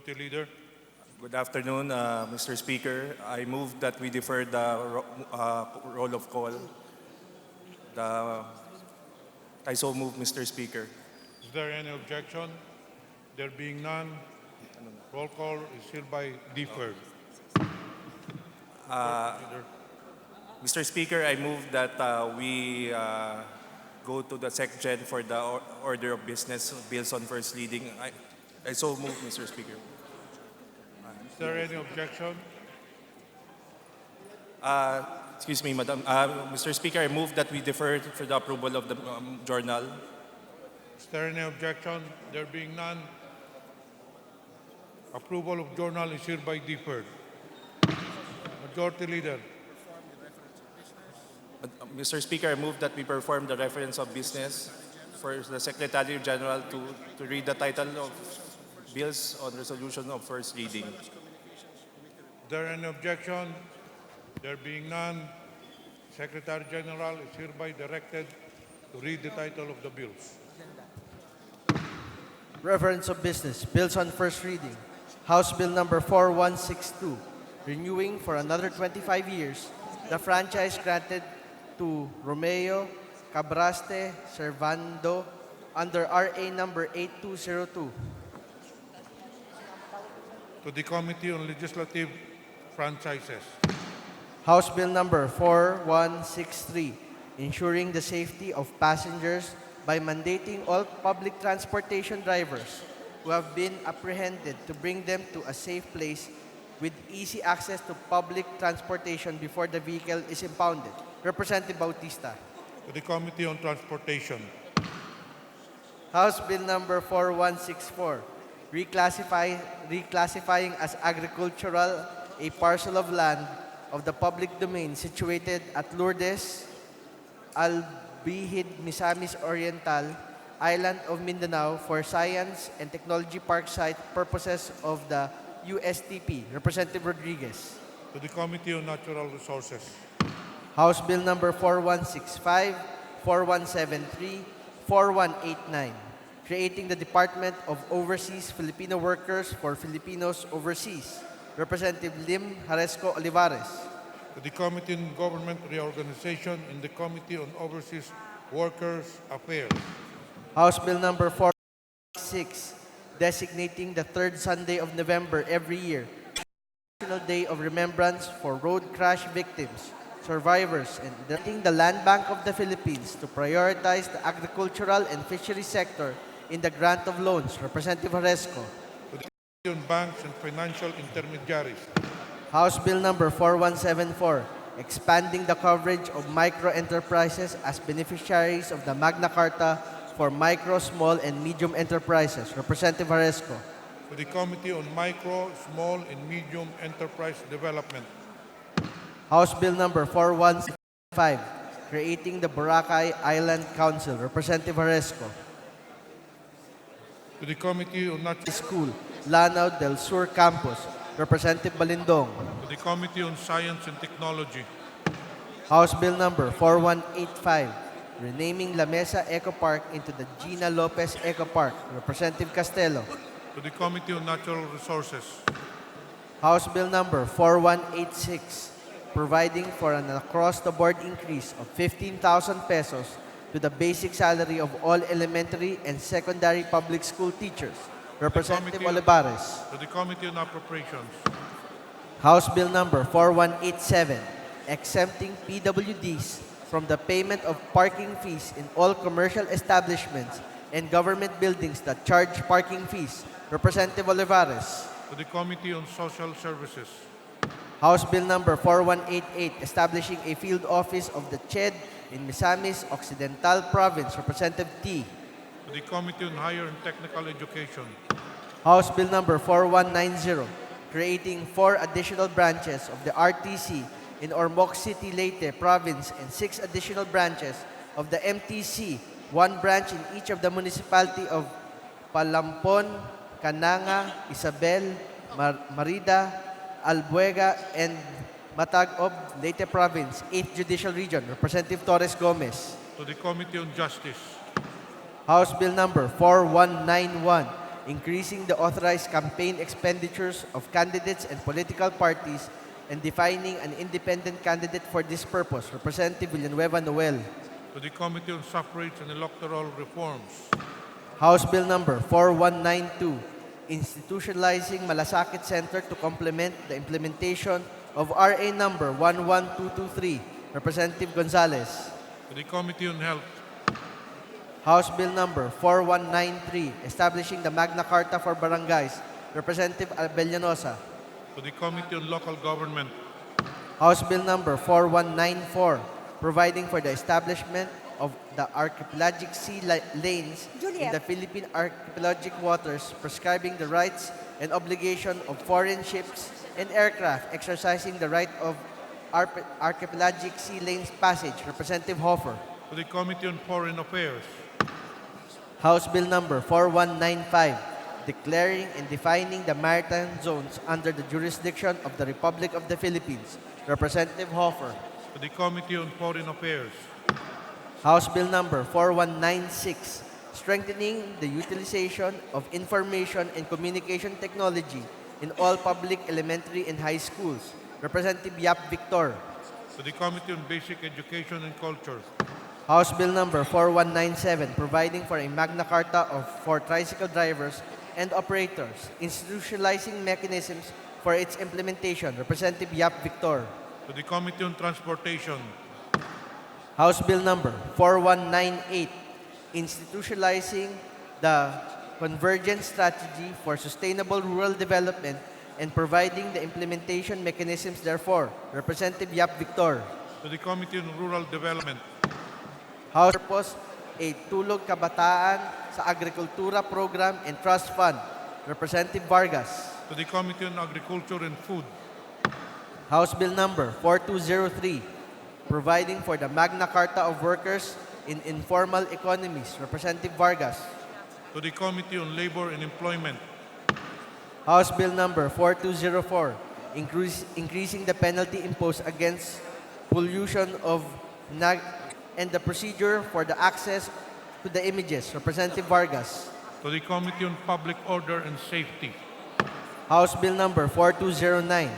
Majority Leader. Good afternoon, Mr. Speaker. I move that we defer the roll of call. I so move, Mr. Speaker. Is there any objection? There being none, roll call is hereby deferred. Leader. Mr. Speaker, I move that we go to the SecGen for the order of business bills on first reading. I so move, Mr. Speaker. Is there any objection? Excuse me, Madam. Mr. Speaker, I move that we defer for the approval of the journal. Is there any objection? There being none, approval of journal is hereby deferred. Majority Leader. Mr. Speaker, I move that we perform the reference of business for the Secretary General to read the title of bills on resolution of first reading. Is there any objection? There being none, Secretary General is hereby directed to read the title of the bills. Reference of business, bills on first reading. House Bill number 4162, renewing for another 25 years the franchise granted to Romeo Cabraste Servando under RA number 8202. To the Committee on Legislative Franchises. House Bill number 4163, ensuring the safety of passengers by mandating all public transportation drivers who have been apprehended to bring them to a safe place with easy access to public transportation before the vehicle is impounded. Representative Bautista. To the Committee on Transportation. House Bill number 4164, reclassifying as agricultural a parcel of land of the public domain situated at Lourdes, Albihid, Misamis Oriental, Island of Mindanao for Science and Technology Park site purposes of the USTP. Representative Rodriguez. To the Committee on Natural Resources. House Bill number 4165, 4173, 4189, creating the Department of Overseas Filipino Workers for Filipinos overseas. Representative Lim Jaresco Olivares. To the Committee on Government Reorganization and the Committee on Overseas Workers Affairs. House Bill number 466, designating the third Sunday of November every year National Day of Remembrance for road crash victims, survivors, and directing the Land Bank of the Philippines to prioritize the agricultural and fishery sector in the grant of loans. Representative Jaresco. To the Committee on Banks and Financial Intermediaries. House Bill number 4174, expanding the coverage of micro-enterprises as beneficiaries of the Magna Carta for micro, small, and medium enterprises. Representative Jaresco. To the Committee on Micro, Small, and Medium Enterprise Development. House Bill number 4165, creating the Boracay Island Council. Representative Jaresco. To the Committee on Natural School, Lanao del Sur Campus. Representative Balindong. To the Committee on Science and Technology. House Bill number 4185, renaming La Mesa Eco Park into the Gina Lopez Eco Park. Representative Castelo. To the Committee on Natural Resources. House Bill number 4186, providing for an across-the-board increase of 15,000 pesos to the basic salary of all elementary and secondary public school teachers. Representative Olivares. To the Committee on Appropriations. House Bill number 4187, exempting PWDs from the payment of parking fees in all commercial establishments and government buildings that charge parking fees. Representative Olivares. To the Committee on Social Services. House Bill number 4188, establishing a field office of the CHED in Misamis Occidental Province. Representative T. To the Committee on Higher and Technical Education. House Bill number 4190, creating 4 additional branches of the RTC in Ormoc City, Leyte Province and 6 additional branches of the MTC, 1 branch in each of the municipality of Palampon, Cananga, Isabel, Marida, Albuega, and Matag-Ob, Leyte Province, 8th Judicial Region. Representative Torres Gomez. To the Committee on Justice. House Bill number 4191, increasing the authorized campaign expenditures of candidates and political parties, and defining an independent candidate for this purpose. Representative Villanueva Noel. to the Committee on Suffrage and Electoral Reforms, House Bill number 4192, institutionalizing Malasakit Center to complement the implementation of RA number 11223. Representative Gonzales. to the Committee on Health, House Bill number 4193, establishing the Magna Carta for Barangays. Representative Abellanosa. to the Committee on Local Government, House Bill number 4194, providing for the establishment of the archipelagic lanes in the Philippine archipelagic waters, prescribing the rights and obligation of foreign ships and aircraft exercising the right of archipelagic sea lanes passage. Representative Hofer. to the Committee on Foreign Affairs, House Bill number 4195, declaring and defining the maritime zones under the jurisdiction of the Republic of the Philippines. Representative Hofer. to the Committee on Foreign Affairs, House Bill number 4196, strengthening the utilization of information and communication technology in all public elementary and high schools. Representative Yap Victor. to the Committee on Basic Education and Culture, House Bill number 4197, providing for a Magna Carta for tricycle drivers and operators, institutionalizing mechanisms for its implementation. Representative Yap Victor. to the Committee on Transportation, House Bill number 4198, institutionalizing the Convergence Strategy for Sustainable Rural Development and providing the implementation mechanisms therefore. Representative Yap Victor. to the Committee on Rural Development, House purpose, a Tulog Kabataan sa Agrikultura Program and Trust Fund. Representative Vargas. to the Committee on Agriculture and Food, House Bill number 4203, providing for the Magna Carta of Workers in Informal Economies. Representative Vargas. to the Committee on Labor and Employment, House Bill number 4204, increasing the penalty imposed against pollution of and the procedure for the access to the images. Representative Vargas. to the Committee on Public Order and Safety, House Bill number 4209,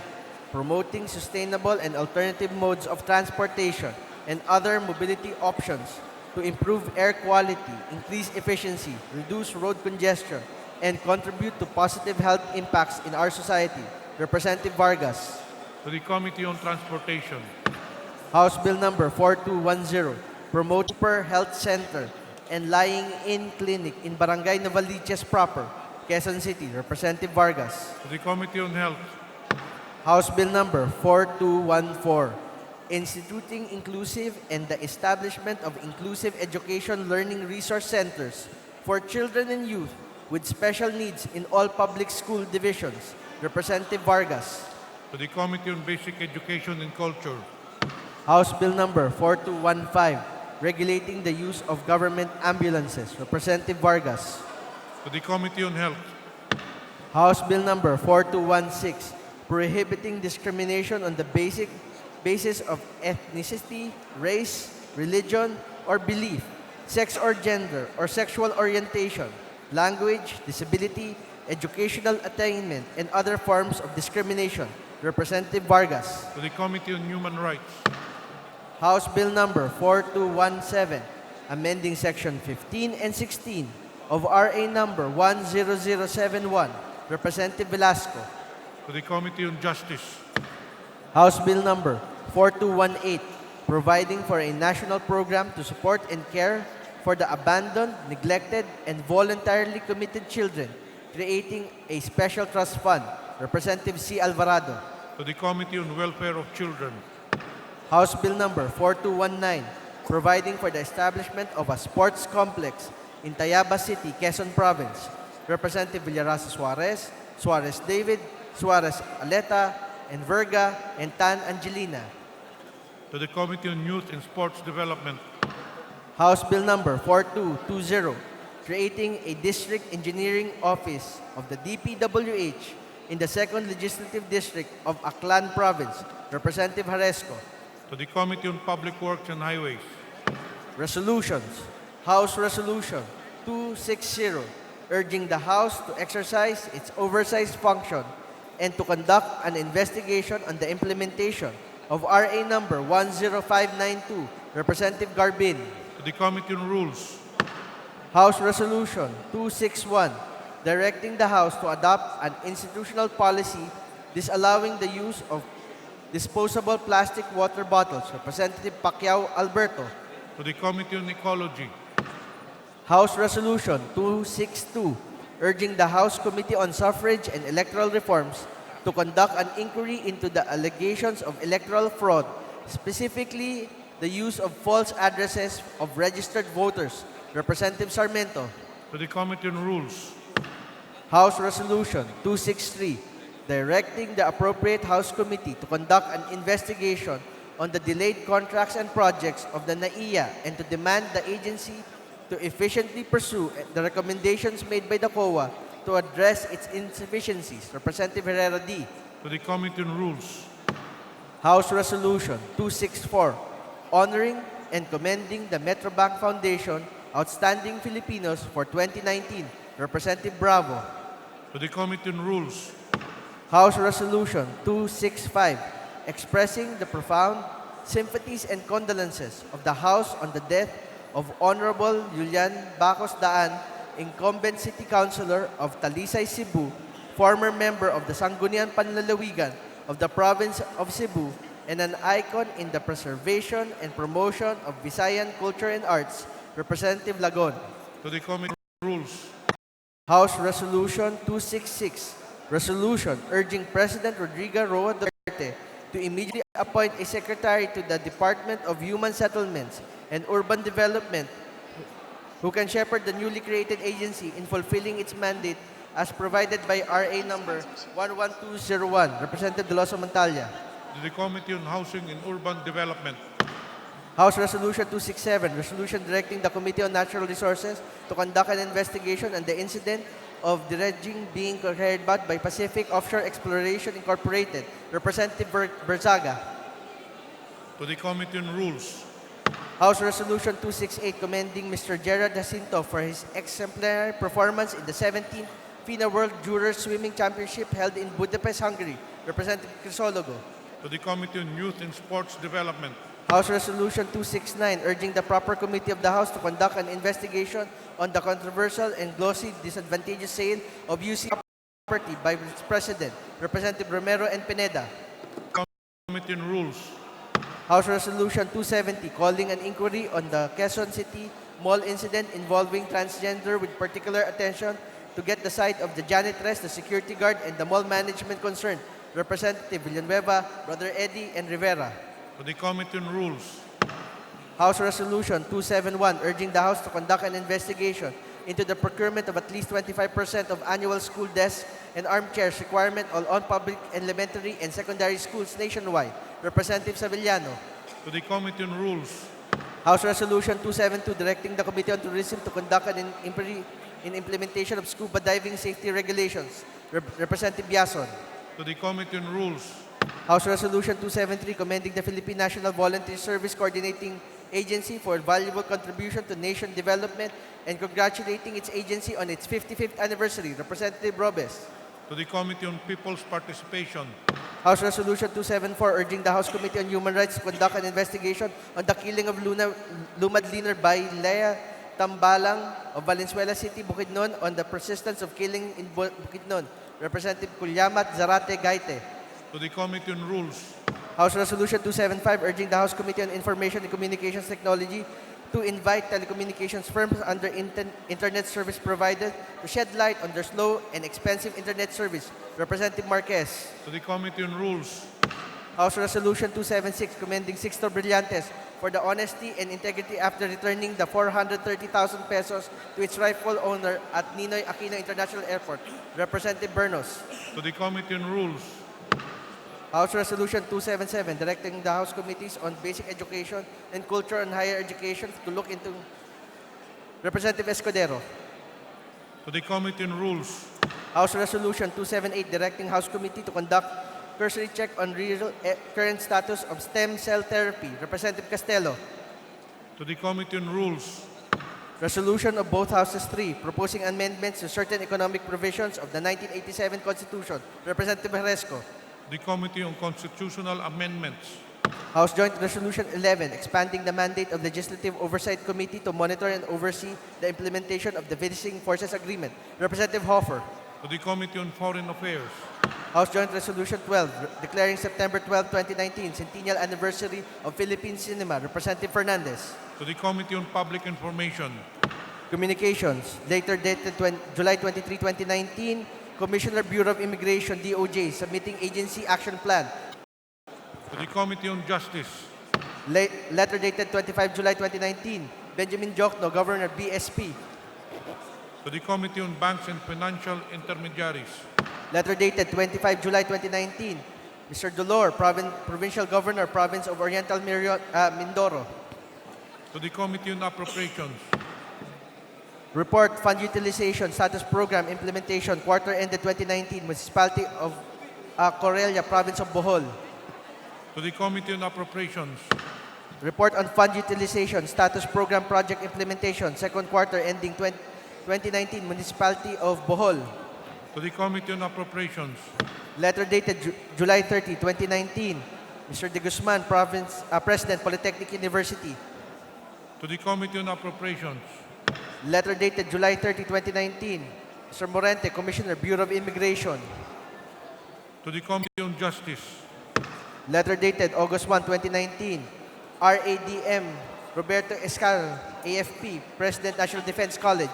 promoting sustainable and alternative modes of transportation and other mobility options to improve air quality, increase efficiency, reduce road congestion, and contribute to positive health impacts in our society. Representative Vargas. to the Committee on Transportation, House Bill number 4210, promote Super Health Center and Lying-in Clinic in Barangay Novaliches proper, Quezon City. Representative Vargas. to the Committee on Health, House Bill number 4214, instituting inclusive and the establishment of inclusive education learning resource centers for children and youth with special needs in all public school divisions. Representative Vargas. to the Committee on Basic Education and Culture, House Bill number 4215, regulating the use of government ambulances. Representative Vargas. to the Committee on Health, House Bill number 4216, prohibiting discrimination on the basis of ethnicity, race, religion, or belief, sex or gender, or sexual orientation, language, disability, educational attainment, and other forms of discrimination. Representative Vargas. to the Committee on Human Rights, House Bill number 4217, amending Section 15 and 16 of RA number 10071. Representative Velasco. to the Committee on Justice, House Bill number 4218, providing for a national program to support and care for the abandoned, neglected, and voluntarily committed children, creating a special trust fund. Representative C. Alvarado. to the Committee on Welfare of Children, House Bill number 4219, providing for the establishment of a sports complex in Tayabas City, Quezon Province. Representative Villarasa Suarez, Suarez David, Suarez Aleta, and Verga, and Tan Angelina. to the Committee on Youth and Sports Development, House Bill number 4220, creating a district engineering office of the DPWH in the 2nd Legislative District of Aklan Province. Representative Haresco. to the Committee on Public Works and Highways, Resolutions. House Resolution 260, urging the House to exercise its oversight function and to conduct an investigation on the implementation of RA number 10592, Representative Garbin. to the Committee on Rules, House Resolution 261, directing the House to adopt an institutional policy disallowing the use of disposable plastic water bottles. Representative Pacquiao Alberto. to the Committee on Ecology, House Resolution 262, urging the House Committee on Suffrage and Electoral Reforms to conduct an inquiry into the allegations of electoral fraud, specifically the use of false addresses of registered voters. Representative Sarmiento. to the Committee on Rules, House Resolution 263, directing the appropriate House Committee to conduct an investigation on the delayed contracts and projects of the NAIA and to demand the agency to efficiently pursue the recommendations made by the COA to address its insufficiencies. Representative Herrera D. to the Committee on Rules, House Resolution 264, honoring and commending the Metrobank Foundation Outstanding Filipinos for 2019. Representative Bravo. to the Committee on Rules, House Resolution 265, expressing the profound sympathies and condolences of the House on the death of Honorable Julian Bacos Daan, incumbent City Councilor of Talisay, Cebu, former member of the Sangguniang Panlalawigan of the Province of Cebu, and an icon in the preservation and promotion of Visayan culture and arts. Representative Lagon. to the Committee on Rules, House Resolution 266, resolution urging President Rodrigo Roa Duterte to immediately appoint a secretary to the Department of Human Settlements and Urban Development who can shepherd the newly created agency in fulfilling its mandate as provided by RA number 11201. Representative De Loso Montalia. to the Committee on Housing and Urban Development, House Resolution 267, resolution directing the Committee on Natural Resources to conduct an investigation on the incident of dredging being carried out by Pacific Offshore Exploration Incorporated. Representative Berzaga. to the Committee on Rules, House Resolution 268, commending Mr. Gerard Jacinto for his exemplary performance in the 17th FINA World Jurors Swimming Championship held in Budapest, Hungary. Representative Crisologo. to the Committee on Youth and Sports Development, House Resolution 269, urging the proper committee of the House to conduct an investigation on the controversial and glossy disadvantageous sale of UC property by its President, Representative Romero and Pineda. Committee on Rules, House Resolution 270, calling an inquiry on the Quezon City Mall incident involving transgender with particular attention to get the side of the janitress, the security guard, and the mall management concerned. Representative Villanueva, Brother Eddie, and Rivera. to the Committee on Rules, House Resolution 271, urging the House to conduct an investigation into the procurement of at least 25% of annual school desks and armchairs requirement on all public elementary and secondary schools nationwide. Representative Savillano. to the Committee on Rules, House Resolution 272, directing the Committee on Tourism to conduct an inquiry in implementation of scuba diving safety regulations. Representative Biason. to the Committee on Rules, House Resolution 273, commending the Philippine National Volunteer Service Coordinating Agency for valuable contribution to nation development and congratulating its agency on its 55th anniversary. Representative Robes. to the Committee on People's Participation, House Resolution 274, urging the House Committee on Human Rights to conduct an investigation on the killing of Lumad Liner by Lea Tambalang of Valenzuela City, Bukidnon, on the persistence of killing in Bukidnon. Representative Kulyamat Zarate Gaite. to the Committee on Rules, House Resolution 275, urging the House Committee on Information and Communications Technology to invite telecommunications firms under internet service providers to shed light on their slow and expensive internet service. Representative Marquez. to the Committee on Rules, House Resolution 276, commending Sixto Brillantes for the honesty and integrity after returning the 430,000 pesos to its rightful owner at Ninoy Aquino International Airport. Representative Bernos. to the Committee on Rules, House Resolution 277, directing the House Committees on Basic Education and Culture and Higher Education to look into. Representative Escudero. to the Committee on Rules, House Resolution 278, directing House Committee to conduct cursory check on real current status of stem cell therapy. Representative Castelo. to the Committee on Rules, Resolution of both Houses 3, proposing amendments to certain economic provisions of the 1987 Constitution. Representative Haresco. The Committee on Constitutional Amendments. House Joint Resolution 11, expanding the mandate of Legislative Oversight Committee to monitor and oversee the implementation of the Visiting Forces Agreement. Representative Hoffer. To the Committee on Foreign Affairs. House Joint Resolution 12, declaring September 12, 2019, centennial anniversary of Philippine cinema. Representative Fernandez. To the Committee on Public Information. Communications, later dated July 23, 2019, Commissioner Bureau of Immigration, DOJ, submitting agency action plan. To the Committee on Justice. Letter dated 25 July 2019, Benjamin Jokno, Governor, BSP. To the Committee on Banks and Financial Intermediaries. Letter dated 25 July 2019, Mr. Dolor, Provincial Governor, Province of Oriental Mindoro. To the Committee on Appropriations. Report Fund Utilization Status Program Implementation Quarter ended 2019, Municipality of Corelia, Province of Bohol. To the Committee on Appropriations. Report on Fund Utilization Status Program Project Implementation Second Quarter ending 2019, Municipality of Bohol. To the Committee on Appropriations. Letter dated July 30, 2019, Mr. De Guzman, President, Polytechnic University. To the Committee on Appropriations. Letter dated July 30, 2019, Mr. Morente, Commissioner, Bureau of Immigration. To the Committee on Justice. Letter dated August 1, 2019, RADM, Roberto Escal, AFP, President, National Defense College.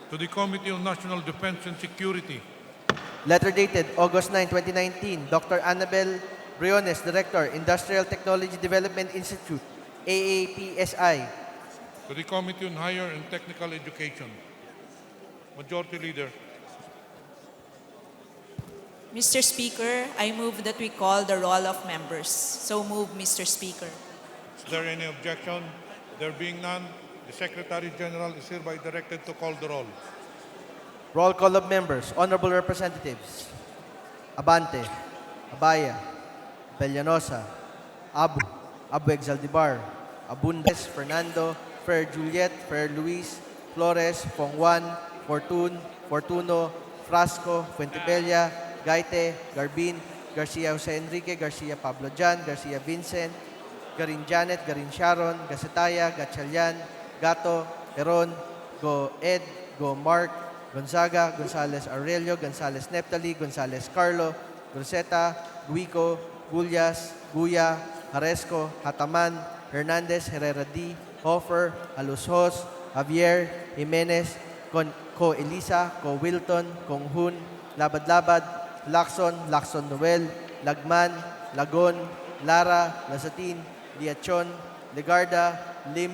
To the Committee on National Defense and Security. Letter dated August 9, 2019, Dr. Annabel Briones, Director, Industrial Technology Development Institute, AAPSI. To the Committee on Higher and Technical Education. Majority Leader. Mr. Speaker, I move that we call the roll of members. So move, Mr. Speaker. Is there any objection? There being none, the Secretary General is hereby directed to call the roll. Roll call of members. Honorable Representatives. Abante, Abaya, Bellanosa, Abueg Zaldibar, Abundes, Fernando, Fer Juliet, Fer Luis, Flores, Fong Juan, Fortuno, Frasco, Fuentebella, Gaite, Garbin, Garcia Jose Enrique, Garcia Pablo Jan, Garcia Vincent, Garin Janet, Garin Sharon, Gasataya, Gatchalian, Gato, Heron, Go Ed, Go Mark, Gonzaga, Gonzales Aurelio, Gonzales Neptali, Gonzales Carlo, Groseta, Guico, Gullas, Guya, Haresco, Hataman, Hernandez, Herrera D, Hofer, Alushos, Javier, Jimenez, Ko Elisa, Ko Wilton, Kong Hun, Labad-Labad, Lacson Noel, Lagman, Lagon, Lara, Lasatin, Liachon, Legarda, Lim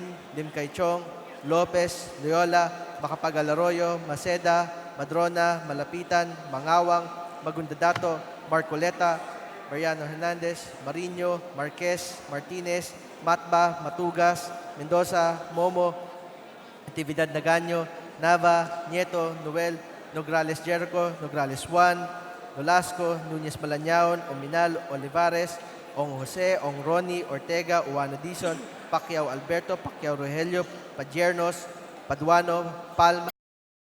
Kaichong, Lopez, Loyola, Macapagal-Arroyo, Maceda, Madrona, Malapitan, Mangawang, Magundadato, Marcoleta, Mariano Hernandez, Marino, Marquez, Martinez, Matba, Matugas, Mendoza, Momo, Actividad Nagaño, Nava, Nieto, Noel, Nograles Jericho, Nograles Juan, Nolasco, Nunez Malanyaon, Ominal, Olivares, Ong Jose, Ong Ronnie, Ortega, Uano Dizon, Pacquiao Alberto, Pacquiao Rogelio, Padiernos, Paduano, Palma,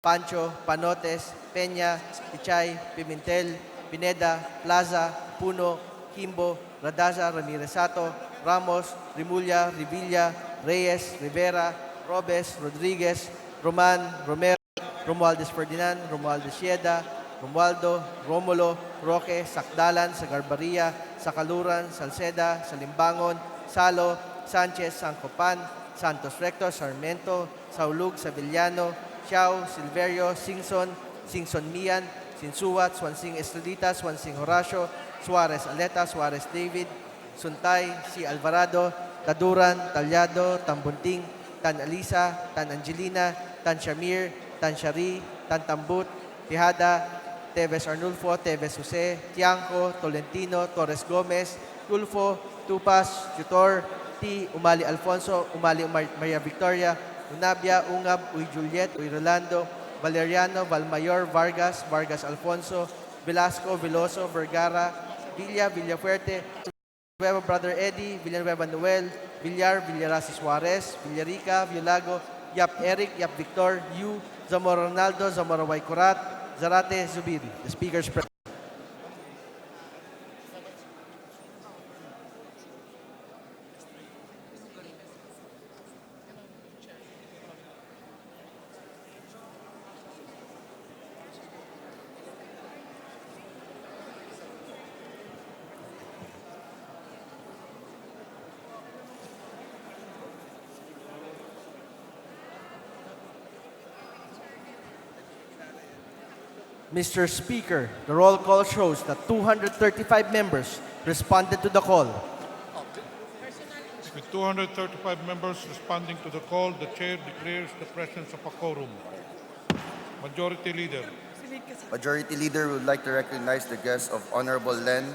Pancho, Panotes, Peña, Pichay, Pimentel, Pineda, Plaza, Puno, Kimbo, Radaza, Ramirez-Sato, Ramos, Rimulya, Revilla, Reyes, Rivera, Robes, Rodriguez, Roman, Romero, Romualdez Ferdinand, Romualdez Sieda, Romualdo, Romulo, Roque, Sakdalan, Sagarbaria, Sakaluran, Salceda, Salimbangon, Salo, Sanchez, Sancopan, Santos Recto, Sarmiento, Saulug, Savillano, Xiao, Silverio, Singson Mian, Sinsuat, Swansing Estrelita, Swansing Horacio, Suarez Aleta, Suarez David, Suntay, Si Alvarado, Taduran, Talyado, Tambunting, Tan Alisa, Tan Angelina, Tan Shamir, Tan Shari, Tan Tambut, Tihada, Teves Arnulfo, Teves Jose, Tiangco, Tolentino, Torres Gomez, Tulfo, Tupas, Tutor, T. Umali Alfonso, Umali Maria Victoria, Unabia, Ungab, Uy Juliet, Uy Rolando, Valeriano, Valmayor, Vargas, Vargas Alfonso, Velasco, Veloso, Vergara, Villafuerte, Villanueva Brother Eddie, Villanueva Noel, Villarasi Suarez, Villarica, Villago, Yap Eric, Yap Victor, Yu, Zamora Ronaldo, Zamora Y. Kurat, Zarate Zubiri. The speaker's present. Mr. Speaker, the roll call shows that 235 members responded to the call. With 235 members responding to the call, the chair declares the presence of a quorum. Majority Leader. Majority Leader would like to recognize the guests of Honorable Len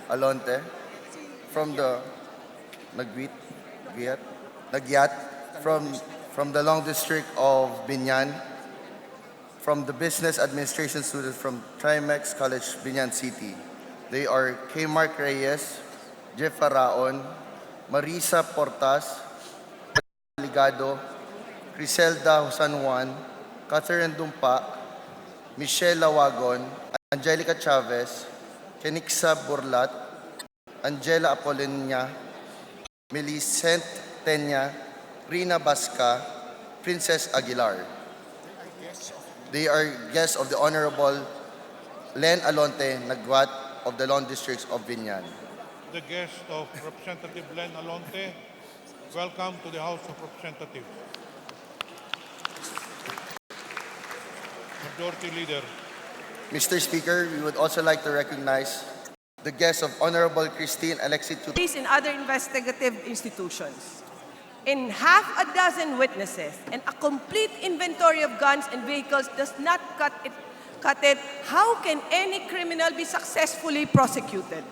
Alonte from the Nagyat from the Long District of Binyan, from the Business Administration students from Trimex College, Binyan City. They are K. Mark Reyes, Jeff Faraon, Marisa Portas, Ligado, Criselda San Juan, Catherine Dumpa, Michelle Lawagon, Angelica Chavez, Kenixa Burlat, Angela Apolinia, Millicent Tenya, Rina Basca, Princess Aguilar. They are guests of the Honorable Len Alonte Nagwat of the Long Districts of Binyan. The guest of Representative Len Alonte, welcome to the House of Representatives. Majority Leader. Mr. Speaker, we would also like to recognize the guests of Honorable Christine Alexi Tut. Police and other investigative institutions. In half a dozen witnesses and a complete inventory of guns and vehicles does not cut it, how can any criminal be successfully prosecuted?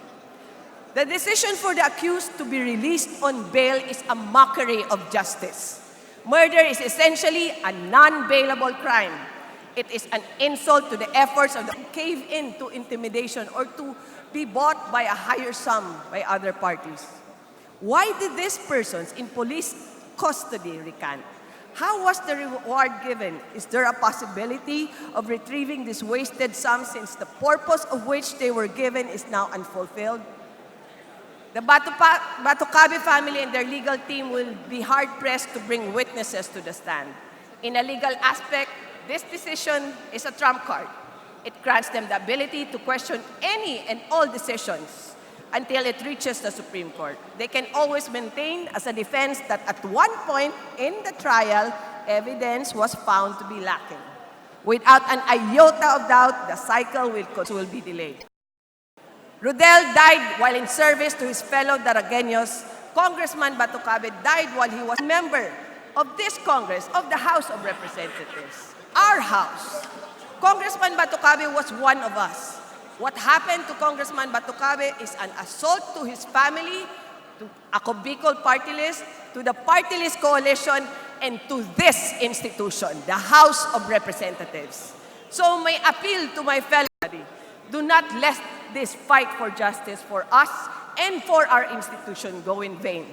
The decision for the accused to be released on bail is a mockery of justice. Murder is essentially a non-bailable crime. It is an insult to the efforts of the cave in to intimidation or to be bought by a higher sum by other parties. Why did these persons in police custody recant? How was the reward given? Is there a possibility of retrieving this wasted sum since the purpose of which they were given is now unfulfilled? The Batucabe family and their legal team will be hard-pressed to bring witnesses to the stand. In a legal aspect, this decision is a trump card. It grants them the ability to question any and all decisions until it reaches the Supreme Court. They can always maintain as a defense that at one point in the trial, evidence was found to be lacking. Without an iota of doubt, the cycle will be delayed. Rodel died while in service to his fellow Daragueños. Congressman Batucabe died while he was a member of this Congress, of the House of Representatives, our House. Congressman Batucabe was one of us. What happened to Congressman Batucabe is an assault to his family, to a Bicol party list, to the party list coalition, and to this institution, the House of Representatives. So my appeal to my fellow, do not let this fight for justice for us and for our institution go in vain.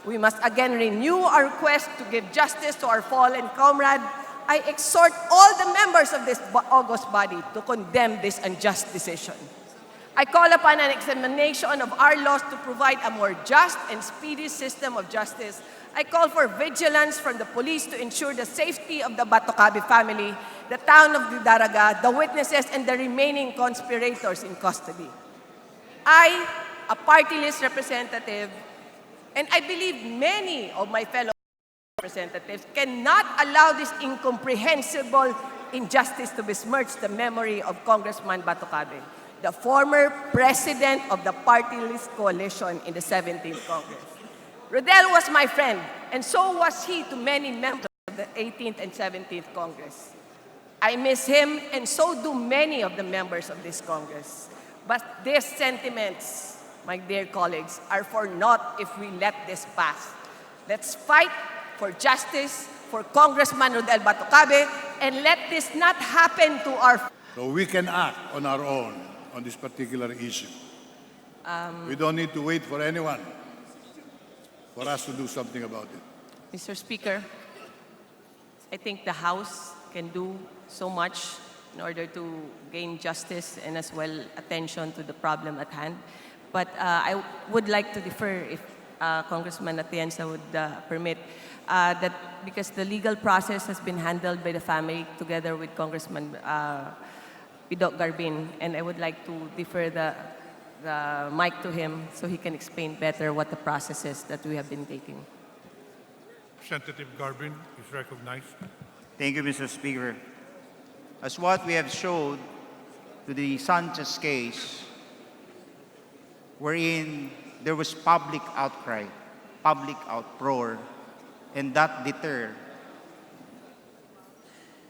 We must again renew our quest to give justice to our fallen comrade. I exhort all the members of this august body to condemn this unjust decision. I call upon an examination of our laws to provide a more just and speedy system of justice. I call for vigilance from the police to ensure the safety of the Batucabe family, the town of Daraga, the witnesses, and the remaining conspirators in custody. I, a party list representative, and I believe many of my fellow representatives cannot allow this incomprehensible injustice to besmirch the memory of Congressman Batucabe, the former president of the party list coalition in the 17th Congress. Rodel was my friend, and so was he to many members of the 18th and 17th Congress. I miss him, and so do many of the members of this Congress. But these sentiments, my dear colleagues, are for naught if we let this pass. Let's fight for justice for Congressman Rodel Batucabe, and let this not happen to our... So we can act on our own on this particular issue. We don't need to wait for anyone for us to do something about it. Mr. Speaker, I think the House can do so much in order to gain justice and as well attention to the problem at hand. But I would like to defer if Congressman Atienza would permit that because the legal process has been handled by the family together with Congressman Pidot Garbin, and I would like to defer the mic to him so he can explain better what the process is that we have been taking. Representative Garbin is recognized. Thank you, Mr. Speaker. As what we have showed to the Sanchez case, wherein there was public outcry, public uproar, and that deterred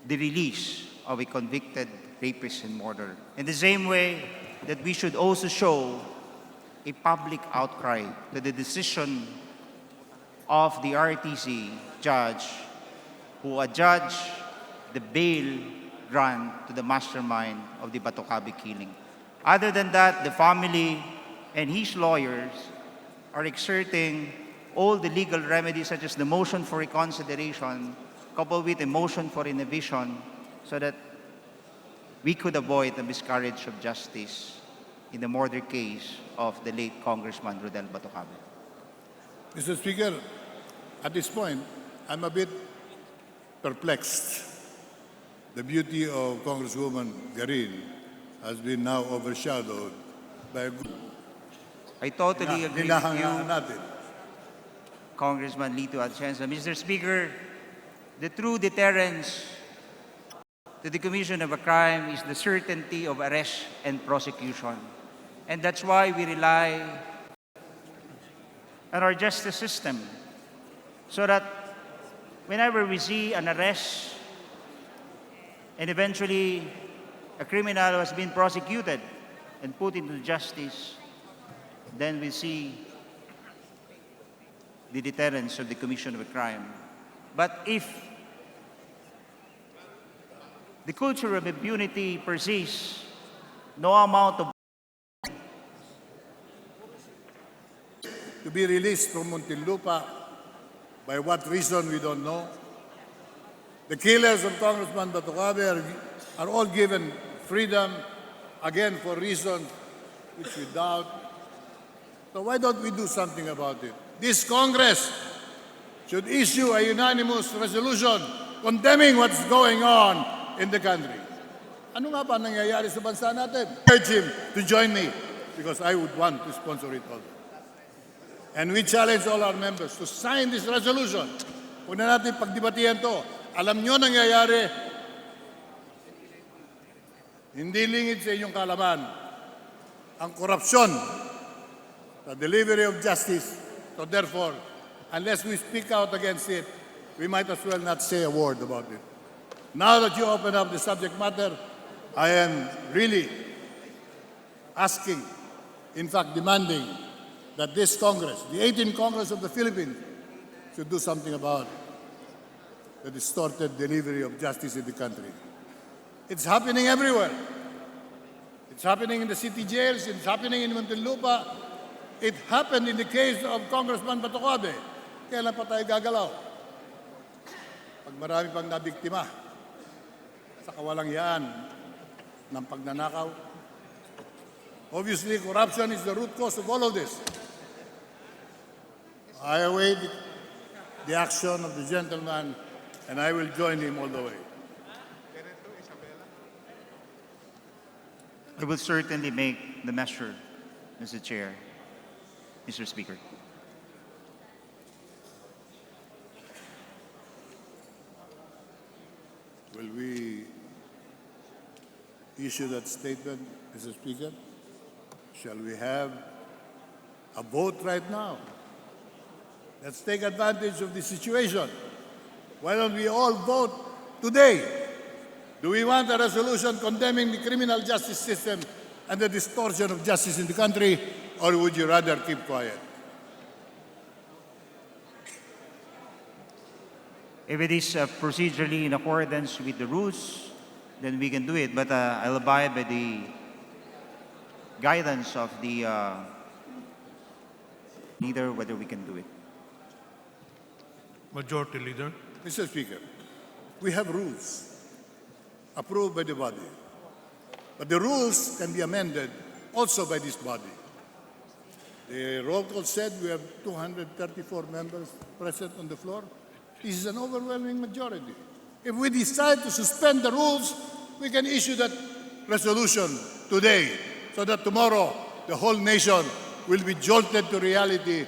the release of a convicted rapist and murderer. In the same way that we should also show a public outcry to the decision of the RTC judge who adjudged the bail grant to the mastermind of the Batocabe killing. Other than that, the family and his lawyers are exerting all the legal remedies such as the motion for reconsideration coupled with a motion for inhibition so that we could avoid the miscarriage of justice in the murder case of the late Congressman Rodel Batocabe. Mr. Speaker, at this point, I'm a bit perplexed. The beauty of Congresswoman Garin has been now overshadowed by a good I totally agree with you, natin. Congressman Lito Atienza. Mr. Speaker, the true deterrence to the commission of a crime is the certainty of arrest and prosecution. And that's why we rely on our justice system, so that whenever we see an arrest and eventually a criminal has been prosecuted and put into justice, then we see the deterrence of the commission of a crime. But if the culture of impunity persists, no amount of To be released from Muntinlupa, by what reason we don't know. The killers of Congressman Batocabe are all given freedom, again for reasons which we doubt. So why don't we do something about it? This Congress should issue a unanimous resolution condemning what's going on in the country. Ano nga ba nangyayari sa bansa natin? I urge him to join me because I would want to sponsor it also. And we challenge all our members to sign this resolution. Huwag na natin pagdebatihan to. Alam nyo nangyayari, hindi lingid sa inyong kalaman ang korupsyon, the delivery of justice. So therefore, unless we speak out against it, we might as well not say a word about it. Now that you open up the subject matter, I am really asking, in fact demanding, that this Congress, the 18th Congress of the Philippines, should do something about the distorted delivery of justice in the country. It's happening everywhere. It's happening in the city jails, it's happening in Muntinlupa. It happened in the case of Congressman Batocabe. Kailan pa tayo gagalaw? Pag marami pang nabiktima sa kawalangyaan ng pagnanakaw. Obviously, corruption is the root cause of all of this. I await the action of the gentleman, and I will join him all the way. I will certainly make the measure, Mr. Chair, Mr. Speaker. Will we issue that statement, Mr. Speaker? Shall we have a vote right now? Let's take advantage of the situation. Why don't we all vote today? Do we want a resolution condemning the criminal justice system and the distortion of justice in the country, or would you rather keep quiet? If it is procedurally in accordance with the rules, then we can do it. But I'll abide by the guidance of the leader whether we can do it. Majority Leader. Mr. Speaker, we have rules approved by the body. But the rules can be amended also by this body. The roll call said we have 234 members present on the floor. This is an overwhelming majority. If we decide to suspend the rules, we can issue that resolution today so that tomorrow the whole nation will be jolted to reality.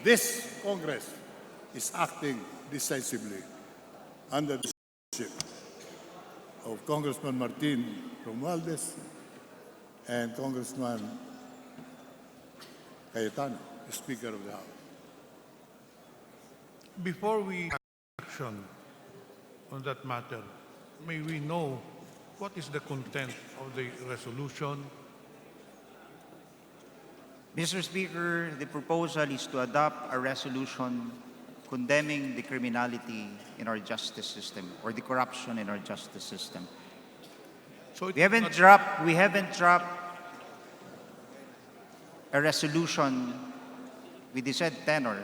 This Congress is acting decisively under the leadership of Congressman Martin Romualdez and Congressman Cayetano, the Speaker of the House. Before we action on that matter, may we know what is the content of the resolution? Mr. Speaker, the proposal is to adopt a resolution condemning the criminality in our justice system or the corruption in our justice system. So it We is haven't dropped a resolution with the said tenor,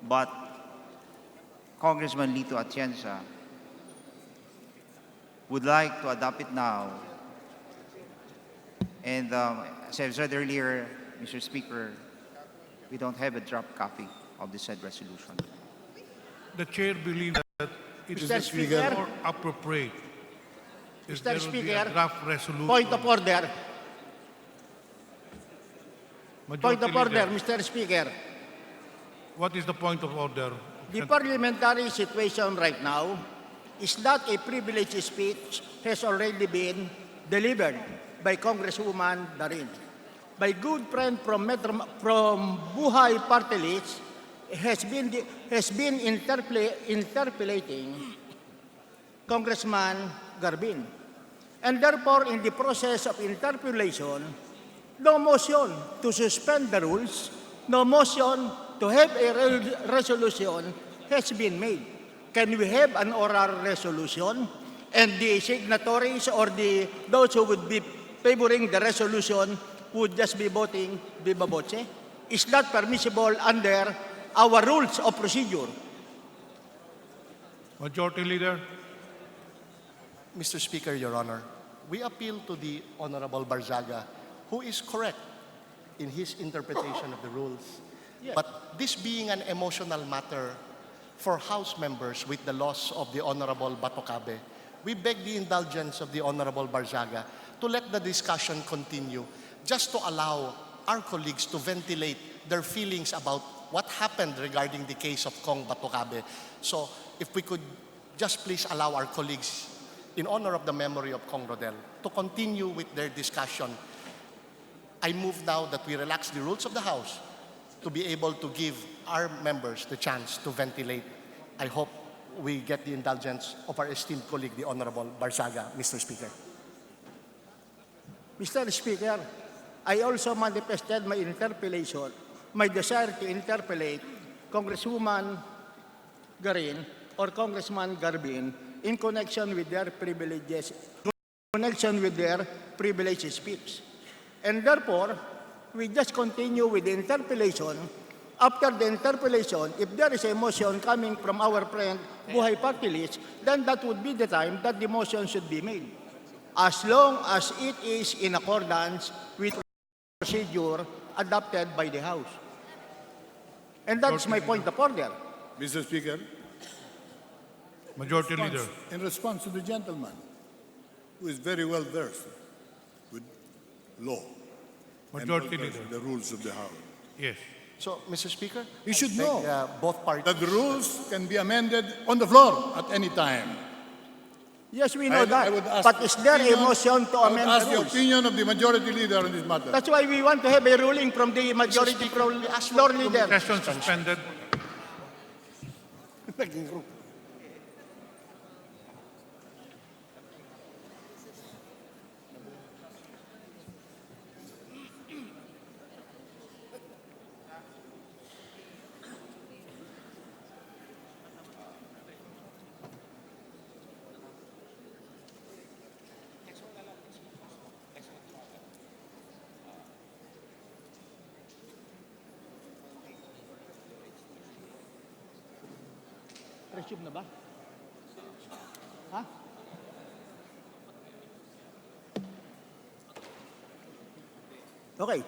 but Congressman Lito Atienza would like to adopt it now. And as I've said earlier, Mr. Speaker, we don't have a draft copy of the said resolution. the chair believes that it Mr. is Speaker. more appropriate. If Mr. there will be a Speaker, draft resolution. Point of order. Majority Point of order, Leader, Mr. Speaker. what is the point of order? The parliamentary situation right now is that a privileged speech has already been delivered by Congresswoman Darin. My good friend from Buhay Party List has been interpolating Congressman Garbin. And therefore, in the process of interpolation, no motion to suspend the rules, no motion to have a resolution has been made. Can we have an oral resolution and the signatories or those who would be favoring the resolution would just be voting viva voce? Is that permissible under our rules of procedure? Majority Leader, Mr. Speaker, Your Honor, we appeal to the Honorable Barzaga, who is correct in his interpretation of the rules. Yes. But this being an emotional matter for House members with the loss of the Honorable Batocabe, we beg the indulgence of the Honorable Barzaga to let the discussion continue, just to allow our colleagues to ventilate their feelings about what happened regarding the case of Kong Batocabe. So if we could just please allow our colleagues, in honor of the memory of Kong Rodel, to continue with their discussion. I move now that we relax the rules of the House to be able to give our members the chance to ventilate. I hope we get the indulgence of our esteemed colleague, the Honorable Barzaga, Mr. Speaker. Mr. Speaker, I also manifested my interpellation, my desire to interpellate Congresswoman Garin or Congressman Garbin in connection with their privileged speech. And therefore, we just continue with the interpellation. After the interpellation, if there is a motion coming from our friend Buhay Party List, then that would be the time that the motion should be made, as long as it is in accordance with procedure adopted by the House. And that's my point of order. Mr. Speaker, Majority Leader. in response to the gentleman, who is very well versed with law and Majority well versed Leader. with the rules of the House, Yes. So, Mr. Speaker, you should I beg, know both parties. that the rules can be amended on the floor at any time. Yes, we know I would that. ask But is there a motion to I would amend ask the the rules? opinion of the majority leader on this matter. That's why we want to have a ruling from the majority Speaker, we ask for floor a leader. Session suspended. Resume na ba? Ha? Okay.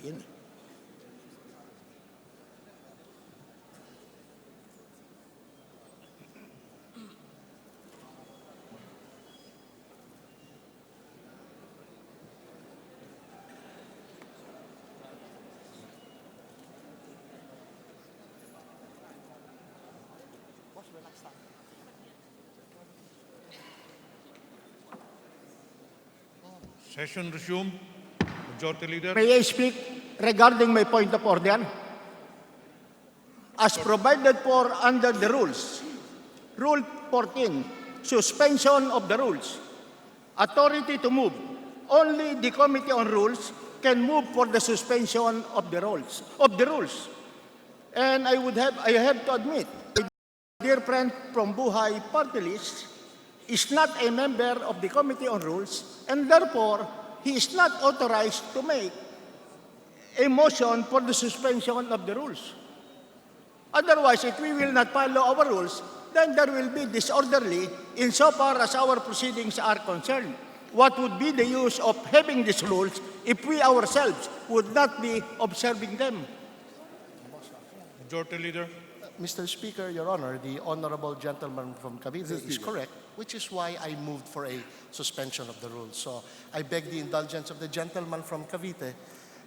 Ayun. Session resumed. Majority Leader. May I speak regarding my point of order? As provided for under the rules, Rule 14, suspension of the rules. Authority to move. Only the Committee on Rules can move for the suspension of the rules. And I have to admit, a dear friend from Buhay Party List is not a member of the Committee on Rules, and therefore, he is not authorized to make a motion for the suspension of the rules. Otherwise, if we will not follow our rules, then there will be disorderly insofar as our proceedings are concerned. What would be the use of having these rules if we ourselves would not be observing them? Majority Leader. Mr. Speaker, Your Honor, the honorable gentleman from Cavite is correct, which is why I moved for a suspension of the rules. So I beg the indulgence of the gentleman from Cavite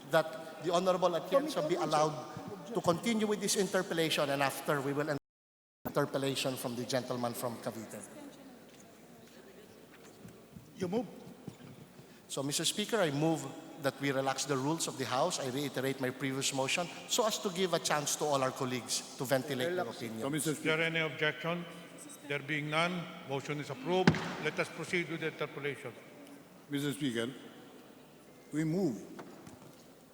that the honorable Atienza be allowed to continue with this interpellation, and after we will interpellation from the gentleman from Cavite. You move. So, Mr. Speaker, I move that we relax the rules of the House. I reiterate my previous motion so as to give a chance to all our colleagues to ventilate their opinion. Is there any objection? There being none, motion is approved. Let us proceed with the interpellation. Mr. Speaker, we move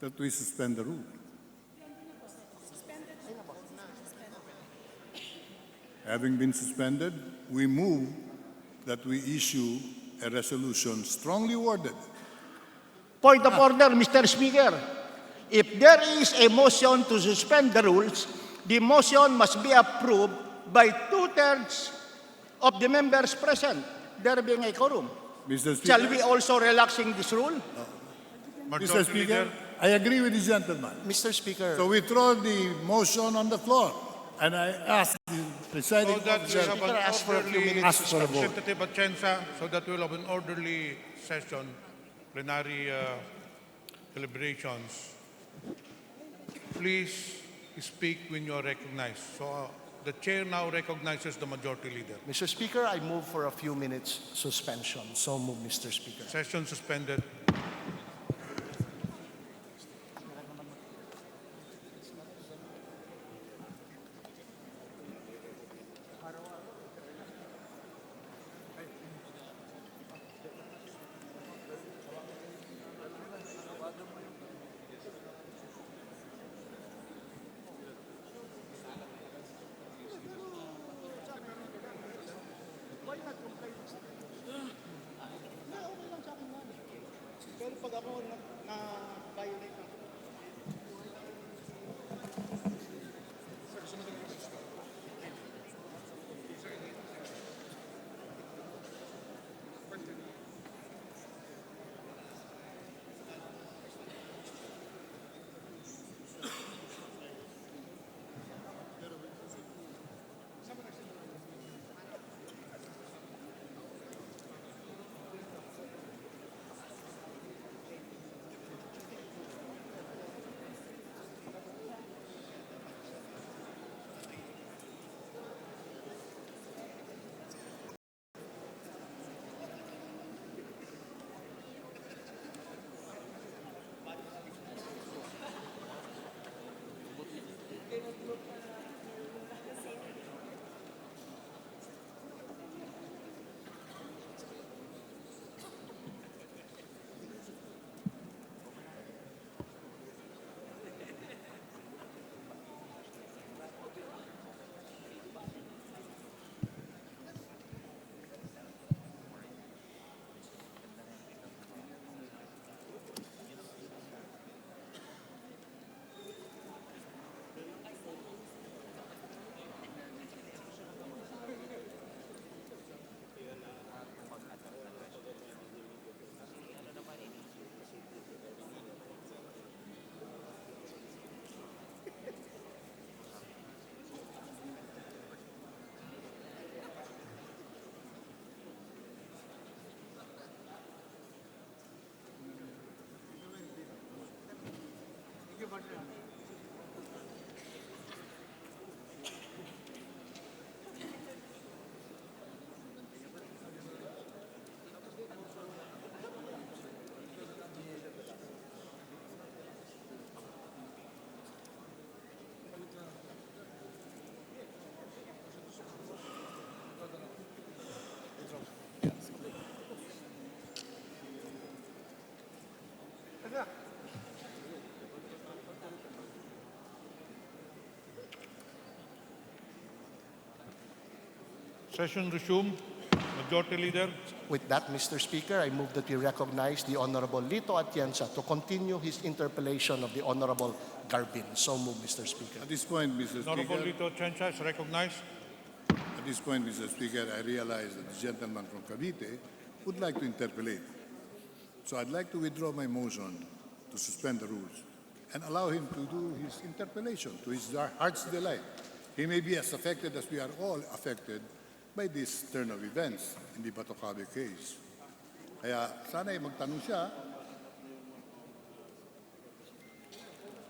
that we suspend the rule. Having been suspended, we move that we issue a resolution strongly worded. Point of order, Mr. Speaker. If there is a motion to suspend the rules, the motion must be approved by 2/3 of the members present, there being a quorum. Mr. Speaker, Shall we also relaxing this rule? Mr. Speaker, I agree with the gentleman. Mr. Speaker, So we throw the motion on the floor, and I ask the presiding So that we officer have an ask for a few orderly, minutes ask for a vote. Representative Atienza, so that we'll have an orderly session, plenary deliberations. Please speak when you are recognized. So the chair now recognizes the majority leader. Mr. Speaker, I move for a few minutes suspension. So move, Mr. Speaker. Session suspended. Pero pag ako na-violate ako. Session resumed. Majority Leader. With that, Mr. Speaker, I move that we recognize the Honorable Lito Atienza to continue his interpellation of the Honorable Garbin. So move, Mr. Speaker. At this point, Mr. Honorable Speaker, Lito Chencha is recognized. at this point, Mr. Speaker, I realize that the gentleman from Cavite would like to interpolate. So I'd like to withdraw my motion to suspend the rules and allow him to do his interpellation to his heart's delight. He may be as affected as we are all affected by this turn of events in the Batocabe case. Kaya sana ay magtanong siya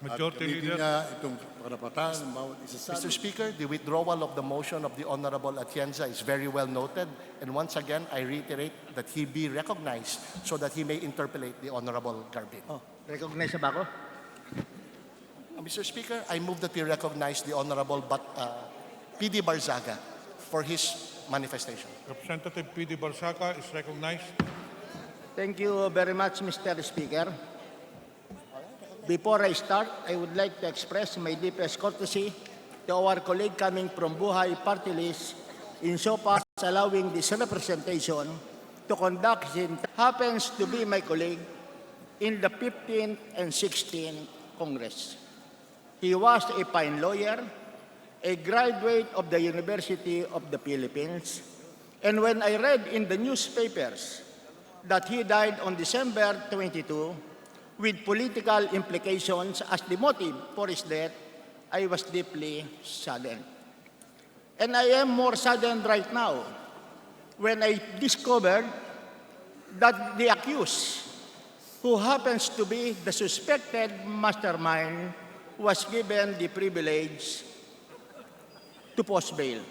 at Majority gamitin Leader. niya itong karapatan ng bawat isa sa Mr. atin. Speaker, the withdrawal of the motion of the Honorable Atienza is very well noted. And once again, I reiterate that he be recognized so that he may interpellate the Honorable Garbin. Oh, recognize na ba ako? Mr. Speaker, I move that we recognize the Honorable P.D. Barzaga for his manifestation. Representative P.D. Barsaca is recognized. Thank you very much, Mr. Speaker. Before I start, I would like to express my deepest courtesy to our colleague coming from Buhay Party List insofar as allowing this representation to conduct his happens to be my colleague in the 15th and 16th Congress. He was a fine lawyer, a graduate of the University of the Philippines, and when I read in the newspapers that he died on December 22 with political implications as the motive for his death, I was deeply saddened. And I am more saddened right now when I discovered that the accused, who happens to be the suspected mastermind, was given the privilege to post bail.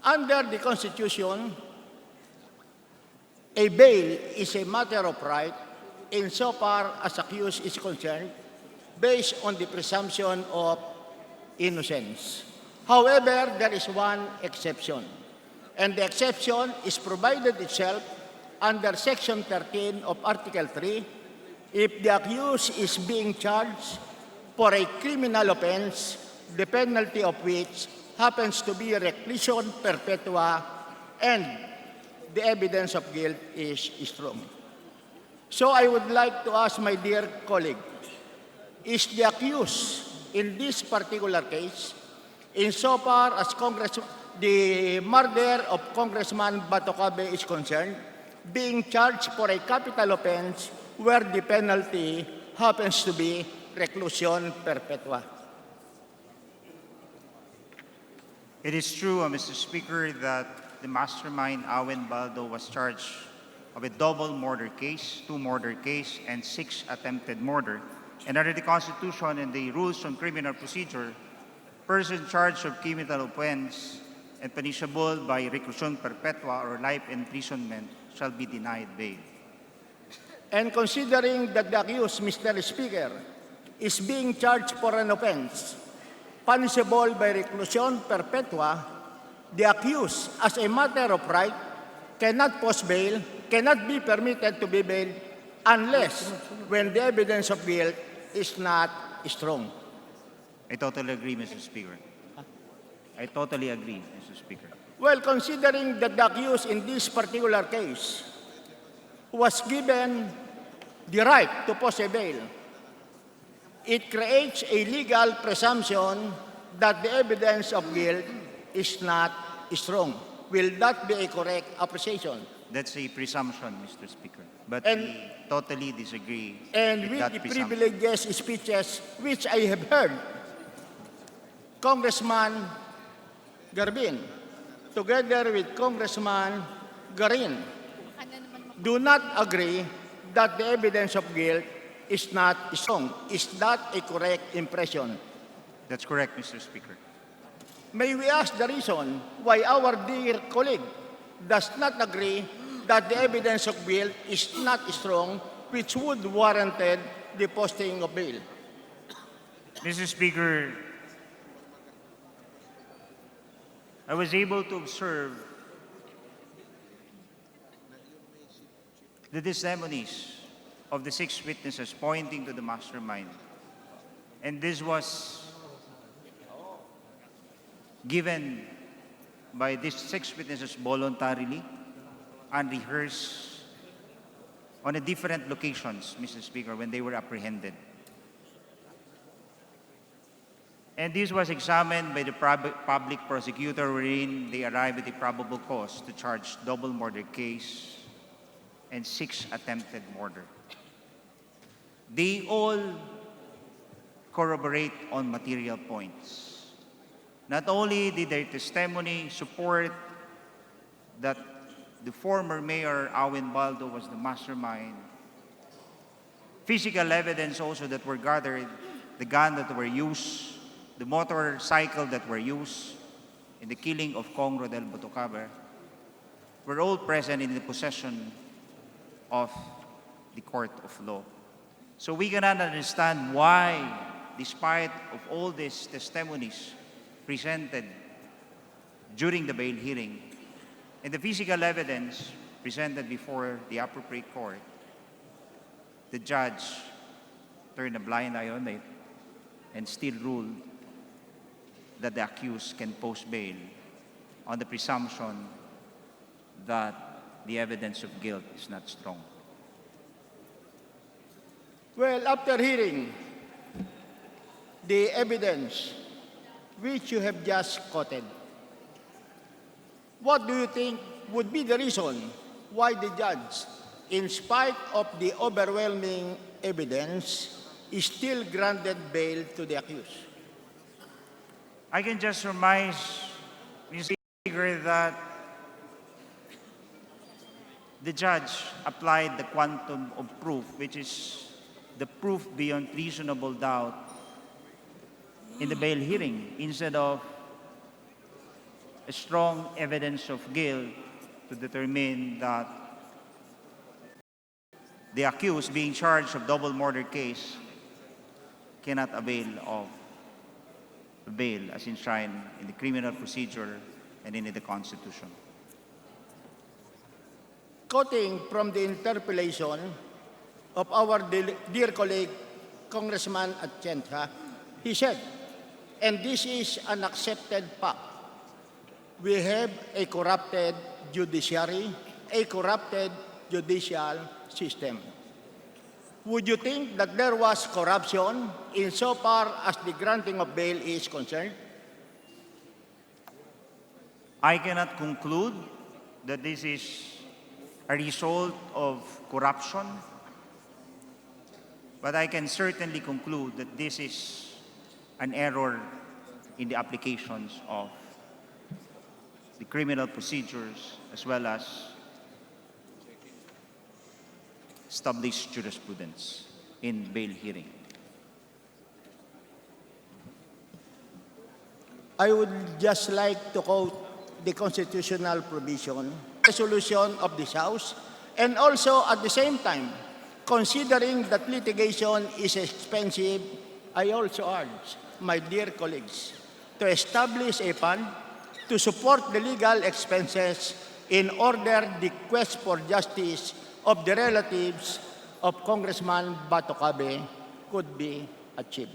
Under the Constitution, a bail is a matter of right insofar as accused is concerned based on the presumption of innocence. However, there is one exception, and the exception is provided itself under Section 13 of Article 3 if the accused is being charged for a criminal offense, the penalty of which happens to be reclusion perpetua, and the evidence of guilt is strong. So I would like to ask my dear colleague, is the accused in this particular case, insofar as the murder of Congressman Batocabe is concerned, being charged for a capital offense where the penalty happens to be reclusion perpetua? It is true, Mr. Speaker, that the mastermind, Awen Baldo, was charged of a double murder case, 2 murder case, and 6 attempted murder. And under the Constitution and the rules on criminal procedure, person charged of criminal offense and punishable by reclusion perpetua or life imprisonment shall be denied bail. And considering that the accused, Mr. Speaker, is being charged for an offense punishable by reclusion perpetua, the accused, as a matter of right, cannot post bail, cannot be permitted to be bailed unless when the evidence of guilt is not strong. I totally agree, Mr. Speaker. I totally agree, Mr. Speaker. Well, considering that the accused in this particular case was given the right to post a bail, it creates a legal presumption that the evidence of guilt is not strong. Will that be a correct appreciation? That's a presumption, Mr. Speaker. But And- we totally disagree And with with that the presumption. privileges speeches which I have heard, Congressman Garbin, together with Congressman Garin, do not agree that the evidence of guilt is not strong. Is that a correct impression? That's correct, Mr. Speaker. May we ask the reason why our dear colleague does not agree that the evidence of guilt is not strong, which would warranted the posting of bail? Mr. Speaker, I was able to observe the testimonies of the 6 witnesses pointing to the mastermind. And this was given by these 6 witnesses voluntarily, unrehearsed, on a different locations, Mr. Speaker, when they were apprehended. And this was examined by the public prosecutor, wherein they arrived at a probable cause to charge double murder case and 6 attempted murder. They all corroborate on material points. Not only did their testimony support that the former Mayor Awen Baldo was the mastermind, physical evidence also that were gathered, the gun that were used, the motorcycle that were used in the killing of Kong Rodel Botocabe, were all present in the possession of the court of law. So we cannot understand why, despite of all these testimonies presented during the bail hearing and the physical evidence presented before the appropriate court, the judge turned a blind eye on it and still ruled that the accused can post bail on the presumption that the evidence of guilt is not strong. Well, after hearing the evidence which you have just quoted, what do you think would be the reason why the judge, in spite of the overwhelming evidence, still granted bail to the accused? I can just surmise, Mr. Speaker, that the judge applied the quantum of proof, which is the proof beyond reasonable doubt in the bail hearing, instead of a strong evidence of guilt to determine that the accused being charged of double murder case cannot avail of bail as enshrined in the criminal procedure and in the Constitution. Quoting from the interpolation of our dear colleague, Congressman Atienza, he said, and this is an accepted fact, we have a corrupted judiciary, a corrupted judicial system. Would you think that there was corruption insofar as the granting of bail is concerned? I cannot conclude that this is a result of corruption, but I can certainly conclude that this is an error in the applications of the criminal procedures as well as established jurisprudence in bail hearing. I would just like to quote the constitutional provision, resolution of this House, and also at the same time, considering that litigation is expensive, I also urge my dear colleagues to establish a fund to support the legal expenses in order the quest for justice of the relatives of Congressman Botocabe could be achieved.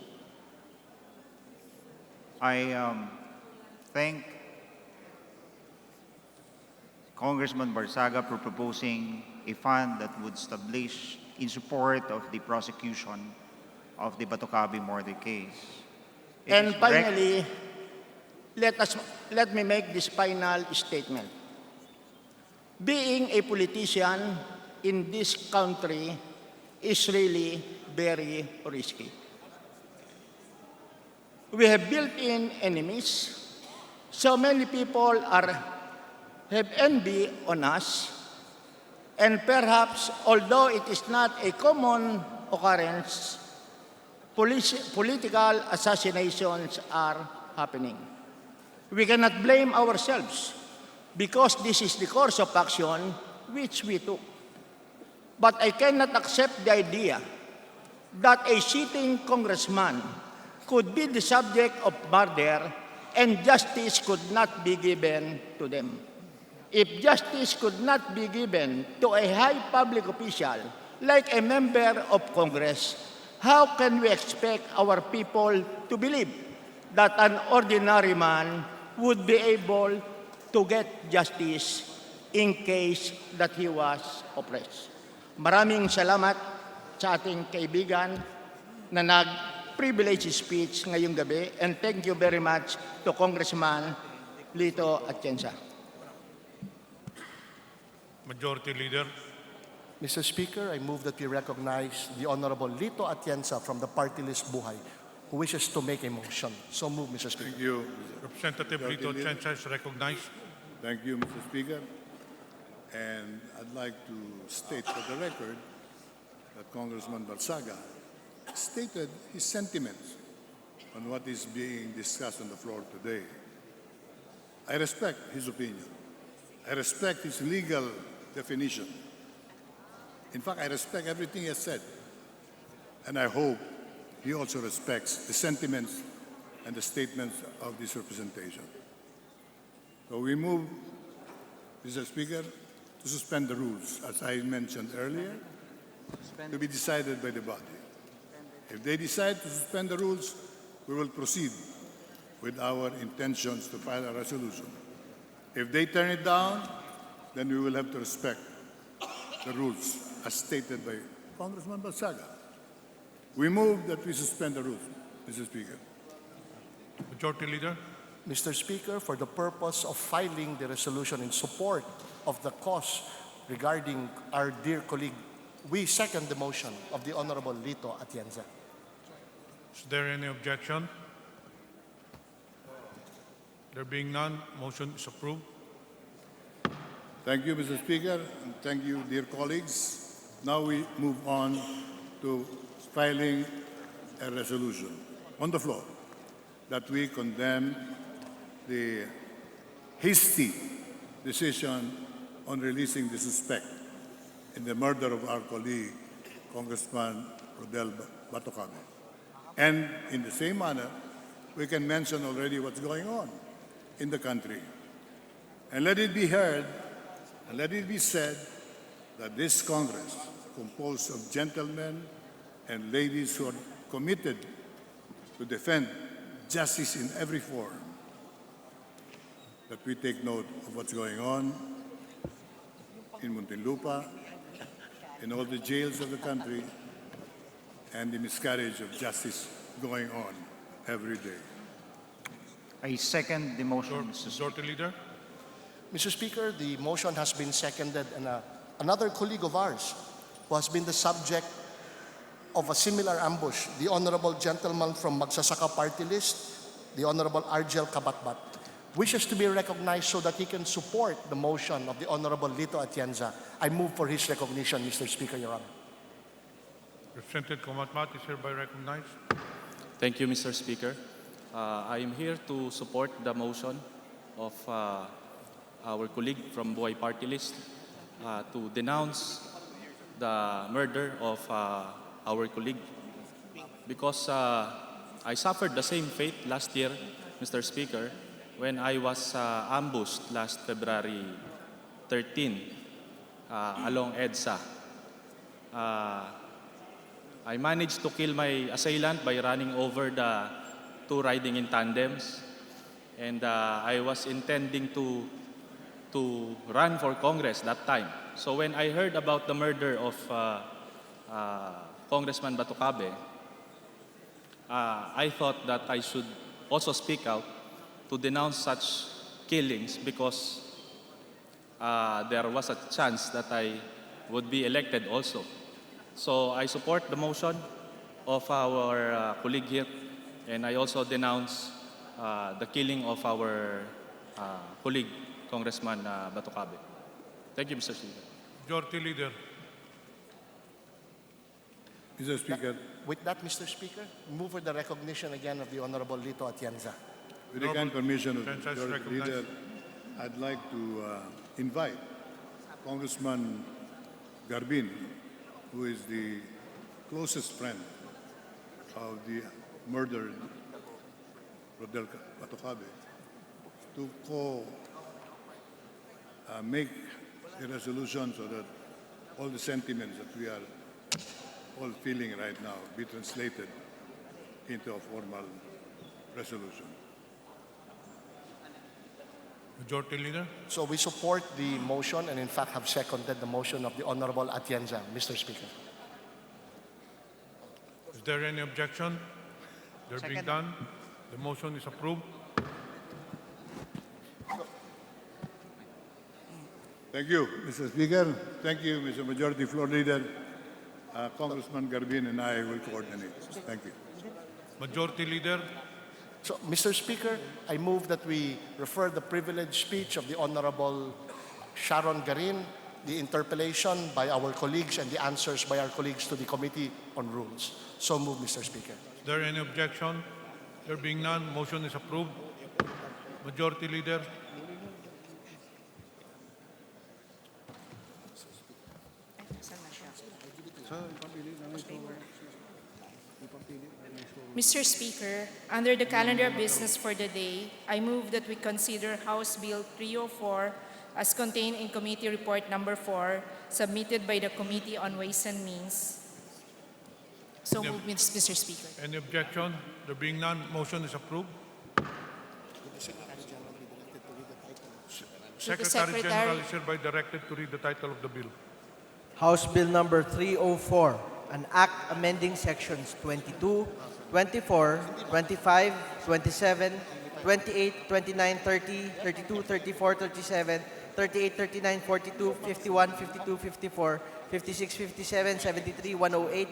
I thank Congressman Barsaga for proposing a fund that would establish in support of the prosecution of the Botocabe murder case. It And is correct- finally, let me make this final statement. Being a politician in this country is really very risky. We have built-in enemies. So many people have envy on us. And perhaps, although it is not a common occurrence, political assassinations are happening. We cannot blame ourselves because this is the course of action which we took. But I cannot accept the idea that a sitting congressman could be the subject of murder and justice could not be given to them. If justice could not be given to a high public official like a member of Congress, how can we expect our people to believe that an ordinary man would be able to get justice in case that he was oppressed? Maraming salamat sa ating kaibigan na nag-privilege speech ngayong gabi, and thank you very much to Congressman Lito Atienza. Majority Leader. Mr. Speaker, I move that we recognize the Honorable Lito Atienza from the party list Buhay, who wishes to make a motion. So move, Mr. Speaker. Thank you. Representative Lito Atienza is recognized. Thank you, Mr. Speaker. And I'd like to state for the record that Congressman Barsaga stated his sentiments on what is being discussed on the floor today. I respect his opinion. I respect his legal definition. In fact, I respect everything he has said. And I hope he also respects the sentiments and the statements of this representation. So we move, Mr. Speaker, to suspend the rules, as I mentioned earlier, to be decided by the body. If they decide to suspend the rules, we will proceed with our intentions to file a resolution. If they turn it down, then we will have to respect the rules as stated by Congressman Balsaga. We move that we suspend the rules, Mr. Speaker. Majority Leader. Mr. Speaker, for the purpose of filing the resolution in support of the cause regarding our dear colleague, we second the motion of the Honorable Lito Atienza. Is there any objection? There being none, motion is approved. Thank you, Mr. Speaker, and thank you, dear colleagues. Now we move on to filing a resolution on the floor that we condemn the hasty decision on releasing the suspect in the murder of our colleague, Congressman Rodel Batocabe. And in the same manner, we can mention already what's going on in the country. And let it be heard, and let it be said, that this Congress, composed of gentlemen and ladies who are committed to defend justice in every form, that we take note of what's going on in Muntinlupa, in all the jails of the country, and the miscarriage of justice going on every day. I second the motion, Mr. Speaker. Majority Leader. Mr. Speaker, the motion has been seconded, and another colleague of ours who has been the subject of a similar ambush, the Honorable Gentleman from Magsasaka Party List, the Honorable Argel Kabatbat, wishes to be recognized so that he can support the motion of the Honorable Lito Atienza. I move for his recognition, Mr. Speaker, Your Honor. Representative Kamatmat is hereby recognized. Thank you, Mr. Speaker. I am here to support the motion of our colleague from Buhay Party List to denounce the murder of our colleague because I suffered the same fate last year, Mr. Speaker, when I was ambushed last February 13 along EDSA. I managed to kill my assailant by running over the two riding in tandems, and I was intending to run for Congress that time. So when I heard about the murder of Congressman Batocabe, I thought that I should also speak out to denounce such killings because there was a chance that I would be elected also. So I support the motion of our colleague here, and I also denounce the killing of our colleague, Congressman Batocabe. Thank you, Mr. Speaker. Majority Leader. Mr. Speaker, With that, Mr. Speaker, move for the recognition again of the Honorable Lito Atienza. with the kind permission of the Atienza is Majority recognized. Leader, I'd like to invite Congressman Garbin, who is the closest friend of the murdered Rodel Batocabe, to make a resolution so that all the sentiments that we are whole feeling right now be translated into a formal resolution. Majority Leader. So we support the motion and in fact have seconded the motion of the Honorable Atienza, Mr. Speaker. Is there any objection? There being Second. done, the motion is approved. Thank you, Mr. Speaker. Thank you, Mr. Majority Floor Leader. Congressman Garbin and I will coordinate. Thank you. Majority Leader. So, Mr. Speaker, I move that we refer the privileged speech of the Honorable Sharon Garin, the interpellation by our colleagues and the answers by our colleagues to the Committee on Rules. So move, Mr. Speaker. Is there any objection? There being none, motion is approved. Majority Leader. Mr. Speaker, under the calendar of business for the day, I move that we consider House Bill 304 as contained in Committee Report Number 4, submitted by the Committee on Ways and Means. So move, Mr. Speaker. Any objection? There being none, motion is approved. Secretary General is hereby directed to read the title of the bill. House Bill number 304, an act amending sections 22, 24, 25, 27, 28, 29, 30, 32, 34, 37, 38, 39, 42, 51, 52, 54, 56, 57, 73, 108,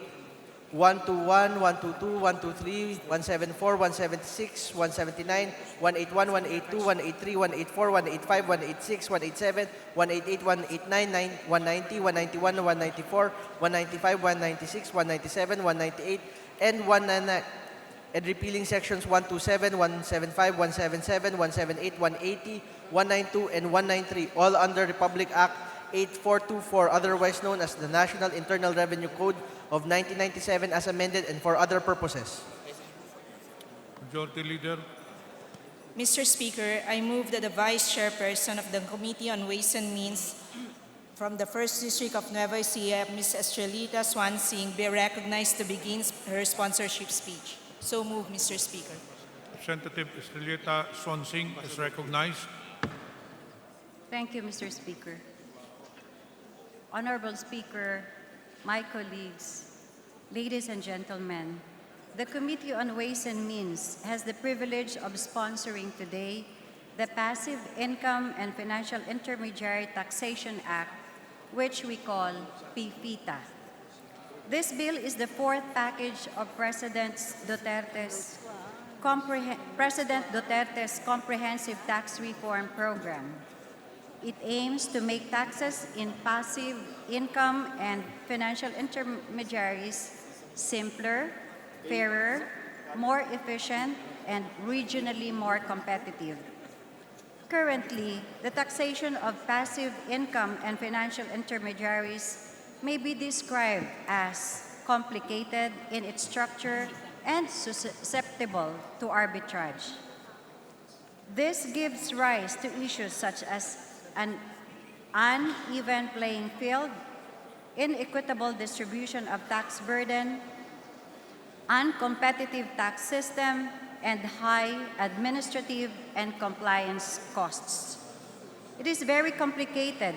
121, 122, 123, 174, 176, 179, 181, 182, 183, 184, 185, 186, 187, 188, 189, 190, 191, 194, 195, 196, 197, 198, and 199, and repealing sections 127, 175, 177, 178, 180, 192, and 193, all under Republic Act 8424, otherwise known as the National Internal Revenue Code of 1997 as amended and for other purposes. Majority Leader. Mr. Speaker, I move that the Vice Chairperson of the Committee on Ways and Means from the 1st District of Nueva Ecija, Ms. Estrelita Swansing, be recognized to begin her sponsorship speech. So move, Mr. Speaker. Representative Estrelita Swansing is recognized. Thank you, Mr. Speaker. Honorable Speaker, my colleagues, ladies and gentlemen, the Committee on Ways and Means has the privilege of sponsoring today the Passive Income and Financial Intermediary Taxation Act, which we call PFITA. This bill is the fourth package of President Duterte's comprehensive tax reform program. It aims to make taxes in passive income and financial intermediaries simpler, fairer, more efficient, and regionally more competitive. Currently, the taxation of passive income and financial intermediaries may be described as complicated in its structure and susceptible to arbitrage. This gives rise to issues such as an uneven playing field, inequitable distribution of tax burden, uncompetitive tax system, and high administrative and compliance costs. It is very complicated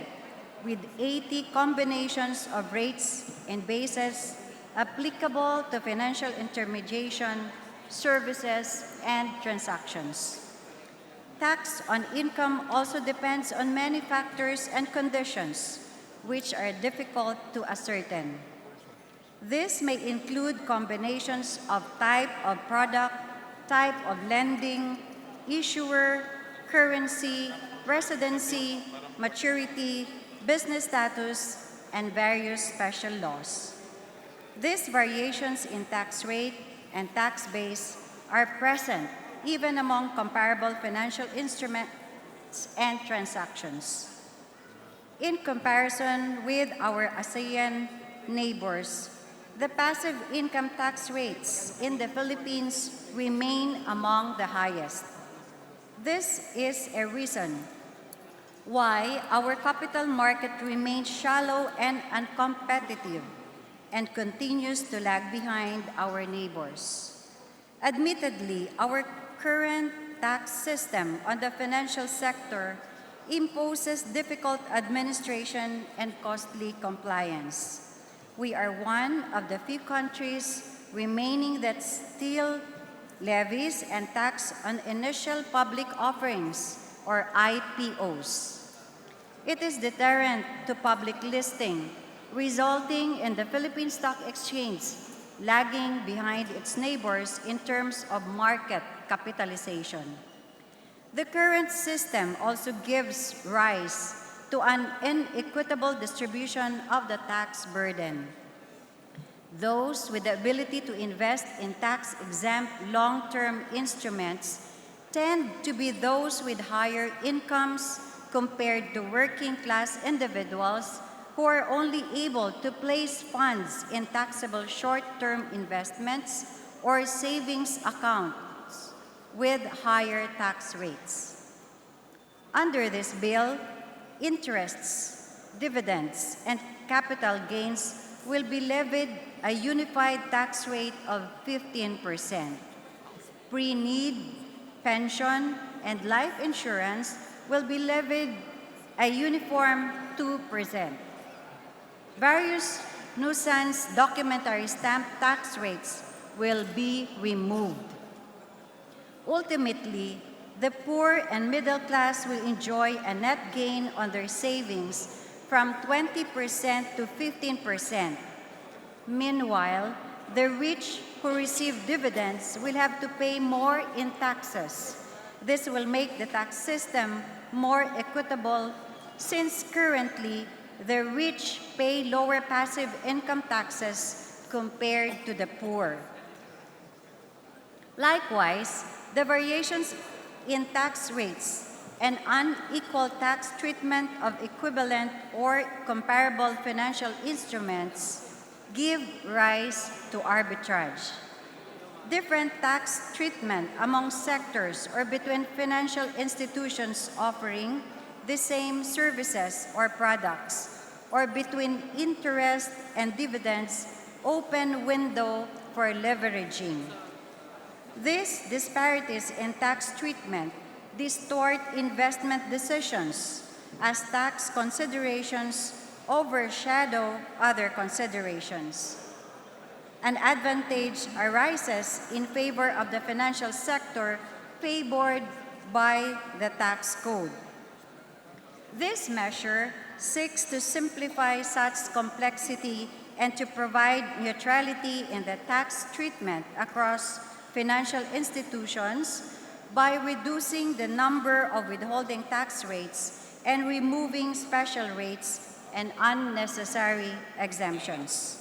with 80 combinations of rates and bases applicable to financial intermediation, services, and transactions. Tax on income also depends on many factors and conditions which are difficult to ascertain. This may include combinations of type of product, type of lending, issuer, currency, residency, maturity, business status, and various special laws. These variations in tax rate and tax base are present even among comparable financial instruments and transactions. In comparison with our ASEAN neighbors, the passive income tax rates in the Philippines remain among the highest. This is a reason why our capital market remains shallow and uncompetitive, and continues to lag behind our neighbors. Admittedly, our current tax system on the financial sector imposes difficult administration and costly compliance. We are one of the few countries remaining that still levies and tax on initial public offerings, or IPOs. It is deterrent to public listing, resulting in the Philippine Stock Exchange lagging behind its neighbors in terms of market capitalization. The current system also gives rise to an inequitable distribution of the tax burden. Those with the ability to invest in tax-exempt long-term instruments tend to be those with higher incomes compared to working-class individuals who are only able to place funds in taxable short-term investments or savings accounts with higher tax rates. Under this bill, interests, dividends, and capital gains will be levied a unified tax rate of 15%. Pre-need, pension, and life insurance will be levied a uniform 2%. Various nuisance documentary stamp tax rates will be removed. Ultimately, the poor and middle class will enjoy a net gain on their savings from 20% to 15%. Meanwhile, the rich who receive dividends will have to pay more in taxes. This will make the tax system more equitable since currently the rich pay lower passive income taxes compared to the poor. Likewise, the variations in tax rates and unequal tax treatment of equivalent or comparable financial instruments give rise to arbitrage. Different tax treatment among sectors or between financial institutions offering the same services or products, or between interest and dividends open window for leveraging. These disparities in tax treatment distort investment decisions as tax considerations overshadow other considerations. An advantage arises in favor of the financial sector favored by the tax code. This measure seeks to simplify such complexity and to provide neutrality in the tax treatment across financial institutions by reducing the number of withholding tax rates and removing special rates and unnecessary exemptions.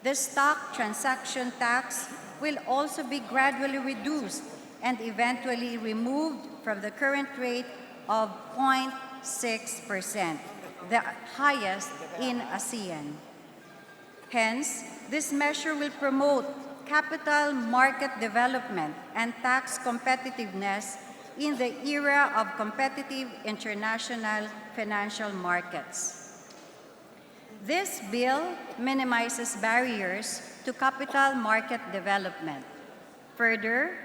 The stock transaction tax will also be gradually reduced and eventually removed from the current rate of 0.6%, the highest in ASEAN. Hence, this measure will promote capital market development and tax competitiveness in the era of competitive international financial markets. This bill minimizes barriers to capital market development. Further,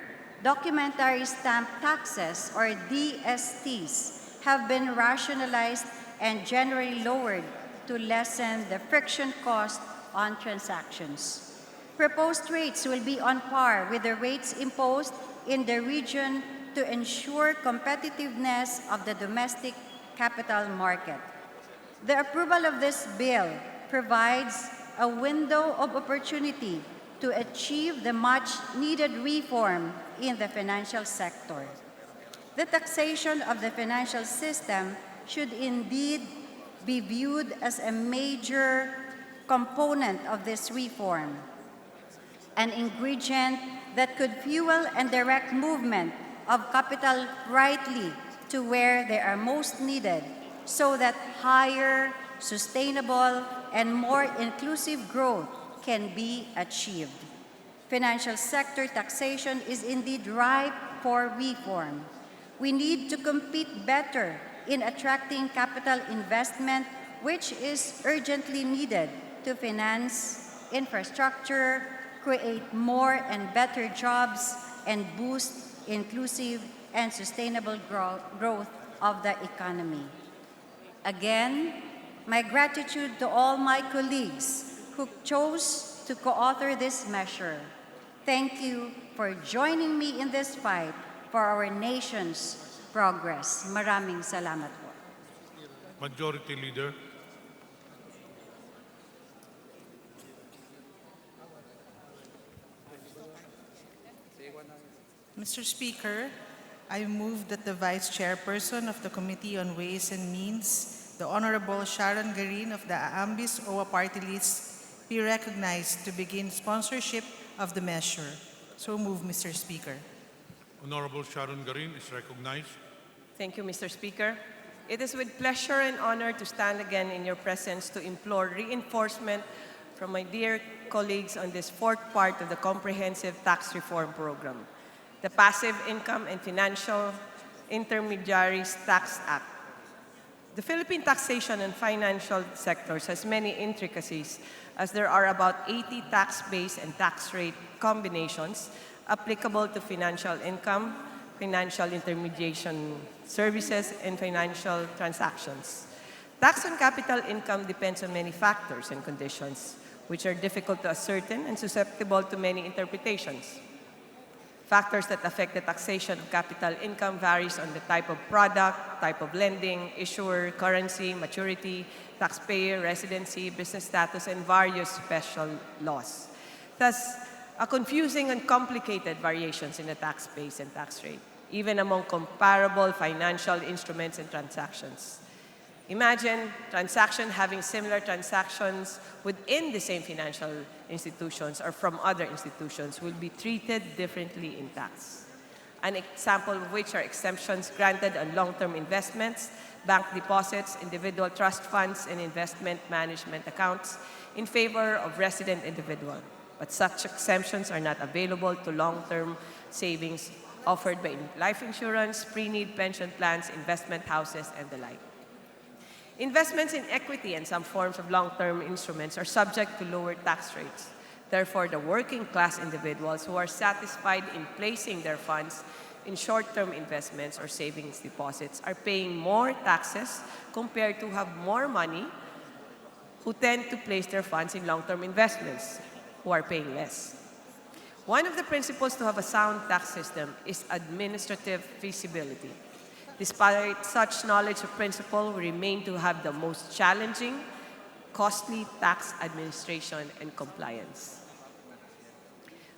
documentary stamp taxes, or DSTs, have been rationalized and generally lowered to lessen the friction cost on transactions. Proposed rates will be on par with the rates imposed in the region to ensure competitiveness of the domestic capital market. The approval of this bill provides a window of opportunity to achieve the much-needed reform in the financial sector. The taxation of the financial system should indeed be viewed as a major component of this reform, an ingredient that could fuel and direct movement of capital rightly to where they are most needed, so that higher, sustainable, and more inclusive growth can be achieved. Financial sector taxation is indeed ripe for reform. We need to compete better in attracting capital investment, which is urgently needed to finance infrastructure, create more and better jobs, and boost inclusive and sustainable growth of the economy. Again, my gratitude to all my colleagues who chose to co-author this measure. Thank you for joining me in this fight for our nation's progress. Maraming salamat po. Majority Leader. Mr. Speaker, I move that the Vice Chairperson of the Committee on Ways and Means, the Honorable Sharon Garin of the Ambis OWA Party List, be recognized to begin sponsorship of the measure. So move, Mr. Speaker. Honorable Sharon Garin is recognized. Thank you, Mr. Speaker. It is with pleasure and honor to stand again in your presence to implore reinforcement from my dear colleagues on this fourth part of the Comprehensive Tax Reform Program, the Passive Income and Financial Intermediaries Tax Act. The Philippine taxation and financial sectors has many intricacies, as there are about 80 tax base and tax rate combinations applicable to financial income, financial intermediation services, and financial transactions. Tax on capital income depends on many factors and conditions, which are difficult to ascertain and susceptible to many interpretations. Factors that affect the taxation of capital income varies on the type of product, type of lending, issuer, currency, maturity, taxpayer, residency, business status, and various special laws. Thus, a confusing and complicated variations in the tax base and tax rate, even among comparable financial instruments and transactions. Imagine transactions having similar transactions within the same financial institutions or from other institutions will be treated differently in tax. An example of which are exemptions granted on long-term investments, bank deposits, individual trust funds, and investment management accounts in favor of resident individual. But such exemptions are not available to long-term savings offered by life insurance, pre-need pension plans, investment houses, and the like. Investments in equity and some forms of long-term instruments are subject to lower tax rates. Therefore, the working class individuals who are satisfied in placing their funds in short-term investments or savings deposits are paying more taxes compared to have more money who tend to place their funds in long-term investments, who are paying less. One of the principles to have a sound tax system is administrative feasibility. Despite such knowledge of principle, we remain to have the most challenging, costly tax administration and compliance.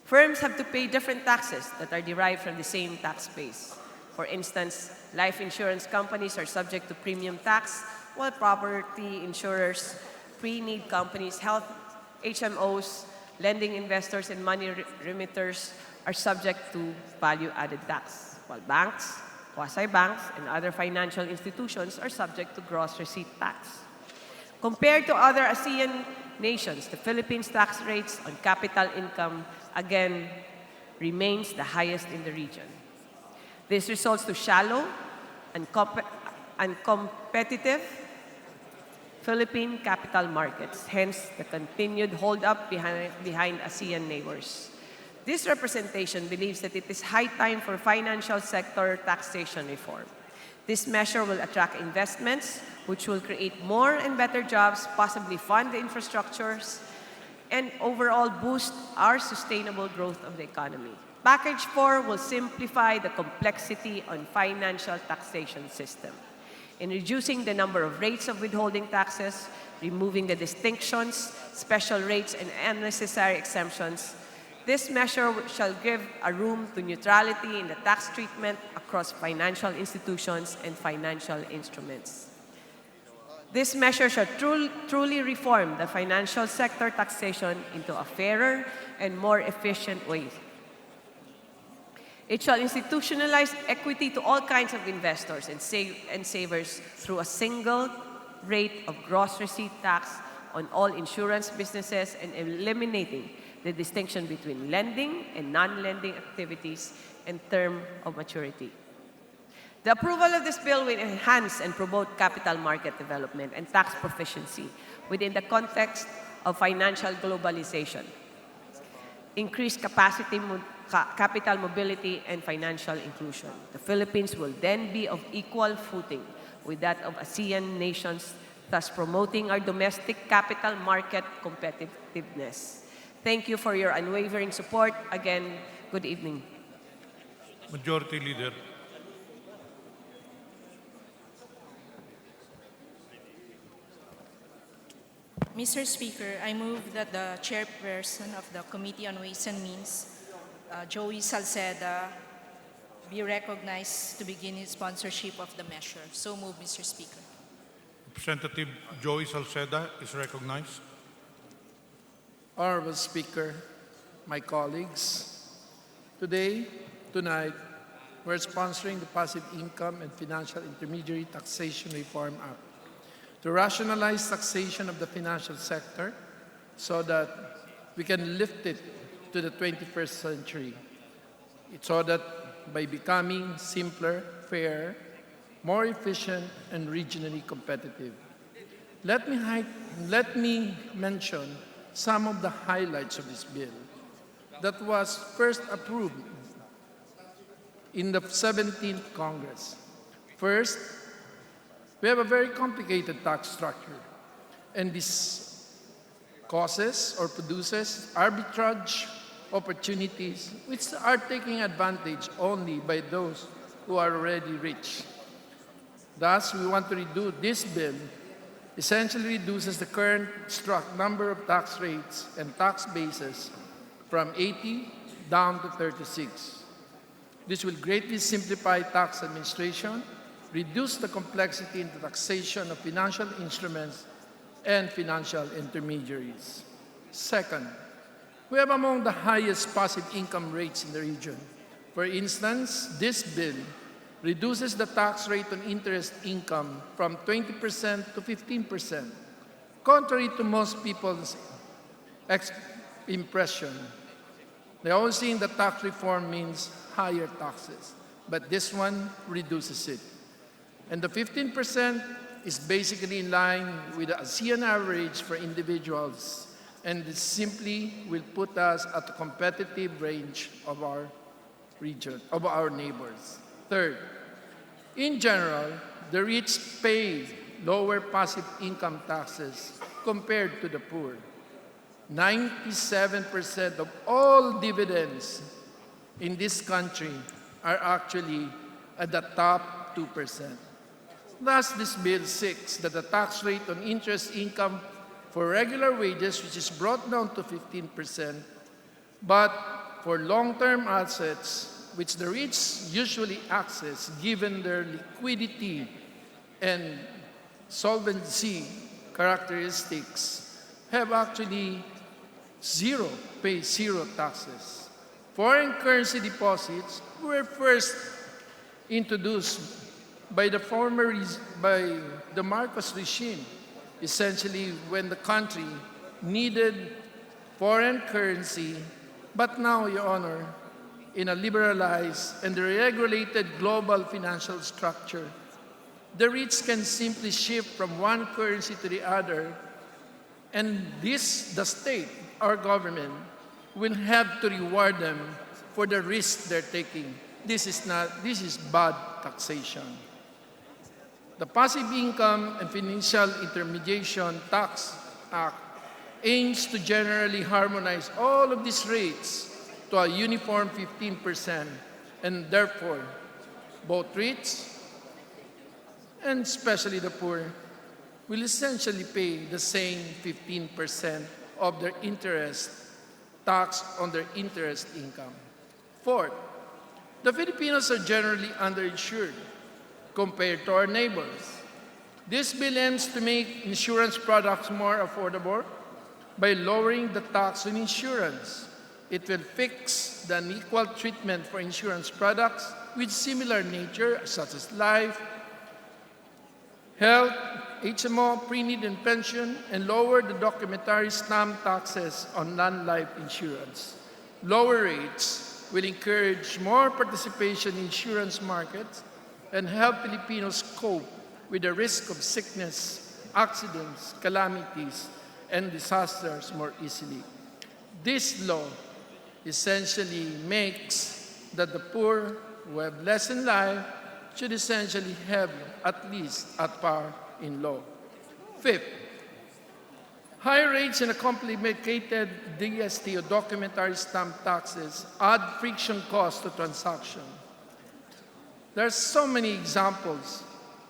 Firms have to pay different taxes that are derived from the same tax base. For instance, life insurance companies are subject to premium tax, while property insurers, pre-need companies, health HMOs, lending investors, and money remitters are subject to value-added tax, while banks, quasi-banks, and other financial institutions are subject to gross receipt tax. Compared to other ASEAN nations, the Philippines' tax rates on capital income, again, remains the highest in the region. This results to shallow and competitive Philippine capital markets, hence the continued hold-up behind ASEAN neighbors. This representation believes that it is high time for financial sector taxation reform. This measure will attract investments, which will create more and better jobs, possibly fund the infrastructures, and overall boost our sustainable growth of the economy. Package 4 will simplify the complexity on financial taxation system. In reducing the number of rates of withholding taxes, removing the distinctions, special rates, and unnecessary exemptions, this measure shall give a room to neutrality in the tax treatment across financial institutions and financial instruments. This measure shall truly reform the financial sector taxation into a fairer and more efficient way. It shall institutionalize equity to all kinds of investors and savers through a single rate of gross receipt tax on all insurance businesses and eliminating the distinction between lending and non-lending activities and term of maturity. The approval of this bill will enhance and promote capital market development and tax proficiency within the context of financial globalization, increased capital mobility, and financial inclusion. The Philippines will then be of equal footing with that of ASEAN nations, thus promoting our domestic capital market competitiveness. Thank you for your unwavering support. Again, good evening. Majority Leader. Mr. Speaker, I move that the chairperson of the Committee on Ways and Means, Joey Salceda, be recognized to begin his sponsorship of the measure. So move, Mr. Speaker. Representative Joey Salceda is recognized. Honorable Speaker, my colleagues, tonight, we're sponsoring the Passive Income and Financial Intermediary Taxation Reform Act to rationalize taxation of the financial sector so that we can lift it to the 21st century. It's so that by becoming simpler, fair, more efficient, and regionally competitive. Let me mention some of the highlights of this bill that was first approved in the 17th Congress. First, we have a very complicated tax structure, and this causes or produces arbitrage opportunities which are taken advantage only by those who are already rich. Thus, we want to redo this bill essentially reduces the current number of tax rates and tax bases from 80 down to 36. This will greatly simplify tax administration, reduce the complexity in the taxation of financial instruments and financial intermediaries. Second, we have among the highest passive income rates in the region. For instance, this bill reduces the tax rate on interest income from 20% to 15%, contrary to most people's impression. They always think that tax reform means higher taxes, but this one reduces it. And the 15% is basically in line with the ASEAN average for individuals, and it simply will put us at the competitive range of our region, of our neighbors. Third, in general, the rich pay lower passive income taxes compared to the poor. 97% of all dividends in this country are actually at the top 2%. Thus, this bill seeks that the tax rate on interest income for regular wages, which is brought down to 15%, but for long-term assets, which the rich usually access given their liquidity and solvency characteristics, have actually pay zero taxes. Foreign currency deposits were first introduced by the Marcos regime, essentially when the country needed foreign currency, but now, Your Honor, in a liberalized and regulated global financial structure, the rich can simply shift from one currency to the other, and the state, our government, will have to reward them for the risk they're taking. This is bad taxation. The Passive Income and Financial Intermediation Tax Act aims to generally harmonize all of these rates to a uniform 15%, and therefore, both rich and especially the poor will essentially pay the same 15% of their interest tax on their interest income. Fourth, the Filipinos are generally underinsured compared to our neighbors. This bill aims to make insurance products more affordable by lowering the tax on insurance. It will fix the unequal treatment for insurance products with similar nature, such as life, health, HMO, pre-need and pension, and lower the documentary stamp taxes on non-life insurance. Lower rates will encourage more participation in insurance markets and help Filipinos cope with the risk of sickness, accidents, calamities, and disasters more easily. This law essentially makes that the poor who have less in life should essentially have at least at par in law. Fifth, high rates and a complicated DST or documentary stamp taxes add friction costs to transaction. There are so many examples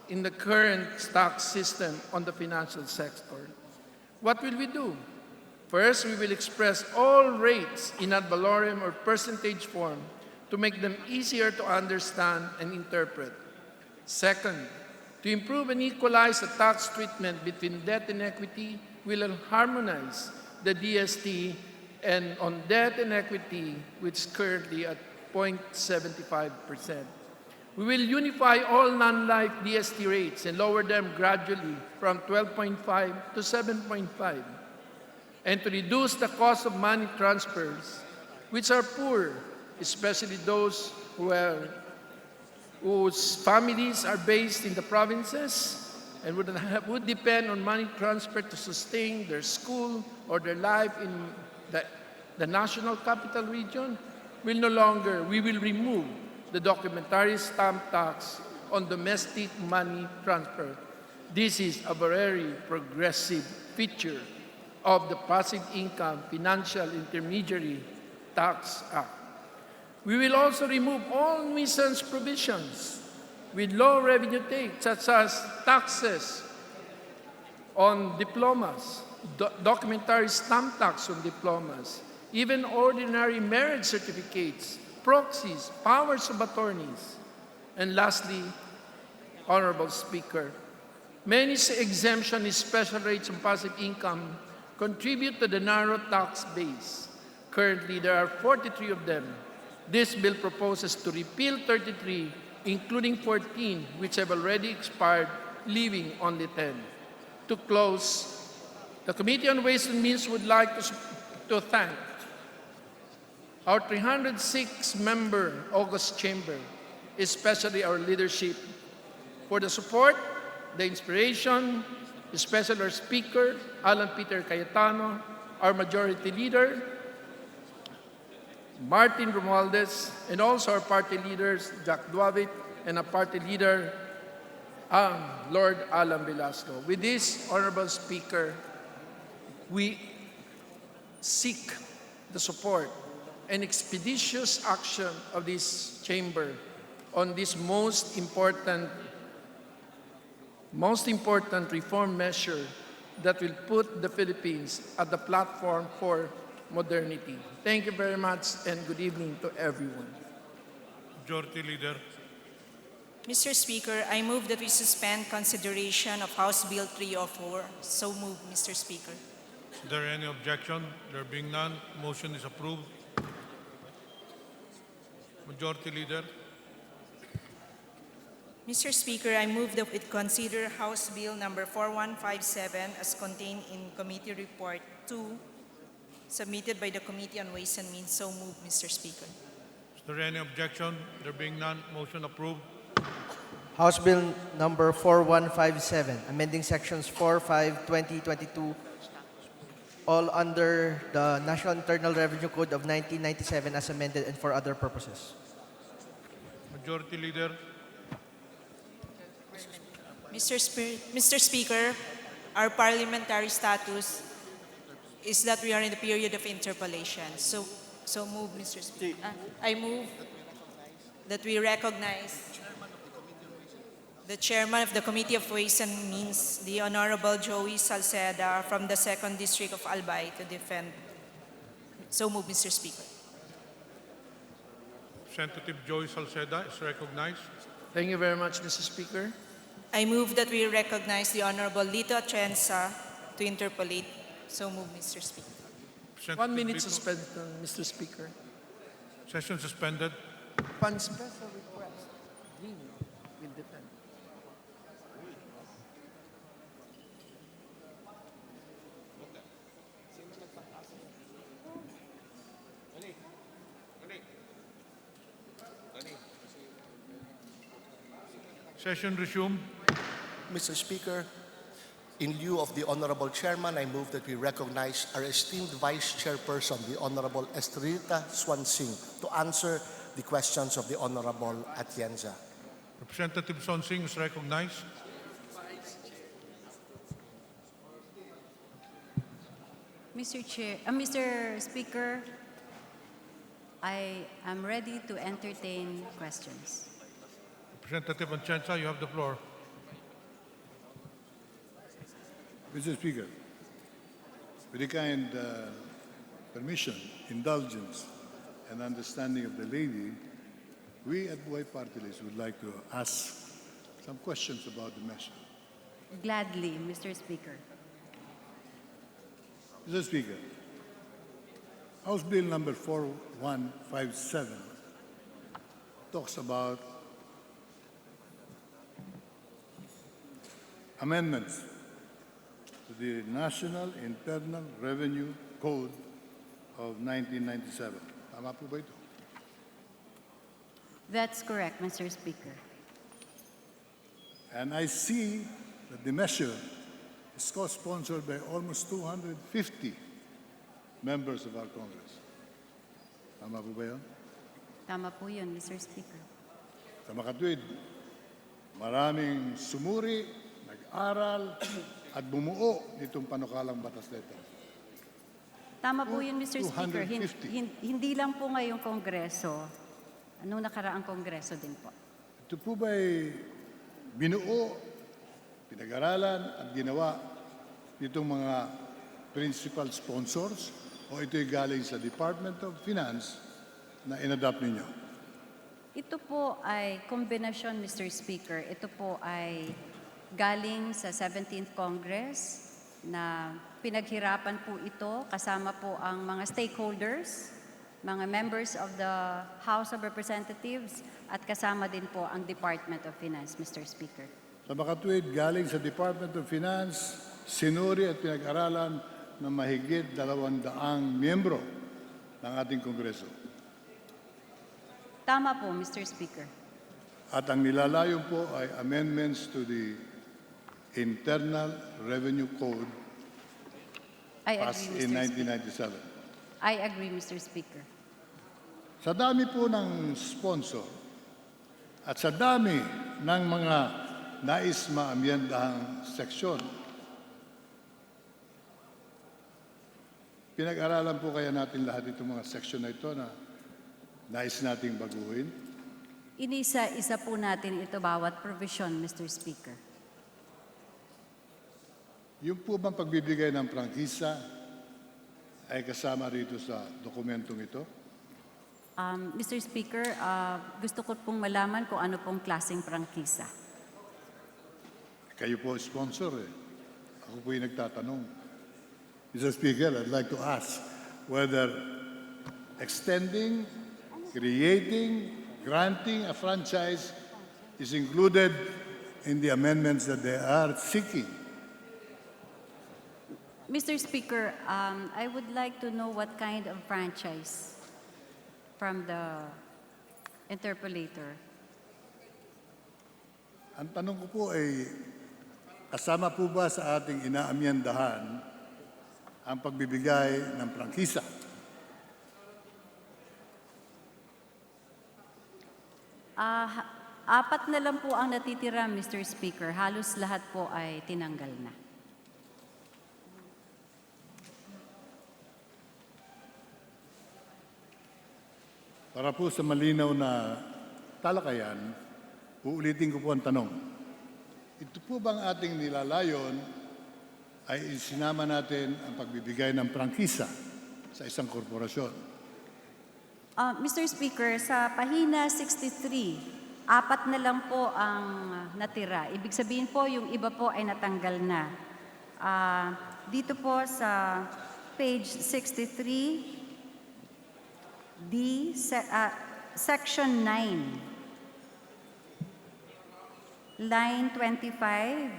in the current tax system on the financial sector. What will we do? First, we will express all rates in ad valorem or percentage form to make them easier to understand and interpret. Second, to improve and equalize the tax treatment between debt and equity, we will harmonize the DST and on debt and equity, which is currently at 0.75%. We will unify all non-life DST rates and lower them gradually from 12.5 to 7.5, and to reduce the cost of money transfers, which are poor, especially those whose families are based in the provinces and would depend on money transfer to sustain their school or their life in the national capital region. We will remove the documentary stamp tax on domestic money transfer. This is a very progressive feature of the Passive Income Financial Intermediary Tax Act. We will also remove all nuisance provisions with low revenue take, such as taxes on diplomas, documentary stamp tax on diplomas, even ordinary marriage certificates, proxies, powers of attorneys. And lastly, Honorable Speaker, many exemptions and special rates on passive income contribute to the narrow tax base. Currently, there are 43 of them. This bill proposes to repeal 33, including 14, which have already expired, leaving only 10. To close, the Committee on Ways and Means would like to thank our 306-member August Chamber, especially our leadership, for the support, the inspiration, especially our Speaker, Alan Peter Cayetano, our Majority Leader, Martin Romualdez, and also our party leaders, Jack Duavit, and our party leader, Lord Alan Velasco. With this, Honorable Speaker, we seek the support and expeditious action of this chamber on this most important reform measure that will put the Philippines at the platform for modernity. Thank you very much and good evening to everyone. Majority Leader. Mr. Speaker, I move that we suspend consideration of House Bill 304. So moved, Mr. Speaker. Is there any objection? There being none, motion is approved. Majority Leader. Mr. Speaker, I move that we consider House Bill number 4157 as contained in Committee Report 2, submitted by the Committee on Ways and Means. So moved, Mr. Speaker. Is there any objection? There being none, motion approved. House Bill number 4157, amending sections 4, 5, 20, 22, all under the National Internal Revenue Code of 1997 as amended and for other purposes. Majority Leader. Mr. Speaker, our parliamentary status is that we are in the period of interpolation. So move, Mr. Speaker. I move that we recognize the Chairman of the Committee of Ways and Means, the Honorable Joey Salceda from the 2nd District of Albay to defend. So move, Mr. Speaker. Representative Joey Salceda is recognized. Thank you very much, Mr. Speaker. I move that we recognize the Honorable Lito Atienza to interpolate. So move, Mr. Speaker. 1 minute suspension, Mr. Speaker. Session suspended. Upon special request, Dean will defend. Session resumed. Mr. Speaker, In lieu of the Honorable Chairman, I move that we recognize our esteemed Vice Chairperson, the Honorable Estrellita Swansing, to answer the questions of the Honorable Atienza. Representative Sonsing is recognized. Mr. Speaker, I am ready to entertain questions. Representative Atienza, you have the floor. Mr. Speaker, with the kind permission, indulgence, and understanding of the lady, we at Buhay Party List would like to ask some questions about the measure. Gladly, Mr. Speaker. Mr. Speaker, House Bill number 4157 talks about amendments to the National Internal Revenue Code of 1997. Tama po ba ito? That's correct, Mr. Speaker. And I see that the measure is co-sponsored by almost 250 members of our Congress. Tama po ba yun? Tama po yun, Mr. Speaker. Sa makatwid, maraming sumuri, nag-aral, at bumuo nitong panukalang batas na ito. Tama po yun, Mr. Speaker. 250. Hindi lang po ngayong Kongreso. Anong nakaraang Kongreso din po. Ito po ba'y binuo, pinag-aralan at ginawa nitong mga principal sponsors o ito'y galing sa Department of Finance na in-adopt ninyo? Ito po ay kombinasyon, Mr. Speaker. Ito po ay galing sa 17th Congress na pinaghirapan po ito kasama po ang mga stakeholders, mga members of the House of Representatives at kasama din po ang Department of Finance, Mr. Speaker. Sa makatwid, galing sa Department of Finance, sinuri at pinag-aralan ng mahigit 200 miyembro ng ating Kongreso. Tama po, Mr. Speaker. At ang nilalayo po ay amendments to the Internal Revenue Code I passed agree, in Mr. Speaker. 1997. I agree, Mr. Speaker. Sa dami po ng sponsor at sa dami ng mga nais maamyendahang seksyon, pinag-aralan po kaya natin lahat itong mga seksyon na ito na nais nating baguhin? Inisa-isa po natin ito bawat provision, Mr. Speaker. Yung po bang pagbibigay ng prangkisa ay kasama rito sa dokumentong ito? Mr. Speaker, gusto ko pong malaman kung ano pong klaseng prangkisa. Kayo po sponsor eh. Ako po yung nagtatanong. Mr. Speaker, I'd like to ask whether extending, creating, granting a franchise is included in the amendments that they are seeking. Mr. Speaker, I would like to know what kind of franchise from the interpolator. Ang tanong ko po ay, kasama po ba sa ating inaamyendahan ang pagbibigay ng prangkisa? Apat na lang po ang natitira, Mr. Speaker. Halos lahat po ay tinanggal na. Para po sa malinaw na talakayan, uulitin ko po ang tanong. Ito po bang ating nilalayon ay isinama natin ang pagbibigay ng prangkisa sa isang korporasyon? Mr. Speaker, sa pahina 63, apat na lang po ang natira. Ibig sabihin po, yung iba po ay natanggal na. Dito po sa page 63, section 9, line 25,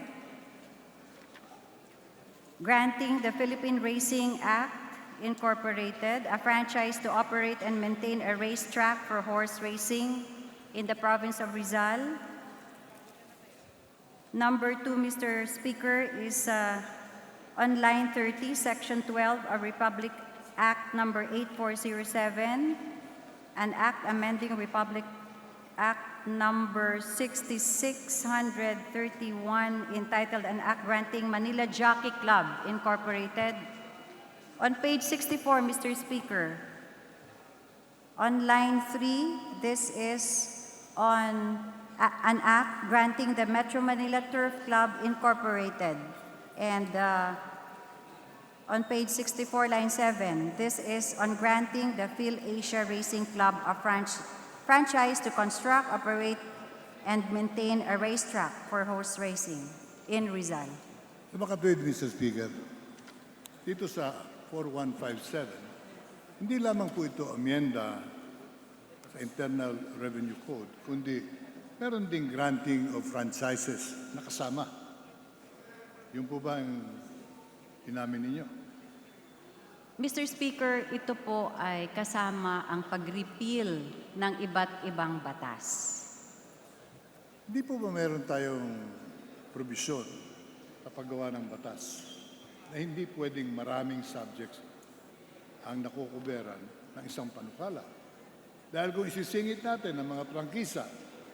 granting the Philippine Racing Act Incorporated a franchise to operate and maintain a racetrack for horse racing in the province of Rizal. Number 2, Mr. Speaker, is on line 30, Section 12 of Republic Act Number 8407, an act amending Republic Act Number 6631, entitled An Act Granting Manila Jockey Club, Incorporated. On page 64, Mr. Speaker, on line 3, this is on an act granting the Metro Manila Turf Club, Incorporated. And on page 64, line 7, this is on granting the Phil Asia Racing Club a franchise to construct, operate, and maintain a racetrack for horse racing in Rizal. Sa makatuwid, Mr. Speaker, dito sa 4157, hindi lamang po ito amyenda sa Internal Revenue Code, kundi meron ding granting of franchises na kasama. Yun po ba ang inamin ninyo? Mr. Speaker, ito po ay kasama ang pag-repeal ng iba't ibang batas. Hindi po ba meron tayong probisyon sa paggawa ng batas na hindi pwedeng maraming subjects ang nakukuberan ng isang panukala? Dahil kung isisingit natin ang mga prangkisa,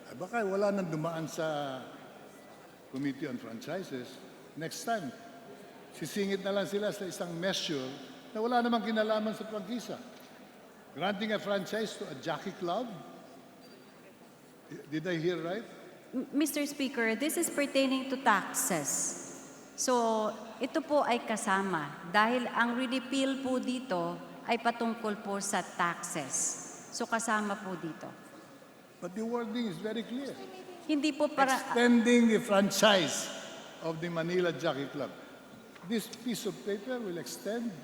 ay baka wala nang dumaan sa Committee on Franchises. Next time, sisingit na lang sila sa isang measure na wala namang kinalaman sa prangkisa. Granting a franchise to a jockey club? Did I hear right? Mr. Speaker, this is pertaining to taxes. So, ito po ay kasama dahil ang repeal po dito ay patungkol po sa taxes. So, kasama po dito. But the wording is very clear. Hindi po para... Extending the franchise of the Manila Jockey Club. This piece of paper will extend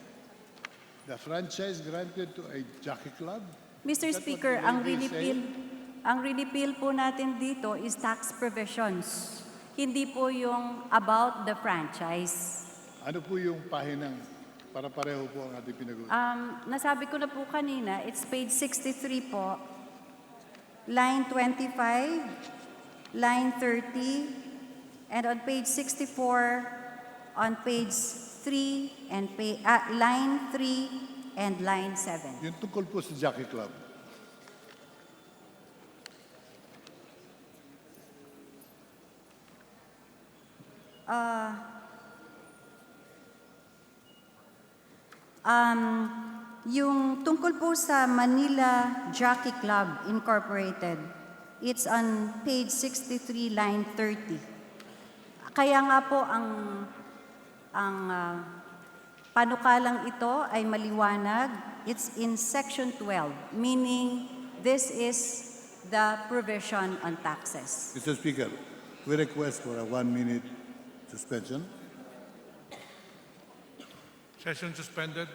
the franchise granted to a jockey club. Mr. Is that Speaker, what ang the lady is saying? repeal po natin dito is tax provisions. Hindi po yung about the franchise. Ano po yung pahinang para pareho po ang ating pinag-uusapan? Nasabi ko na po kanina, it's page 63 po, line 25, line 30, and on page 64, on page 3, and line 3, and line 7. Yung tungkol po sa jockey club. Yung tungkol po sa Manila Jockey Club Incorporated, it's on page 63, line 30. Kaya nga po ang panukalang ito ay maliwanag. It's in section 12, meaning this is the provision on taxes. Mr. Speaker, we request for a 1-minute suspension. Session suspended.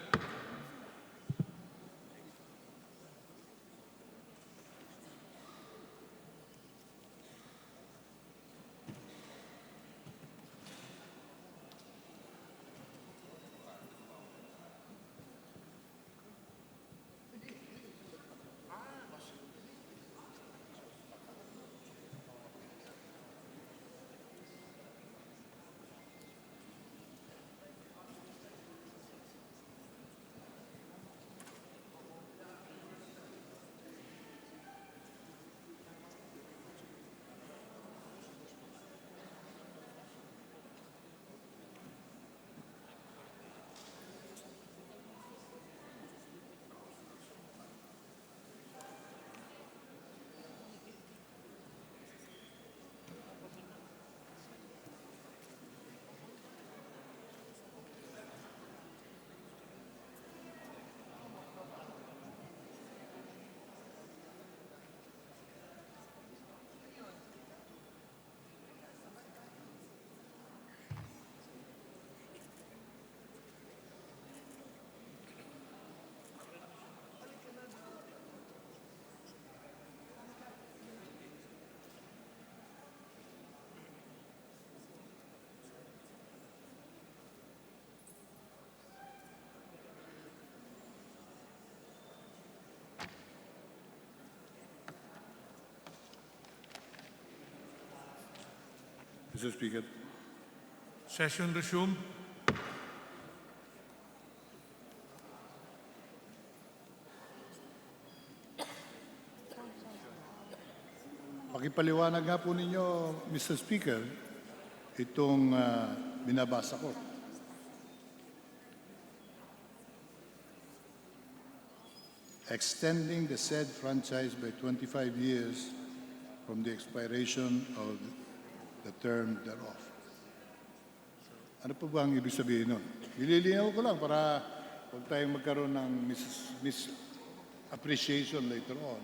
Mr. Speaker. Session resumed. Pakipaliwanag nga po ninyo, Mr. Speaker, itong binabasa ko. Extending the said franchise by 25 years from the expiration of the term thereof. Ano po ba ang ibig sabihin nun? Nililinaw ko lang para huwag tayong magkaroon ng misappreciation later on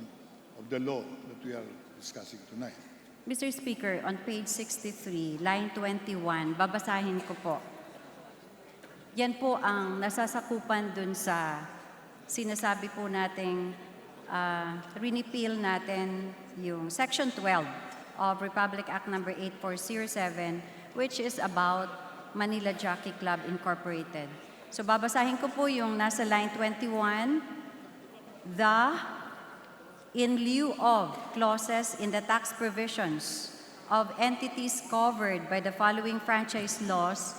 of the law that we are discussing tonight. Mr. Speaker, on page 63, line 21, babasahin ko po. Yan po ang nasasakupan dun sa sinasabi po nating repeal natin yung Section 12 of Republic Act Number 8407, which is about Manila Jockey Club Incorporated. So babasahin ko po yung nasa line 21, in lieu of clauses in the tax provisions of entities covered by the following franchise laws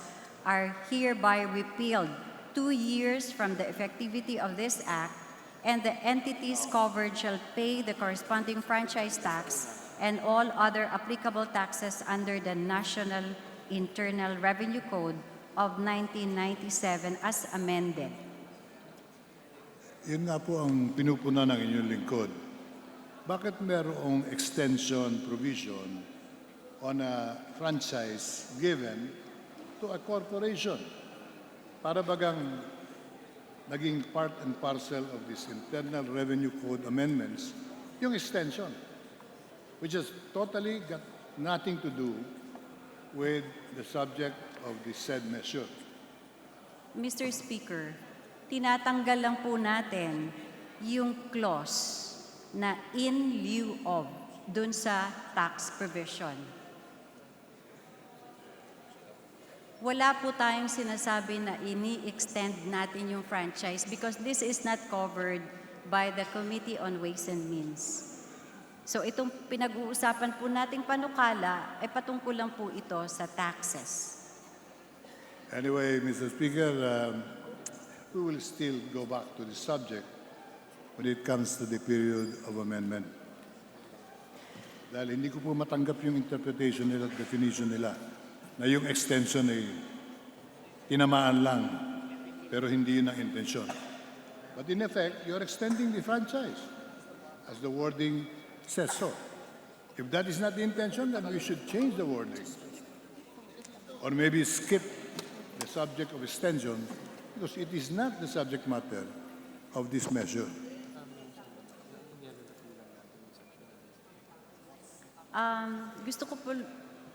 are hereby repealed 2 years from the effectivity of this act, and the entities covered shall pay the corresponding franchise tax and all other applicable taxes under the National Internal Revenue Code of 1997 as amended. Yun nga po ang pinupuna ng inyong lingkod. Bakit merong extension provision on a franchise given to a corporation? Para bagang naging part and parcel of this Internal Revenue Code amendments, yung extension, which has totally got nothing to do with the subject of the said measure. Mr. Speaker, tinatanggal lang po natin yung clause na in lieu of dun sa tax provision. Wala po tayong sinasabi na ini-extend natin yung franchise because this is not covered by the Committee on Ways and Means. So itong pinag-uusapan po nating panukala ay patungkol lang po ito sa taxes. Anyway, Mr. Speaker, we will still go back to the subject when it comes to the period of amendment. Dahil hindi ko po matanggap yung interpretation nila at definition nila na yung extension ay tinamaan lang pero hindi yun ang intensyon. But in effect, you're extending the franchise as the wording says so. If that is not the intention, then we should change the wording. Or maybe skip the subject of extension because it is not the subject matter of this measure. Gusto ko po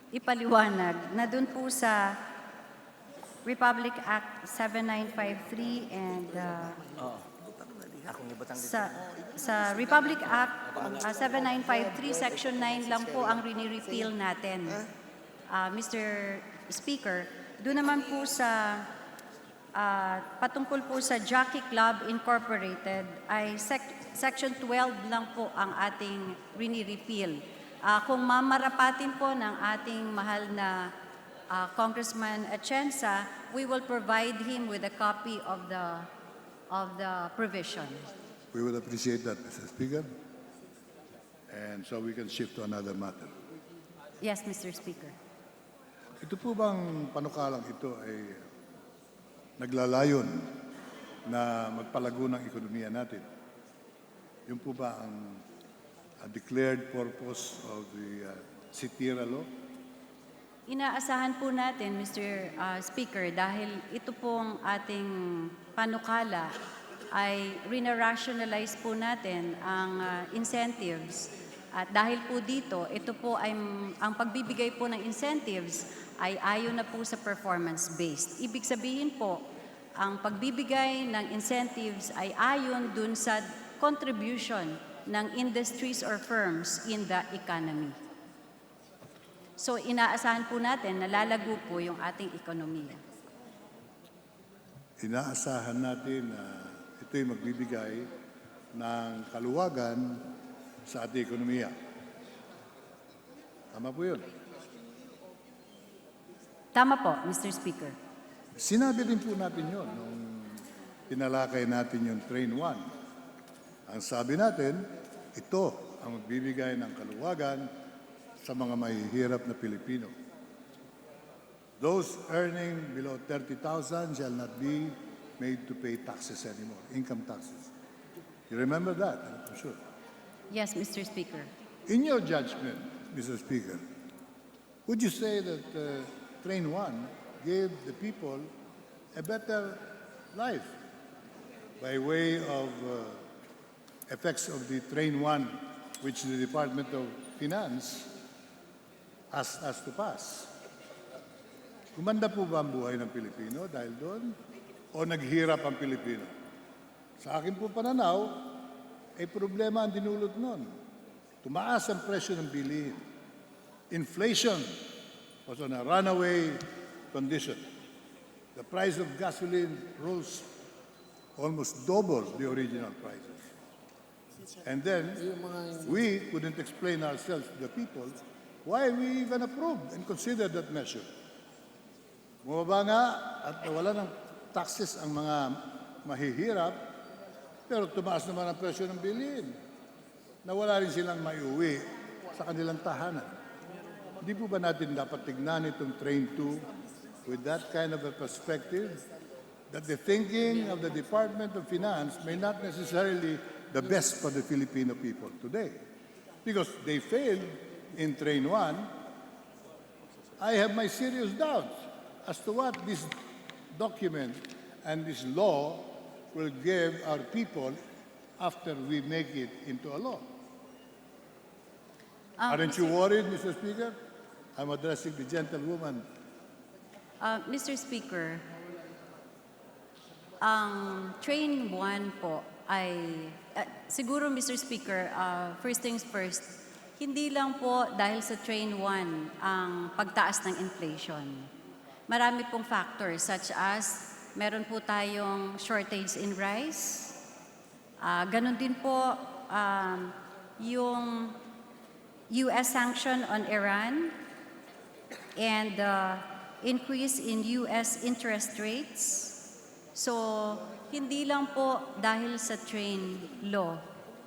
ipaliwanag na dun po sa Republic Act 7953 and sa Republic Act 7953 Section 9 lang po ang rini-repeal natin. Mr. Speaker, doon naman po sa patungkol po sa Jockey Club Incorporated ay Section 12 lang po ang ating rini-repeal. Kung mamarapatin po ng ating mahal na Congressman Atienza, we will provide him with a copy of the provision. We will appreciate that, Mr. Speaker. And so we can shift to another matter. Yes, Mr. Speaker. Ito po bang panukalang ito ay naglalayon na magpalago ng ekonomiya natin? Yun po ba ang declared purpose of the Sitira Law? Inaasahan po natin, Mr. Speaker, dahil ito pong ating panukala ay rina-rationalize po natin ang incentives. At dahil po dito, ito po ay ang pagbibigay po ng incentives ay ayon na po sa performance-based. Ibig sabihin po, ang pagbibigay ng incentives ay ayon dun sa contribution ng industries or firms in the economy. So inaasahan po natin na lalago po yung ating ekonomiya. Inaasahan natin na ito'y magbibigay ng kaluwagan sa ating ekonomiya. Tama po yun. Tama po, Mr. Speaker. Sinabi rin po natin yon nung tinalakay natin yung Train 1. Ang sabi natin, ito ang magbibigay ng kaluwagan sa mga mahihirap na Pilipino. Those earning below 30,000 shall not be made to pay taxes anymore, income taxes. You remember that, I'm sure. Yes, Mr. Speaker. In your judgment, Mr. Speaker, would you say that Train 1 gave the people a better life by way of effects of the Train 1, which the Department of Finance asked us to pass? Gumanda po ba ang buhay ng Pilipino dahil doon? O naghirap ang Pilipino? Sa akin po pananaw, ay problema ang dinulot nun. Tumaas ang presyo ng bilihin. Inflation was on a runaway condition. The price of gasoline rose almost double the original prices. And then, we couldn't explain ourselves to the people why we even approved and considered that measure. Bumaba nga at wala ng taxes ang mga mahihirap, pero tumaas naman ang presyo ng bilihin. Nawala rin silang maiuwi sa kanilang tahanan. Hindi po ba natin dapat tignan itong Train 2 with that kind of a perspective? That the thinking of the Department of Finance may not necessarily the best for the Filipino people today. Because they failed in Train 1, I have my serious doubts as to what this document and this law will give our people after we make it into a law. Aren't you worried, Mr. Speaker? I'm addressing the gentlewoman. Mr. Speaker, ang Train 1 po ay, siguro Mr. Speaker, first things first, hindi lang po dahil sa Train 1 ang pagtaas ng inflation. Marami pong factors such as meron po tayong shortage in rice, ganon din po yung U.S. sanction on Iran and increase in U.S. interest rates. So, hindi lang po dahil sa train law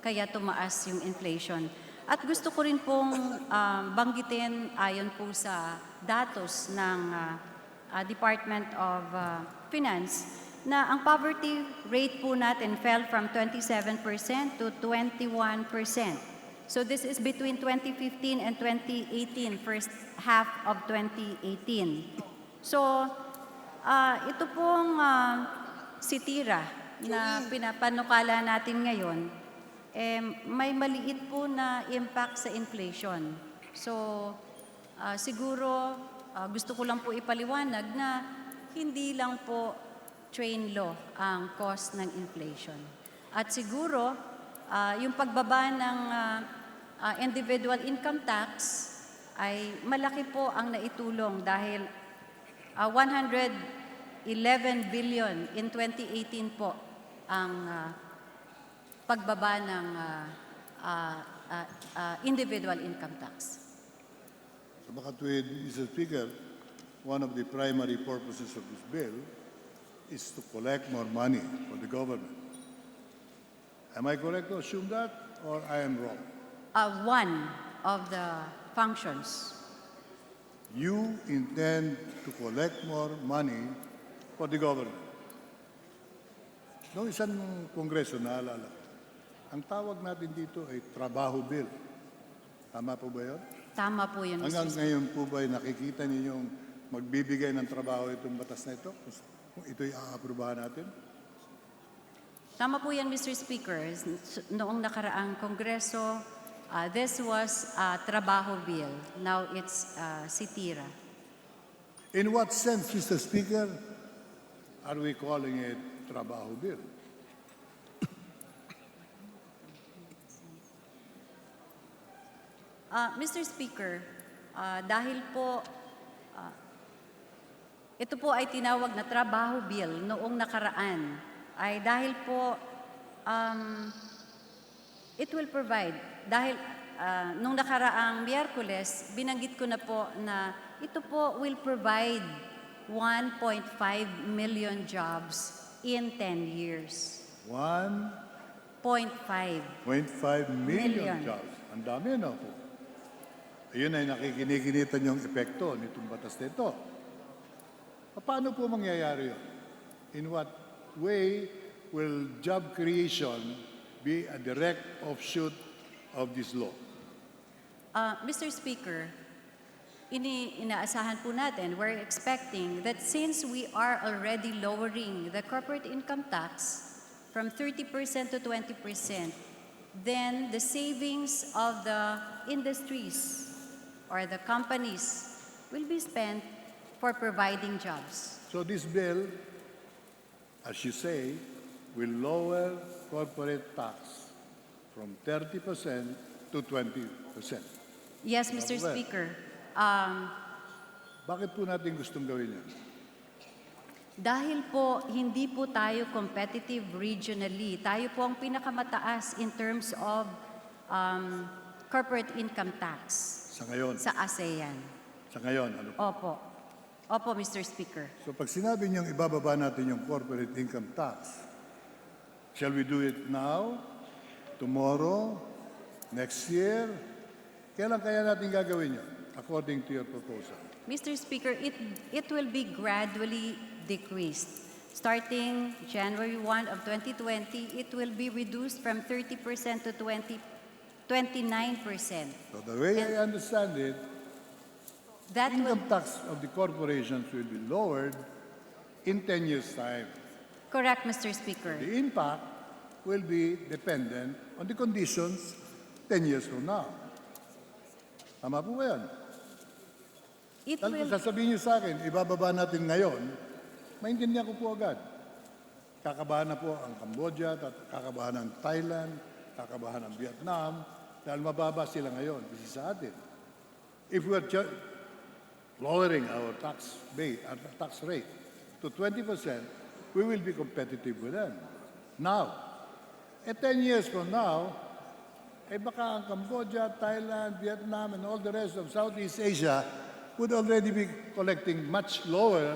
kaya tumaas yung inflation. At gusto ko rin pong banggitin ayon po sa datos ng Department of Finance na ang poverty rate po natin fell from 27% to 21%. So this is between 2015 and 2018, first half of 2018. So ito pong sitira na pinapanukala natin ngayon, may maliit po na impact sa inflation. So siguro gusto ko lang po ipaliwanag na hindi lang po train law ang cause ng inflation. At siguro yung pagbaba ng individual income tax ay malaki po ang naitulong dahil 111 billion in 2018 po ang pagbaba ng individual income tax. Sa makatwid, Mr. Speaker, one of the primary purposes of this bill is to collect more money for the government. Am I correct to assume that, or I am wrong? One of the functions. You intend to collect more money for the government. Noong isang kongreso, naalala ko, ang tawag natin dito ay trabaho bill. Tama po ba yun? Tama po yun, Mr. Hanggang Speaker. ngayon po ba nakikita ninyong magbibigay ng trabaho itong batas na ito? Kung ito'y aaprubahan natin? Tama po yan, Mr. Speaker. Noong nakaraang kongreso, this was a trabaho bill. Now it's sitira. In what sense, Mr. Speaker, are we calling it trabaho bill? Mr. Speaker, dahil po ito po ay tinawag na trabaho bill noong nakaraan, ay dahil po it will provide, dahil nung nakaraang Miyerkules, binanggit ko na po na ito po will provide 1.5 million jobs in 10 years. 1.5 0.5 million jobs. Ang dami, no? Ayun ay nakikinitan yung epekto nitong batas na ito. Paano po mangyayari yun? In what way will job creation be a direct offshoot of this law? Mr. Speaker, inaasahan po natin, we're expecting that since we are already lowering the corporate income tax from 30% to 20%, then the savings of the industries or the companies will be spent for providing jobs. So this bill, as you say, will lower corporate tax from 30% to 20%. Yes, Mr. Speaker. Bakit po natin gustong gawin yan? Dahil po hindi po tayo competitive regionally. Tayo po ang pinakamataas in terms of corporate income tax Sa ngayon? sa ASEAN. Sa ngayon, ano po? Opo. Opo, Mr. Speaker. So pag sinabi niyong ibababa natin yung corporate income tax, shall we do it now, tomorrow, next year? Kailan kaya natin gagawin yun, according to your proposal? Mr. Speaker, it will be gradually decreased. Starting January 1 of 2020, it will be reduced from 30% to 29%. So the way I understand it, That will, income tax of the corporations will be lowered in 10 years' time. correct, Mr. Speaker. The impact will be dependent on the conditions 10 years from now. Tama po ba yan? It Dahil will, kung sasabihin niyo sa akin, ibababa natin ngayon, maintindihan ko po agad. Kakabahan na po ang Cambodia, kakabahan ng Thailand, kakabahan ng Vietnam, dahil mababa sila ngayon, kasi sa atin. If we are lowering our tax rate to 20%, we will be competitive with them. Now, 10 years from now, baka ang Cambodia, Thailand, Vietnam, and all the rest of Southeast Asia would already be collecting much lower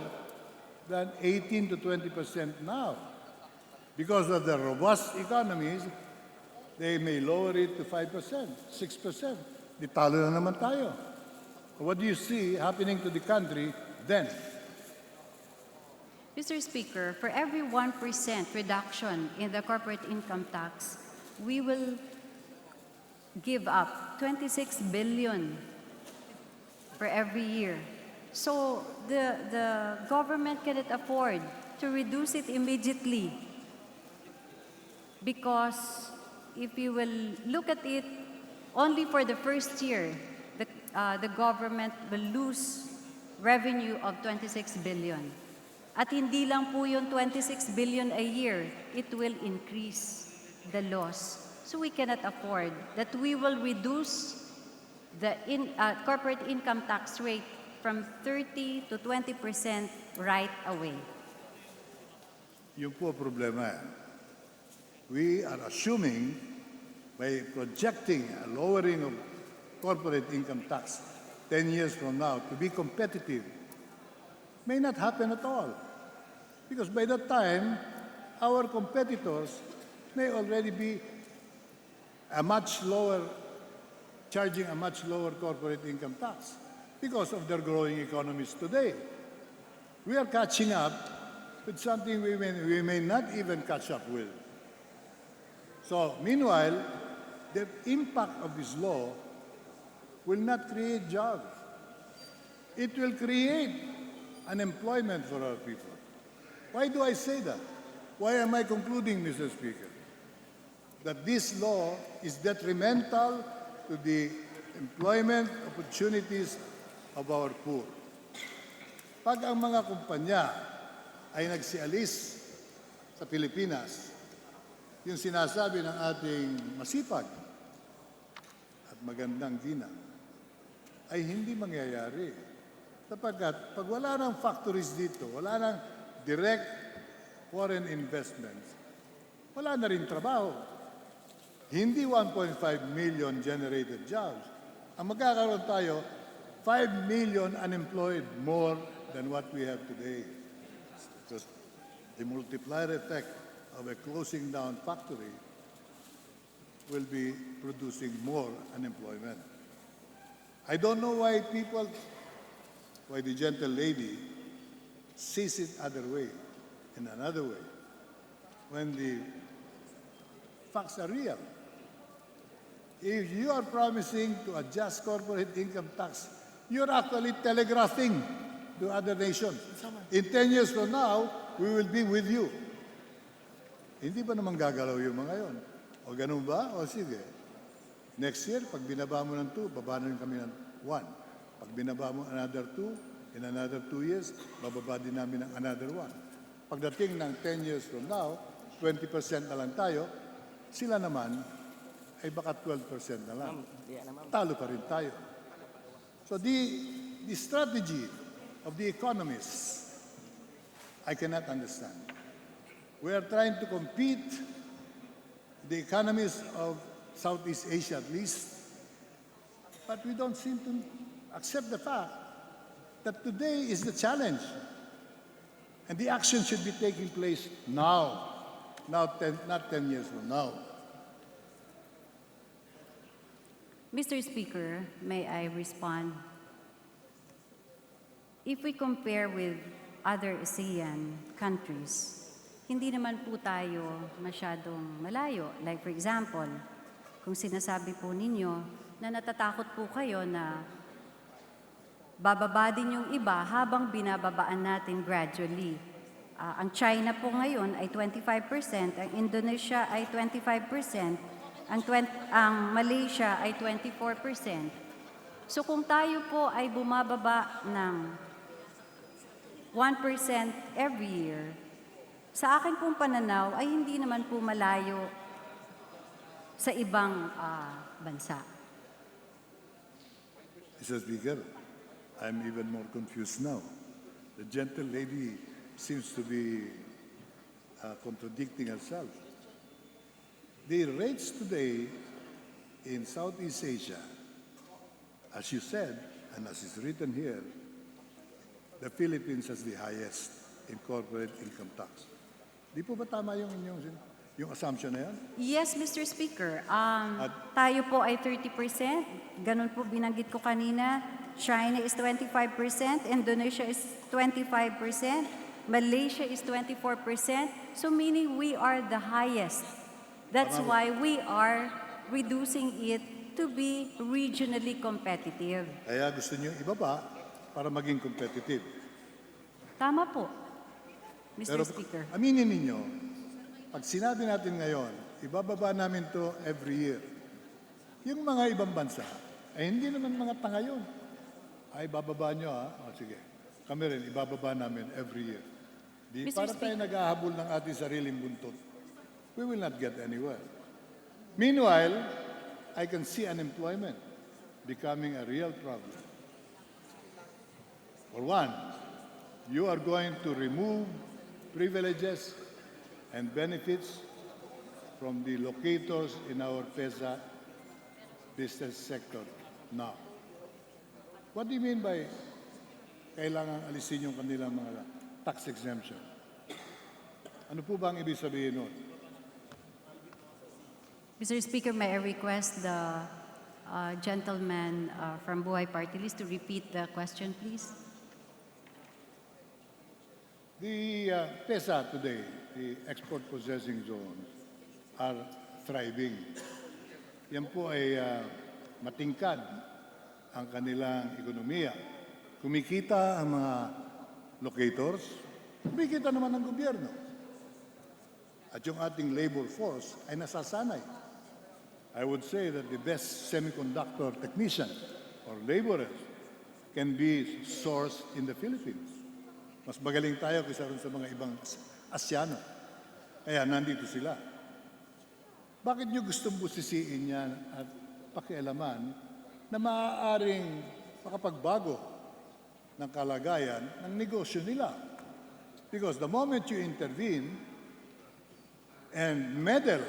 than 18 to 20% now. Because of the robust economies, they may lower it to 5%, 6%. Di talo na naman tayo. What do you see happening to the country then? Mr. Speaker, for every 1% reduction in the corporate income tax, we will give up 26 billion for every year. So the government cannot afford to reduce it immediately, because if you will look at it only for the first year, the government will lose revenue of 26 billion. At hindi lang po yung 26 billion a year, it will increase the loss. So we cannot afford that we will reduce the corporate income tax rate from 30 to 20% right away. Yung po problema. We are assuming by projecting a lowering of corporate income tax 10 years from now to be competitive may not happen at all. Because by that time, our competitors may already be charging a much lower corporate income tax because of their growing economies today. We are catching up with something we may not even catch up with. So, meanwhile, the impact of this law will not create jobs. It will create unemployment for our people. Why do I say that? Why am I concluding, Mr. Speaker, that this law is detrimental to the employment opportunities of our poor? Pag ang mga kumpanya ay nagsialis sa Pilipinas, yung sinasabi ng ating masipag at magandang ginang, ay hindi mangyayari. Sapagkat pag wala nang factories dito, wala nang direct foreign investments, wala na rin trabaho. Hindi 1.5 million generated jobs. Ang magkakaroon tayo, 5 million unemployed more than what we have today. Because the multiplier effect of a closing down factory will be producing more unemployment. I don't know why the gentle lady sees it other way, in another way, when the facts are real. If you are promising to adjust corporate income tax, you're actually telegraphing to other nations. In 10 years from now, we will be with you. Hindi ba naman gagalaw yung mga yon? O ganun ba? O sige. Next year, pag binaba mo ng 2, baba na rin kami ng 1. Pag binaba mo another 2, in another 2 years, bababa din namin ng another 1. Pagdating ng 10 years from now, 20% na lang tayo, sila naman ay baka 12% na lang. Talo pa rin tayo. So the strategy of the economists, I cannot understand. We are trying to compete, the economies of Southeast Asia at least, but we don't seem to accept the fact that today is the challenge. And the action should be taking place now, not 10 years from now. Mr. Speaker, may I respond? If we compare with other ASEAN countries, hindi naman po tayo masyadong malayo. Like for example, kung sinasabi po ninyo na natatakot po kayo na bababa din yung iba habang binababaan natin gradually. Ang China po ngayon ay 25%, ang Indonesia ay 25%, ang Malaysia ay 24%. So kung tayo po ay bumababa ng 1% every year, sa akin pong pananaw ay hindi naman po malayo sa ibang bansa. Mr. Speaker, I'm even more confused now. The gentle lady seems to be contradicting herself. The rates today in Southeast Asia, as you said, and as is written here, the Philippines has the highest in corporate income tax. Di po ba tama yung assumption na yan? Yes, Mr. Speaker. Tayo po ay 30%. Ganun po binanggit ko kanina. China is 25%. Indonesia is 25%. Malaysia is 24%. So meaning we are the highest. That's why we are reducing it to be regionally competitive. Kaya gusto niyo ibaba para maging competitive. Tama po, Mr. Pero Speaker. aminin ninyo, pag sinabi natin ngayon, ibababa namin to every year. Yung mga ibang bansa, ay hindi naman mga tanga yun. Ay, bababa nyo ha? O sige, kami rin, ibababa namin every year. Di, Mr. para tayo Speaker. naghahabol ng ating sariling buntot. We will not get anywhere. Meanwhile, I can see unemployment becoming a real problem. For one, you are going to remove privileges and benefits from the locators in our PESA business sector now. What do you mean by kailangan alisin yung kanilang mga tax exemption? Ano po ba ang ibig sabihin nun? Mr. Speaker, may I request the gentleman from Buhay Party List to repeat the question, please? The PESA today, the export processing zones, are thriving. Yan po ay matingkad ang kanilang ekonomiya. Kumikita ang mga locators, kumikita naman ang gobyerno. At yung ating labor force ay nasasanay. I would say that the best semiconductor technician or laborers can be sourced in the Philippines. Mas magaling tayo kaysa rin sa mga ibang Asyano. Kaya nandito sila. Bakit nyo gustong busisiin yan at pakialaman na maaaring makapagbago ng kalagayan ng negosyo nila? Because the moment you intervene and meddle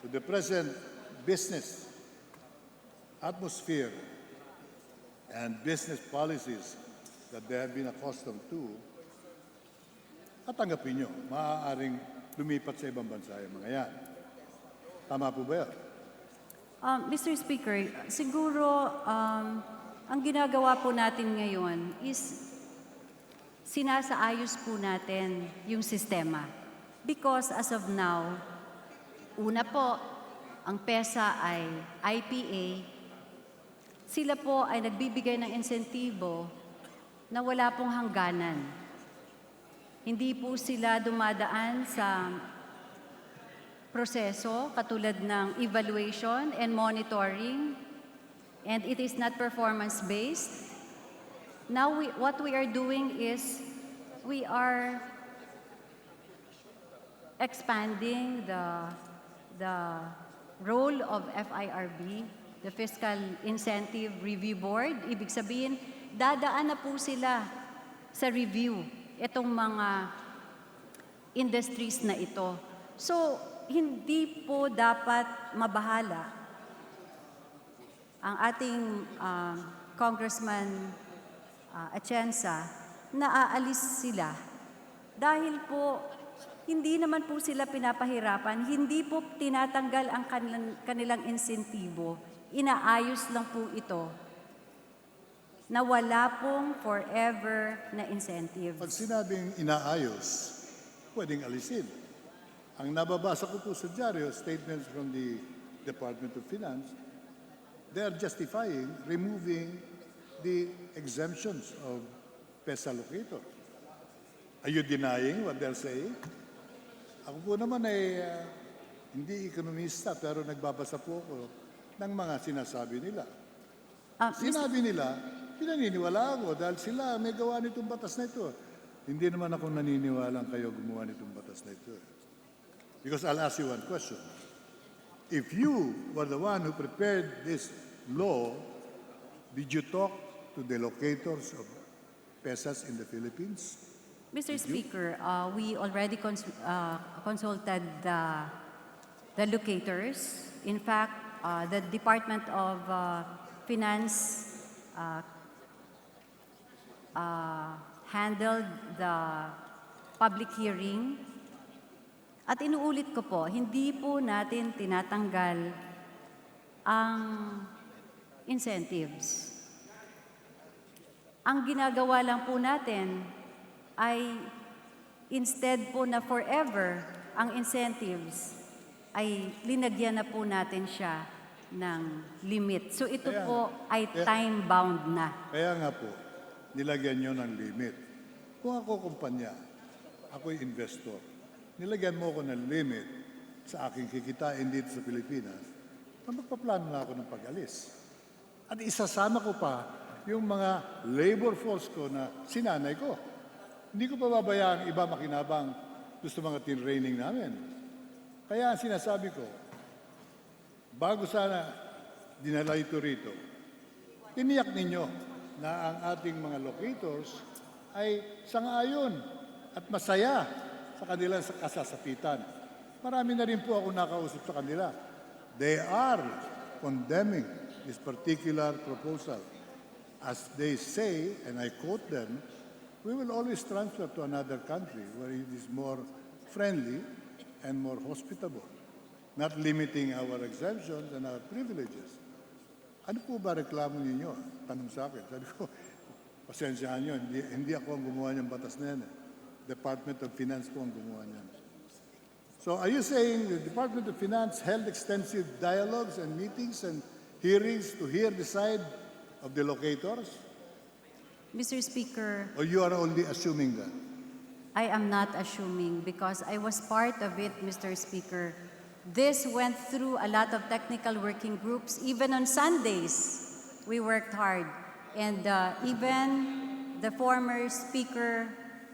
to the present business atmosphere and business policies that they have been accustomed to, at tanggapin nyo, maaaring lumipat sa ibang bansa yung mga yan. Tama po ba yan? Mr. Speaker, siguro ang ginagawa po natin ngayon is sinasaayos po natin yung sistema. Because as of now, una po, ang PESA ay IPA, sila po ay nagbibigay ng insentibo na wala pong hangganan. Hindi po sila dumadaan sa proseso katulad ng evaluation and monitoring, and it is not performance-based. Now, what we are doing is we are expanding the role of FIRB, the Fiscal Incentive Review Board. Ibig sabihin, dadaan na po sila sa review itong mga industries na ito. So, hindi po dapat mabahala ang ating Congressman Atienza na aalis sila dahil po hindi naman po sila pinapahirapan, hindi po tinatanggal ang kanilang insentibo, inaayos lang po ito na wala pong forever na incentives. Pag sinabing inaayos, pwedeng alisin. Ang nababasa ko po sa dyaryo, statements from the Department of Finance, they are justifying removing the exemptions of PESA locator. Are you denying what they're saying? Ako po naman ay hindi ekonomista, pero nagbabasa po ako ng mga sinasabi nila. Sinabi nila, pinaniniwala ako dahil sila may gawa nitong batas na ito. Hindi naman ako naniniwala kayo gumawa nitong batas na ito. Because I'll ask you one question. If you were the one who prepared this law, did you talk to the locators of PESAs in the Philippines? Mr. Speaker, we already consulted the locators. In fact, the Department of Finance handled the public hearing. At inuulit ko po, hindi po natin tinatanggal ang incentives. Ang ginagawa lang po natin ay instead po na forever ang incentives, ay linagyan na po natin siya ng limit. So ito po ay time-bound na. Kaya nga po, nilagyan nyo ng limit. Kung ako kumpanya, ako'y investor, nilagyan mo ako ng limit sa aking kikitain dito sa Pilipinas, magpaplano na ako ng pag-alis. At isasama ko pa yung mga labor force ko na sinanay ko. Hindi ko pa babayaan iba makinabang gusto mga tin-training namin. Kaya ang sinasabi ko, bago sana dinala ito rito, tiniyak ninyo na ang ating mga locators ay sangayon at masaya sa kanilang kasasapitan. Marami na rin po ako nakausap sa kanila. They are condemning this particular proposal. As they say, and I quote them, we will always transfer to another country where it is more friendly and more hospitable, not limiting our exemptions and our privileges. Ano po ba reklamo ninyo? Tanong sa akin. Sabi ko, pasensyahan nyo, hindi ako ang gumawa niyang batas na yan. Department of Finance po ang gumawa niyan. So are you saying the Department of Finance held extensive dialogues and meetings and hearings to hear the side of the locators? Mr. Speaker, Or you are only assuming that? I am not assuming because I was part of it, Mr. Speaker. This went through a lot of technical working groups. Even on Sundays, we worked hard. And even the former Speaker,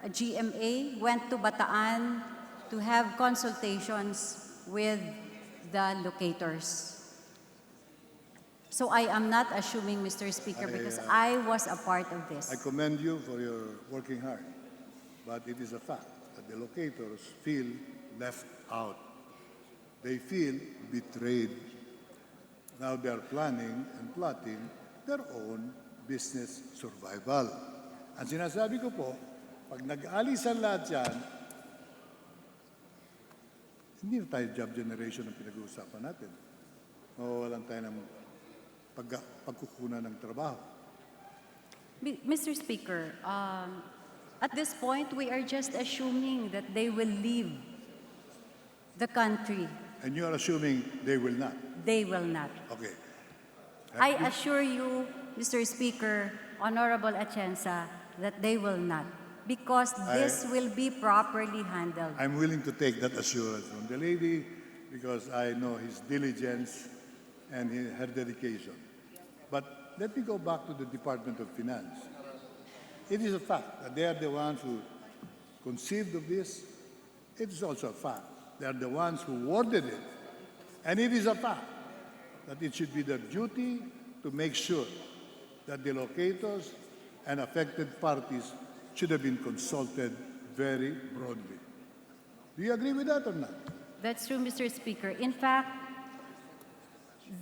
GMA, went to Bataan to have consultations with the locators. So I am not assuming, Mr. Speaker, because I was a part of this. I commend you for your working hard. But it is a fact that the locators feel left out. They feel betrayed. Now they are planning and plotting their own business survival. Ang sinasabi ko po, pag nag-alisan lahat yan, hindi na tayo job generation ang pinag-uusapan natin. Mawawalan tayo ng pagkukunan ng trabaho. Mr. Speaker, at this point, we are just assuming that they will leave the country. And you are assuming they will not. They will not. Okay. I assure you, Mr. Speaker, Honorable Atienza, that they will not, because this will be properly handled. I'm willing to take that assurance from the lady because I know his diligence and her dedication. But let me go back to the Department of Finance. It is a fact that they are the ones who conceived of this. It is also a fact they are the ones who worded it. And it is a fact that it should be their duty to make sure that the locators and affected parties should have been consulted very broadly. Do you agree with that or not? That's true, Mr. Speaker. In fact,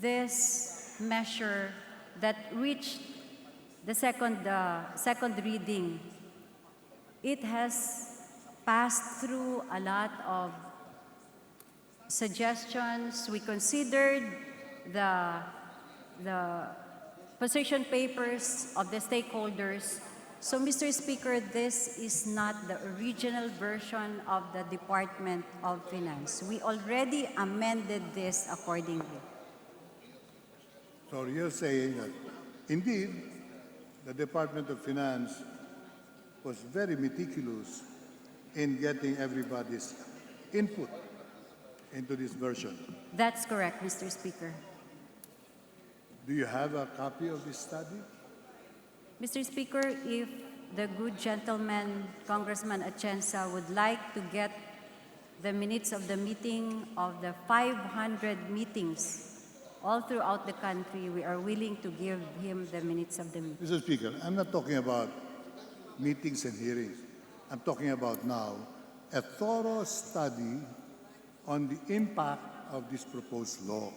this measure that reached the second reading, it has passed through a lot of suggestions. We considered the position papers of the stakeholders. So, Mr. Speaker, this is not the original version of the Department of Finance. We already amended this accordingly. So you're saying that indeed the Department of Finance was very meticulous in getting everybody's input into this version. That's correct, Mr. Speaker. Do you have a copy of this study? Mr. Speaker, if the good gentleman, Congressman Atienza, would like to get the minutes of the meeting of the 500 meetings all throughout the country, we are willing to give him the minutes of the meeting. Mr. Speaker, I'm not talking about meetings and hearings. I'm talking about now a thorough study on the impact of this proposed law.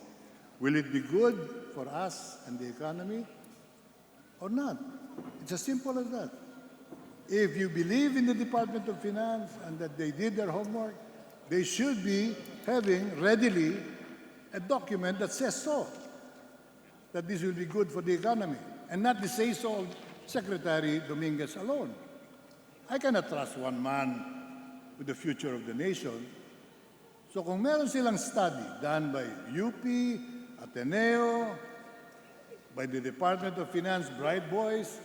Will it be good for us and the economy or not? It's as simple as that. If you believe in the Department of Finance and that they did their homework, they should be having readily a document that says so, that this will be good for the economy, and not the say-so of Secretary Dominguez alone. I cannot trust one man with the future of the nation. So kung meron silang study done by UP, Ateneo, by the Department of Finance Bright Boys,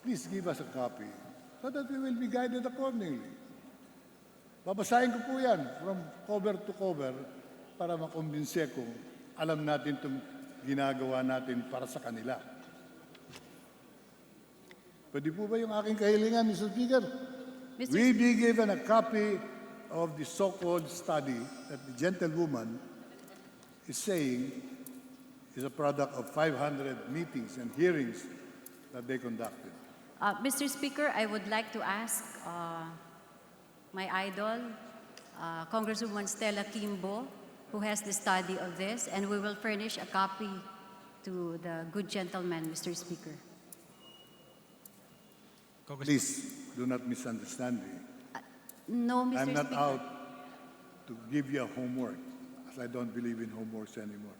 please give us a copy so that we will be guided accordingly. Babasahin ko po yan from cover to cover para makumbinse kung alam natin itong ginagawa natin para sa kanila. Pwede po ba yung aking kahilingan, Mr. Speaker? We be given a copy of the so-called study that the gentlewoman is saying is a product of 500 meetings and hearings that they conducted. Mr. Speaker, I would like to ask my idol, Congresswoman Stella Kimbo, who has the study of this, and we will furnish a copy to the good gentleman, Mr. Speaker. Please do not misunderstand me. No, Mr. I'm not Speaker. out to give you a homework, as I don't believe in homeworks anymore.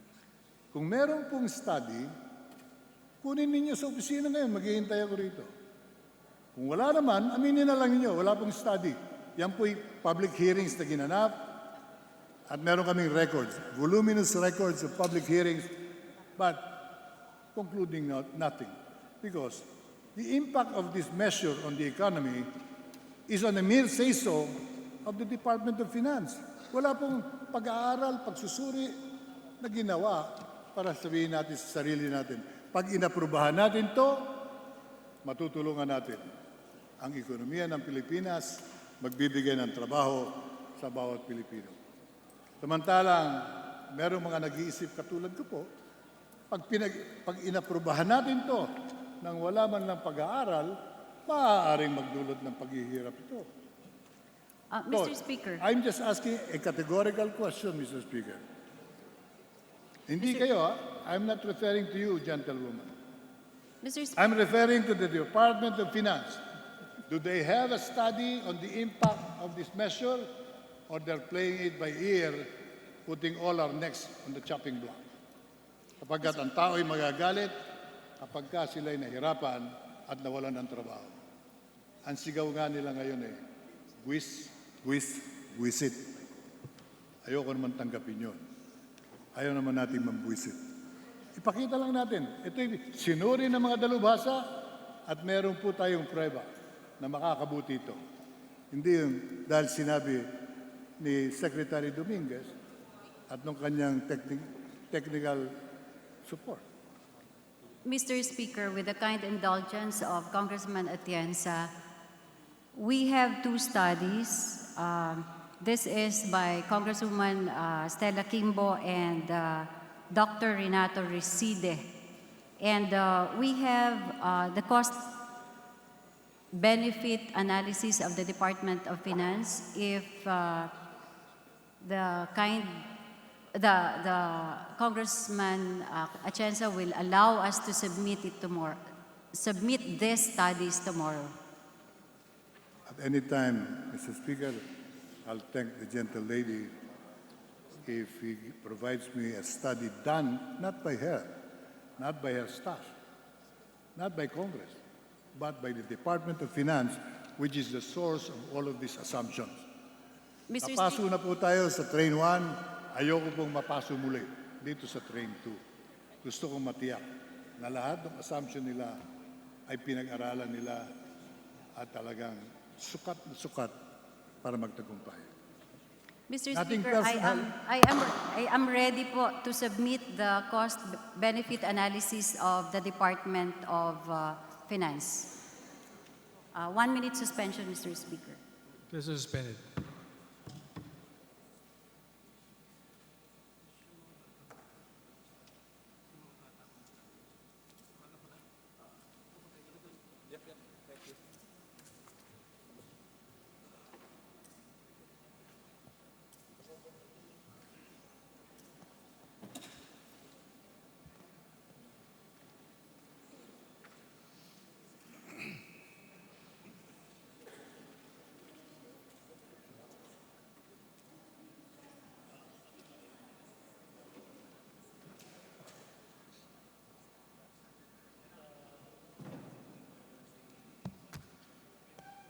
Kung meron pong study, kunin ninyo sa opisina ngayon, maghihintay ako rito. Kung wala naman, aminin na lang ninyo, wala pong study. Yan po'y public hearings na ginanap, at meron kaming records, voluminous records of public hearings, but concluding nothing. Because the impact of this measure on the economy is on a mere say-so of the Department of Finance. Wala pong pag-aaral, pagsusuri na ginawa para sabihin natin sa sarili natin. Pag inaprubahan natin to, matutulungan natin ang ekonomiya ng Pilipinas, magbibigay ng trabaho sa bawat Pilipino. Samantalang, merong mga nag-iisip katulad ko po, pag inaprubahan natin to nang wala man lang pag-aaral, maaaring magdulot ng paghihirap ito. Mr. Speaker. I'm just asking a categorical question, Mr. Speaker. Hindi kayo, I'm not referring to you, gentlewoman. Mr. Speaker, I'm referring to the Department of Finance. Do they have a study on the impact of this measure, or they're playing it by ear, putting all our necks on the chopping block? Kapag ang tao'y magagalit, kapag ka sila'y nahirapan at nawalan ng trabaho. Ang sigaw nga nila ngayon eh, buwis, buwis, buwisit. Ayoko naman tanggapin yun. Ayaw naman natin mambuwisit. Ipakita lang natin. Ito'y sinuri ng mga dalubhasa at meron po tayong prueba na makakabuti ito. Hindi yung dahil sinabi ni Secretary Dominguez at nung kanyang technical support. Mr. Speaker, with the kind indulgence of Congressman Atienza, we have two studies. This is by Congresswoman Stella Kimbo and Dr. Renato Reside. And we have the cost-benefit analysis of the Department of Finance if the Congressman Atienza will allow us to submit it tomorrow, submit these studies tomorrow. At any time, Mr. Speaker, I'll thank the gentle lady if he provides me a study done not by her, not by her staff, not by Congress, but by the Department of Finance, which is the source of all of these assumptions. Mr. Napaso na po tayo sa Train 1, ayoko pong mapaso muli dito sa Train 2. Gusto kong matiyak na lahat ng assumption nila ay pinag-aralan nila at talagang sukat na sukat para magtagumpay. Mr. Nothing Speaker, personal. I am ready po to submit the cost-benefit analysis of the Department of Finance. 1 minute suspension, Mr. Speaker. This is suspended.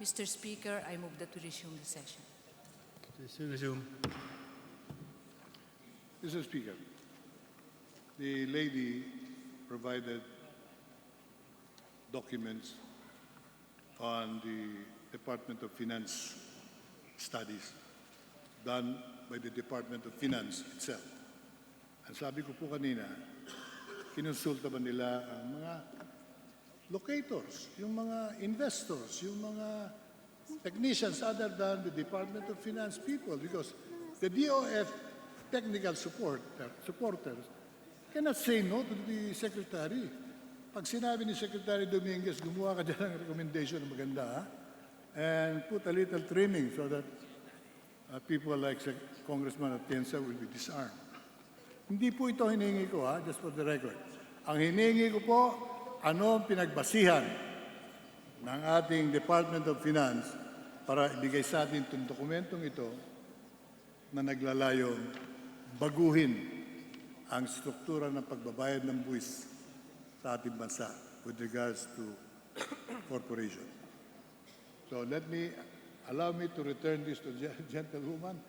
Mr. Speaker, I move that we resume the session. Resume. Mr. Speaker, the lady provided documents on the Department of Finance studies done by the Department of Finance itself. Ang sabi ko po kanina, kinonsulta ba nila ang mga locators, yung mga investors, yung mga technicians other than the Department of Finance people, because the DOF technical supporters cannot say no to the Secretary. Pag sinabi ni Secretary Dominguez, gumawa ka dyan ng recommendation na maganda, and put a little trimming so that people like Congressman Atienza will be disarmed. Hindi po ito hinihingi ko, just for the record. Ang hinihingi ko po, ano ang pinagbasihan ng ating Department of Finance para ibigay sa atin itong dokumentong ito na naglalayong baguhin ang struktura ng pagbabayad ng buwis sa ating bansa with regards to corporation. So allow me to return this to the gentlewoman,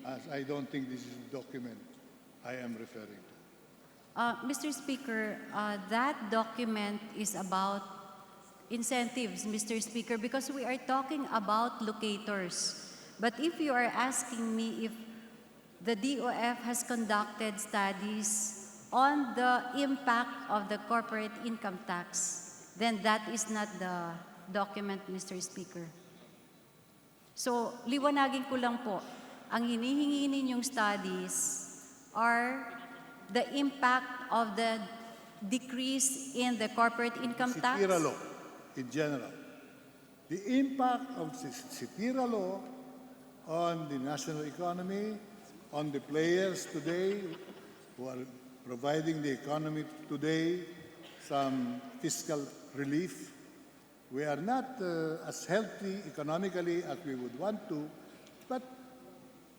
as I don't think this is the document I am referring to. Mr. Speaker, that document is about incentives, Mr. Speaker, because we are talking about locators. But if you are asking me if the DOF has conducted studies on the impact of the corporate income tax, then that is not the document, Mr. Speaker. So, liwanagin ko lang po, ang hinihingi ninyong studies are the impact of the decrease in the corporate income tax? Sitira law, in general. The impact of Sitira law on the national economy, on the players today who are providing the economy today, some fiscal relief. We are not as healthy economically as we would want to, but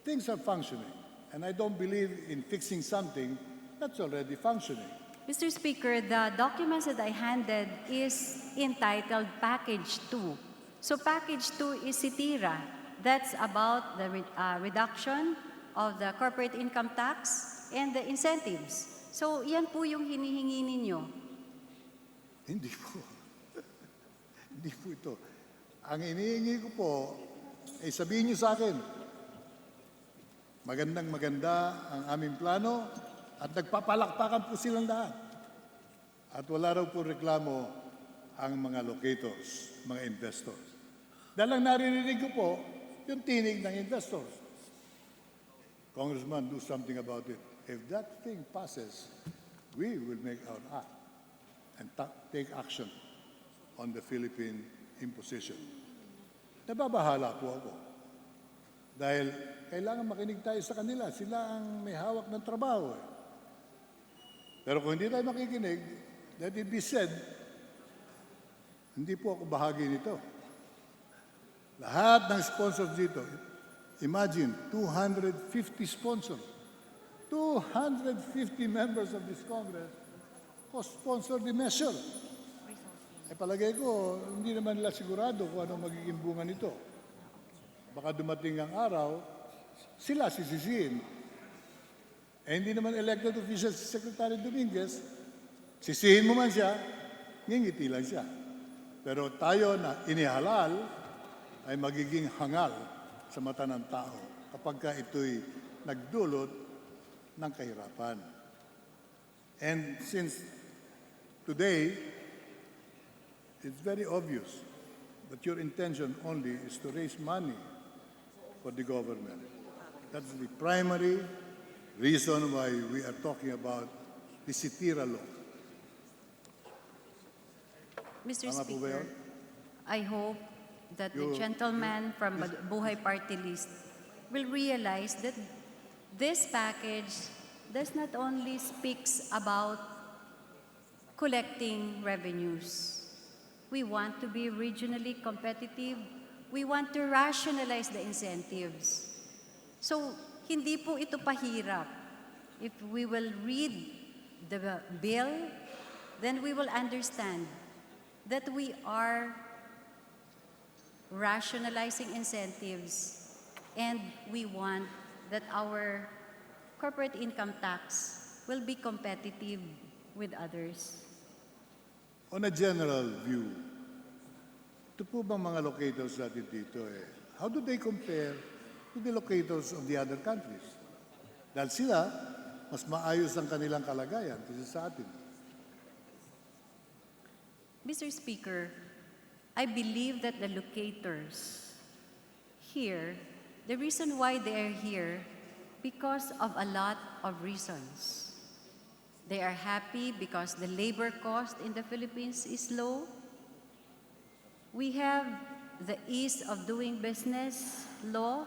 things are functioning. And I don't believe in fixing something that's already functioning. Mr. Speaker, the documents that I handed is entitled Package 2. So Package 2 is Sitira. That's about the reduction of the corporate income tax and the incentives. So yan po yung hinihingi ninyo. Hindi po. Hindi po ito. Ang inihingi ko po, ay sabihin niyo sa akin, magandang maganda ang aming plano at nagpapalakpakan po silang lahat. At wala raw po reklamo ang mga locators, mga investors. Dahil ang naririnig ko po, yung tinig ng investors. Congressman, do something about it. If that thing passes, we will make our act and take action on the Philippine imposition. Nababahala po ako. Dahil kailangan makinig tayo sa kanila. Sila ang may hawak ng trabaho. Pero kung hindi tayo makikinig, let it be said, hindi po ako bahagi nito. Lahat ng sponsors dito, imagine, 250 sponsors. 250 members of this Congress co-sponsor the measure. Palagay ko, hindi naman nila sigurado kung anong magiging bunga nito. Baka dumating ang araw, sila sisisihin. Hindi naman elected official si Secretary Dominguez, sisihin mo man siya, ngingiti lang siya. Pero tayo na inihalal ay magiging hangal sa mata ng tao kapag ka ito'y nagdulot ng kahirapan. And since today, it's very obvious that your intention only is to raise money for the government. That's the primary reason why we are talking about the Sitira law. Mr. Tama po ba Speaker, yun? I hope that the gentleman from Buhay Party List will realize that this package does not only speaks about collecting revenues. We want to be regionally competitive. We want to rationalize the incentives. So, hindi po ito pahirap. If we will read the bill, then we will understand that we are rationalizing incentives and we want that our corporate income tax will be competitive with others. On a general view, ito po bang mga locators natin dito how do they compare to the locators of the other countries? Dahil sila, mas maayos ang kanilang kalagayan kaysa sa atin. Mr. Speaker, I believe that the locators here, the reason why they are here, because of a lot of reasons. They are happy because the labor cost in the Philippines is low. We have the ease of doing business law.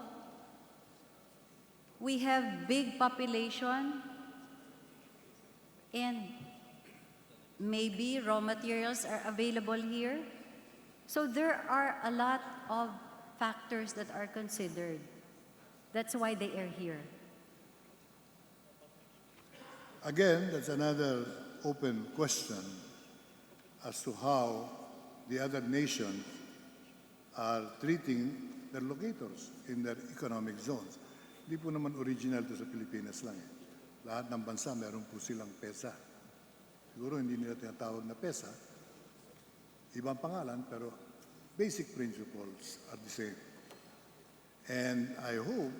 We have big population and maybe raw materials are available here. So there are a lot of factors that are considered. That's why they are here. Again, that's another open question as to how the other nations are treating their locators in their economic zones. Hindi po naman original to sa Pilipinas lang. Lahat ng bansa meron po silang pesa. Siguro hindi nila tinatawag na pesa. Ibang pangalan, pero basic principles are the same. And I hope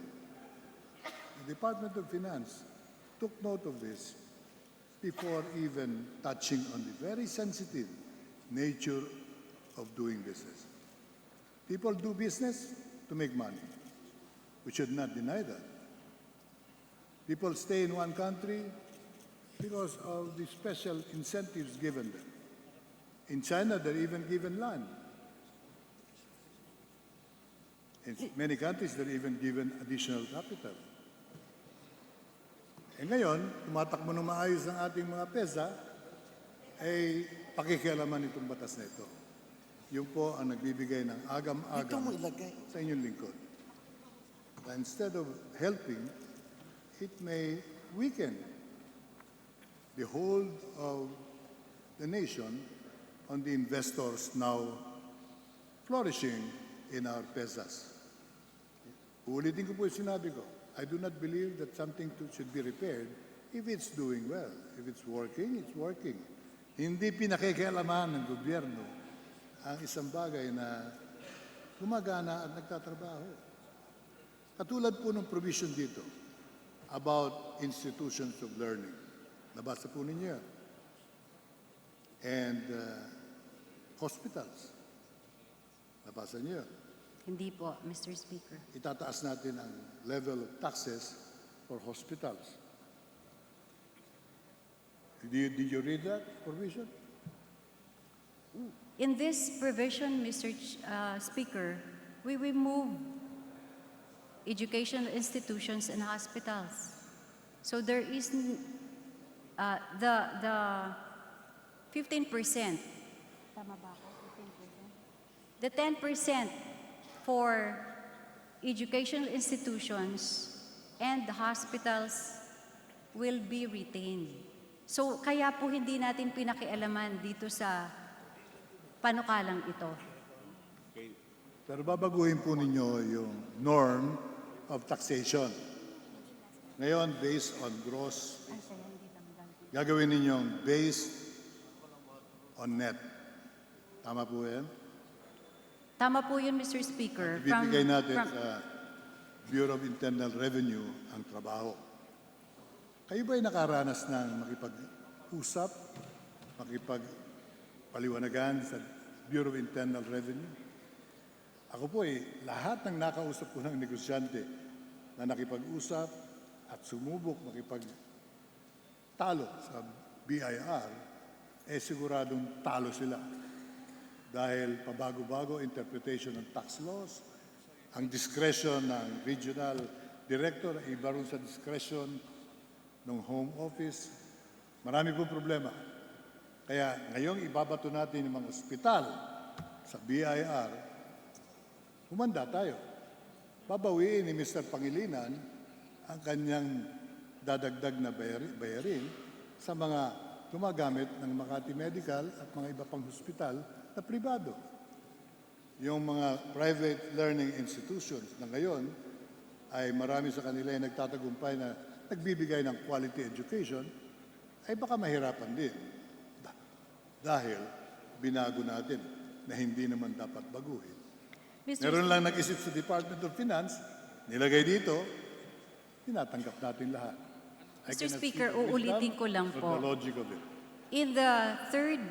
the Department of Finance took note of this before even touching on the very sensitive nature of doing business. People do business to make money. We should not deny that. People stay in one country because of the special incentives given them. In China, they're even given land. In many countries, they're even given additional capital. Ngayon, tumatakbo ng maayos ang ating mga pesa, ay pakikialaman itong batas na ito. Yun po ang nagbibigay ng agam-agam sa inyong lingkod. Na instead of helping, it may weaken the hold of the nation on the investors now flourishing in our pesas. Uulitin ko po yung sinabi ko. I do not believe that something should be repaired if it's doing well. If it's working, it's working. Hindi pinakikialaman ng gobyerno ang isang bagay na gumagana at nagtatrabaho. Katulad po ng provision dito about institutions of learning. Nabasa po ninyo yan. And hospitals. Nabasa niyo yan. Hindi po, Mr. Speaker. Itataas natin ang level of taxes for hospitals. Did you read that provision? In this provision, Mr. Speaker, we remove educational institutions and hospitals. So there is the 15%. Tama ba ako? 15%? The 10% for educational institutions and the hospitals will be retained. So kaya po hindi natin pinakialaman dito sa panukalang ito. Pero babaguhin po ninyo yung norm of taxation. Ngayon, based on gross, gagawin ninyong based on net. Tama po yan? Tama po yun, Mr. Speaker. Bibigay natin sa Bureau of Internal Revenue ang trabaho. Kayo ba'y nakaranas ng makipag-usap, makipagpaliwanagan sa Bureau of Internal Revenue? Ako po lahat ng nakausap ko ng negosyante na nakipag-usap at sumubok makipagtalo sa BIR, siguradong talo sila. Dahil pabago-bago interpretation ng tax laws, ang discretion ng regional director ay iba rin sa discretion ng home office. Marami pong problema. Kaya ngayong ibabato natin yung mga ospital sa BIR, humanda tayo. Babawiin ni Mr. Pangilinan ang kanyang dadagdag na bayarin sa mga gumagamit ng Makati Medical at mga iba pang hospital na pribado. Yung mga private learning institutions na ngayon ay marami sa kanila ay nagtatagumpay na nagbibigay ng quality education, ay baka mahirapan din. Dahil binago natin na hindi naman dapat baguhin. Meron lang nag-isip sa Department of Finance, nilagay dito, tinatanggap natin lahat. Mr. Speaker, uulitin ko lang po. The logic of it. In the third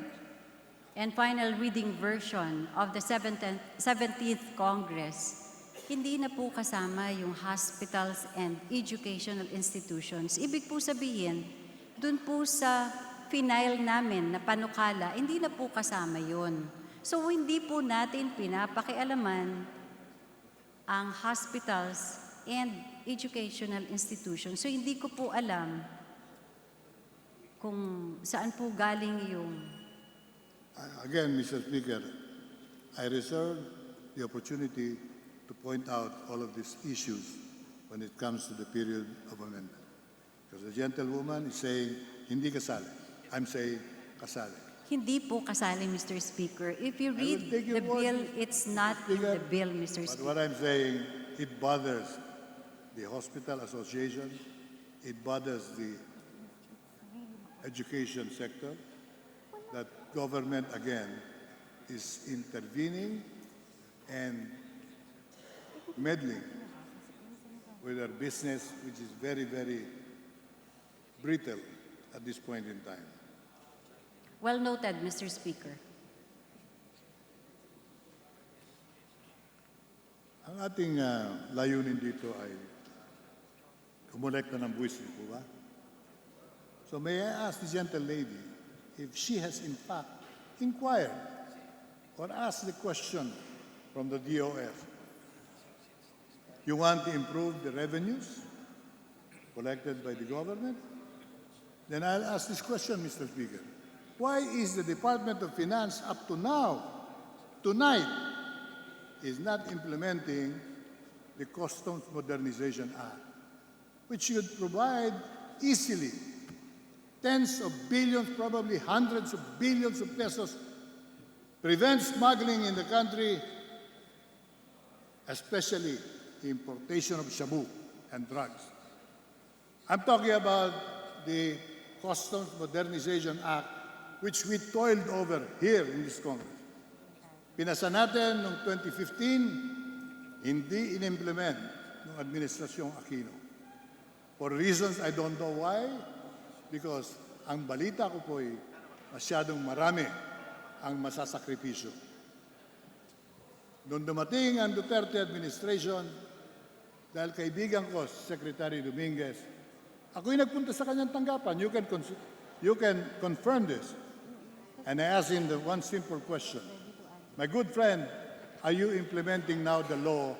and final reading version of the 17th Congress, hindi na po kasama yung hospitals and educational institutions. Ibig po sabihin, dun po sa final namin na panukala, hindi na po kasama yun. So hindi po natin pinapakialaman ang hospitals and educational institutions. So hindi ko po alam kung saan po galing yung... Again, Mr. Speaker, I reserve the opportunity to point out all of these issues when it comes to the period of amendment. Because the gentlewoman is saying, hindi kasali. I'm saying, kasali. Hindi po kasali, Mr. Speaker. If you read the bill, it's not in the bill, Mr. But Speaker. what I'm saying, it bothers the hospital association, it bothers the education sector, that government, again, is intervening and meddling with our business, which is very, very brittle at this point in time. Well noted, Mr. Speaker. Ang ating layunin dito ay kumolekta ng buwis, po ba? So may I ask the gentle lady if she has in fact inquired or asked the question from the DOF. You want to improve the revenues collected by the government? Then I'll ask this question, Mr. Speaker. why is the Department of Finance up to now, tonight, is not implementing the Customs Modernization Act, which should provide easily tens of billions, probably hundreds of billions of pesos, prevent smuggling in the country, especially the importation of shabu and drugs. I'm talking about the Customs Modernization Act, which we toiled over here in this Congress. Pinasa natin noong 2015, hindi in-implement ng Administrasyong Aquino. For reasons I don't know why, because ang balita ko po ay masyadong marami ang masasakripisyo. Noong dumating ang Duterte administration, dahil kaibigan ko, Secretary Dominguez, ako'y nagpunta sa kanyang tanggapan. You can confirm this. And I asked him the one simple question. My good friend, are you implementing now the law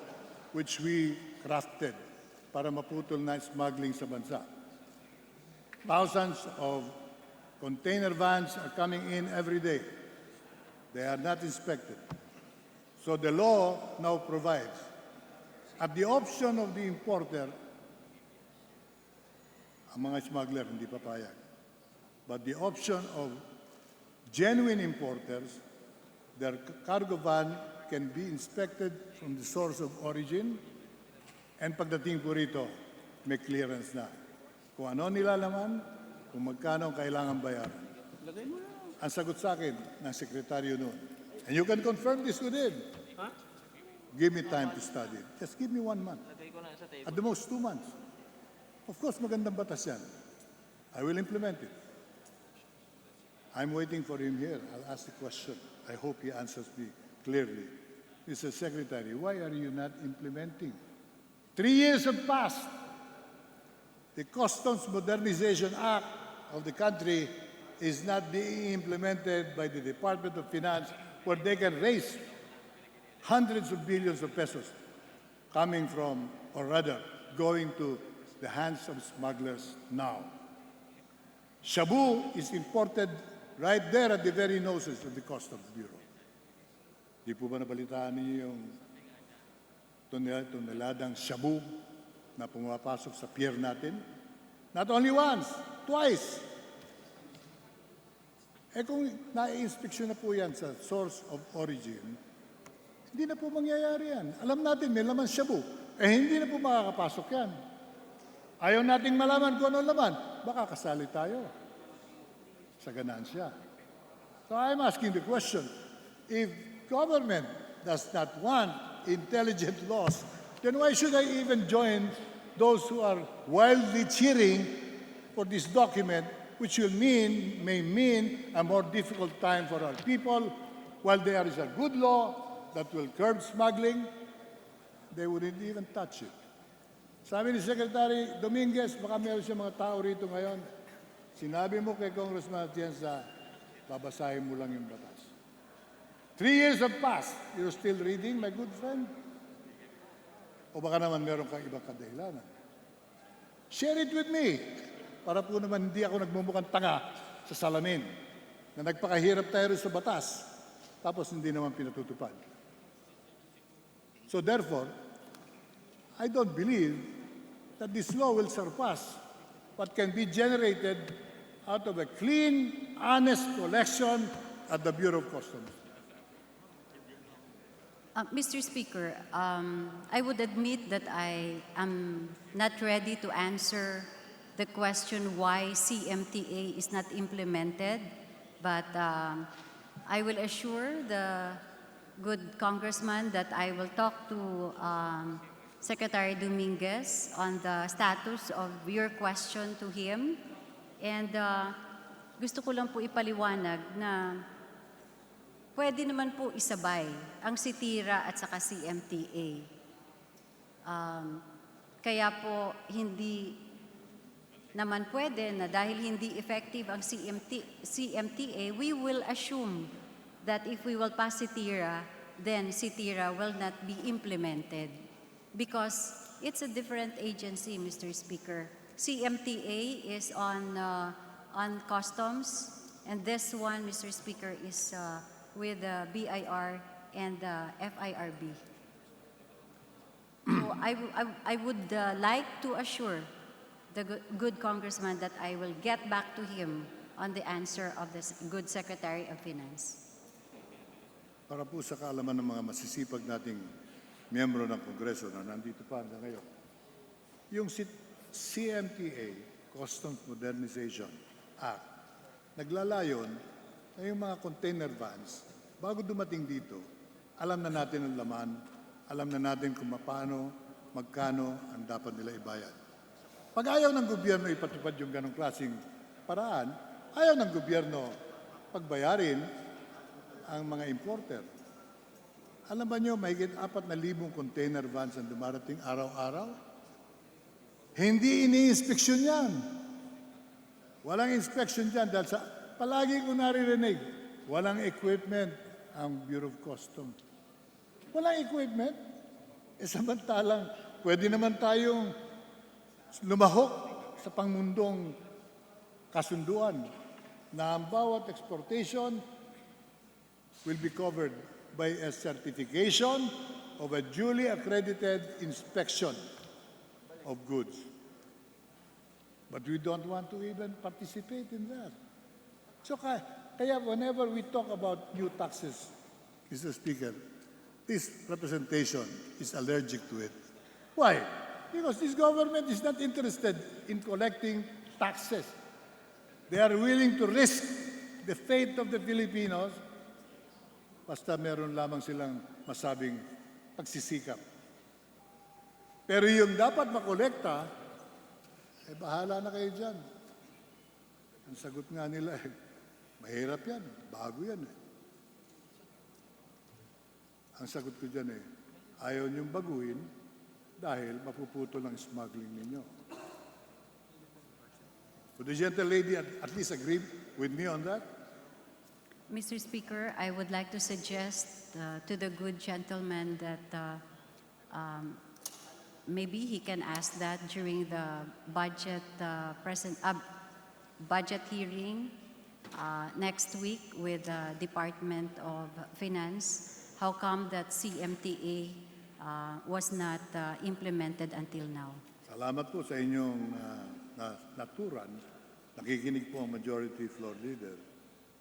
which we crafted para maputol na smuggling sa bansa? Thousands of container vans are coming in every day. They are not inspected. So the law now provides, at the option of the importer, ang mga smuggler hindi papayag, but the option of genuine importers, their cargo van can be inspected from the source of origin, and pagdating po rito, may clearance na. Kung ano nilalaman, kung magkano ang kailangan bayaran. Ang sagot sa akin ng sekretaryo noon, and you can confirm this with him, give me time to study it. Just give me 1 month. At the most, 2 months. Of course, magandang batas yan. I will implement it. I'm waiting for him here. I'll ask the question. I hope he answers me clearly. Mr. Secretary, why are you not implementing? 3 years have passed. The Customs Modernization Act of the country is not being implemented by the Department of Finance, where they can raise hundreds of billions of pesos coming from, or rather, going to the hands of smugglers now. Shabu is imported right there at the very noses of the Customs Bureau. Di po ba nabalitaan niyo yung toneladang shabu na pumapasok sa pier natin? Not only once, twice. Eh kung na-inspeksyon na po yan sa source of origin, hindi na po mangyayari yan. Alam natin, may laman shabu. Eh hindi na po makakapasok yan. Ayaw nating malaman kung ano laman. Baka kasali tayo sa ganansya. So I'm asking the question, if government does not want intelligent laws, then why should I even join those who are wildly cheering for this document, which may mean a more difficult time for our people, while there is a good law that will curb smuggling, they wouldn't even touch it. Sabi ni Secretary Dominguez, baka meron siya mga tao rito ngayon, sinabi mo kay Congressman Atienza, babasahin mo lang yung batas. 3 years have passed. You're still reading, my good friend? O baka naman meron kang ibang kadahilanan. Share it with me. Para po naman hindi ako nagmumukhang tanga sa salamin na nagpakahirap tayo sa batas tapos hindi naman pinatutupad. So therefore, I don't believe that this law will surpass what can be generated out of a clean, honest collection at the Bureau of Customs. Mr. Speaker, I would admit that I am not ready to answer the question why CMTA is not implemented, but I will assure the good congressman that I will talk to Secretary Dominguez on the status of your question to him. And gusto ko lang po ipaliwanag na pwede naman po isabay ang SITIRA at saka CMTA. Kaya po hindi naman pwede na dahil hindi effective ang CMTA, we will assume that if we will pass SITIRA, then SITIRA will not be implemented. Because it's a different agency, Mr. Speaker. CMTA is on customs, And this one, Mr. Speaker, is with the BIR and the FIRB. So I would like to assure the good congressman that I will get back to him on the answer of the good Secretary of Finance. Para po sa kaalaman ng mga masisipag nating miyembro ng Kongreso na nandito pa hanggang ngayon, yung CMTA, Customs Modernization Act, naglalayon na yung mga container vans, bago dumating dito, alam na natin ang laman, alam na natin kung paano, magkano ang dapat nila ibayad. Pag ayaw ng gobyerno ipatupad yung ganong klaseng paraan, ayaw ng gobyerno pagbayarin ang mga importer. Alam ba nyo, mahigit 4,000 container vans ang dumarating araw-araw? Hindi ini-inspeksyon yan. Walang inspection dyan dahil palagi ko naririnig, walang equipment ang Bureau of Customs. Walang equipment. Samantalang, pwede naman tayong lumahok sa pangmundong kasunduan na ang bawat exportation will be covered by a certification of a duly accredited inspection of goods. But we don't want to even participate in that. So kaya whenever we talk about new taxes, Mr. Speaker, this representation is allergic to it. Why? Because this government is not interested in collecting taxes. They are willing to risk the fate of the Filipinos basta meron lamang silang masabing pagsisikap. Pero yung dapat makolekta, bahala na kayo dyan. Ang sagot nga nila, mahirap yan, bago yan. Ang sagot ko dyan ayaw niyong baguhin dahil mapuputol ang smuggling ninyo. Would the gentle lady at least agree with me on that? Mr. Speaker, I would like to suggest to the good gentleman that maybe he can ask that during the budget budget hearing next week with the Department of Finance. How come that CMTA was not implemented until now? Salamat po sa inyong naturan. Nakikinig po ang majority floor leader.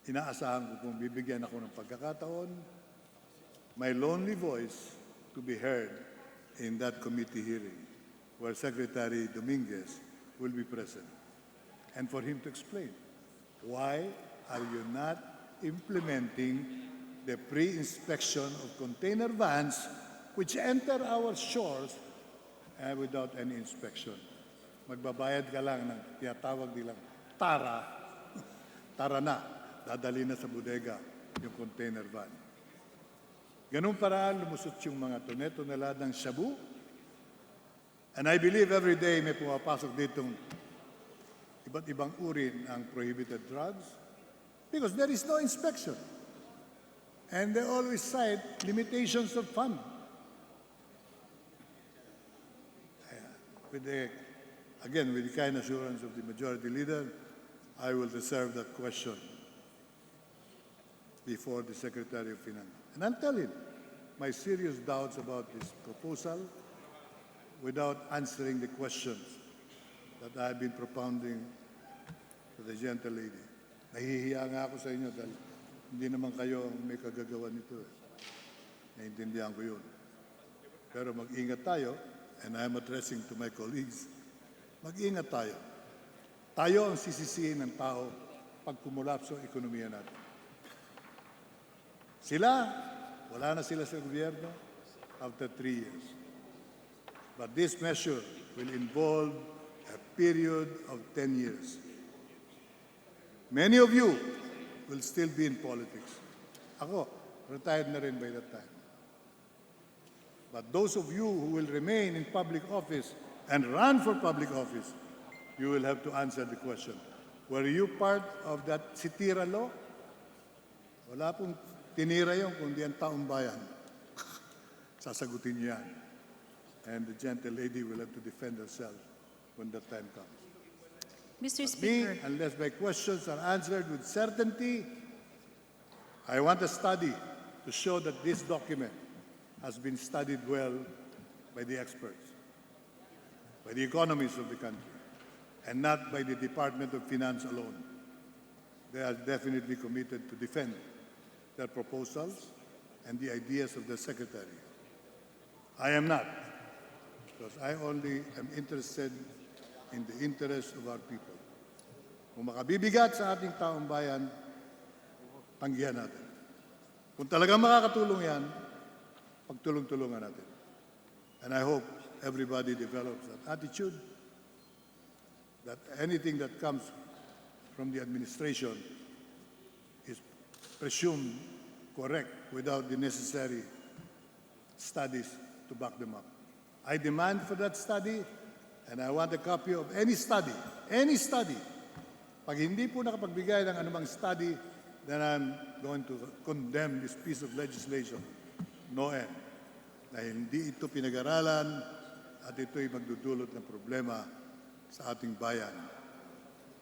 Inaasahan ko pong bibigyan ako ng pagkakataon, my lonely voice to be heard in that committee hearing where Secretary Dominguez will be present and for him to explain why are you not implementing the pre-inspection of container vans which enter our shores without any inspection. Magbabayad ka lang ng tinatawag nilang tara, tara na, dadali na sa bodega yung container van. Ganun paraan lumusot yung mga toneladang shabu. And I believe every day may pumapasok ditong iba't ibang uri ng prohibited drugs because there is no inspection. And they always cite limitations of fund. With the kind assurance of the majority leader, I will reserve that question before the Secretary of Finance. And I'll tell him my serious doubts about this proposal without answering the questions that I've been propounding to the gentle lady. Nahihiya nga ako sa inyo dahil hindi naman kayo may kagagawa nito. Naintindihan ko yun. Pero mag-ingat tayo, and I'm addressing to my colleagues, mag-ingat tayo. Tayo ang sisisihin ng tao pag kumulapso ang ekonomiya natin. Wala na sila sa gobyerno after 3 years. But this measure will involve a period of 10 years. Many of you will still be in politics. Ako, retired na rin by that time. But those of you who will remain in public office and run for public office, you will have to answer the question. Were you part of that Sitira law? Wala pong tinira yun, kundi ang taong bayan. Sasagutin niyo yan. And the gentle lady will have to defend herself when that time comes. Mr. Me, Speaker, unless my questions are answered with certainty, I want a study to show that this document has been studied well by the experts, by the economists of the country, and not by the Department of Finance alone. They are definitely committed to defend their proposals and the ideas of the Secretary. I am not, because I only am interested in the interests of our people. Kung makabibigat sa ating taong bayan, tanggihan natin. Kung talagang makakatulong yan, pagtulong-tulungan natin. And I hope everybody develops that attitude that anything that comes from the administration is presumed correct without the necessary studies to back them up. I demand for that study, and I want a copy of any study. Pag hindi po nakapagbigay ng anumang study, then I'm going to condemn this piece of legislation. No end. Dahil hindi ito pinag-aralan at ito'y magdudulot ng problema sa ating bayan.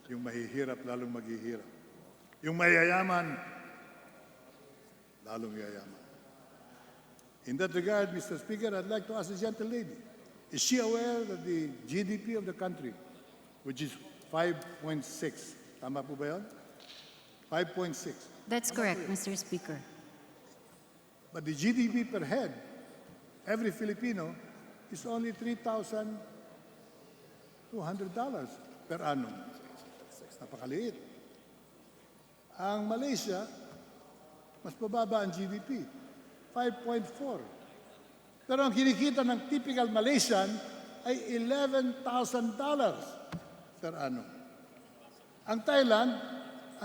Yung mahihirap, lalong maghihirap. Yung mayayaman, lalong yayaman. In that regard, Mr. Speaker, I'd like to ask the gentle lady, is she aware that the GDP of the country, which is 5.6, tama po ba yun? 5.6. that's correct, Mr. Speaker. But the GDP per head, every Filipino, is only $3,200 per annum. Napakaliit. Ang Malaysia, mas mababa ang GDP, 5.4. Pero ang kinikita ng typical Malaysian ay $11,000 per annum. Ang Thailand,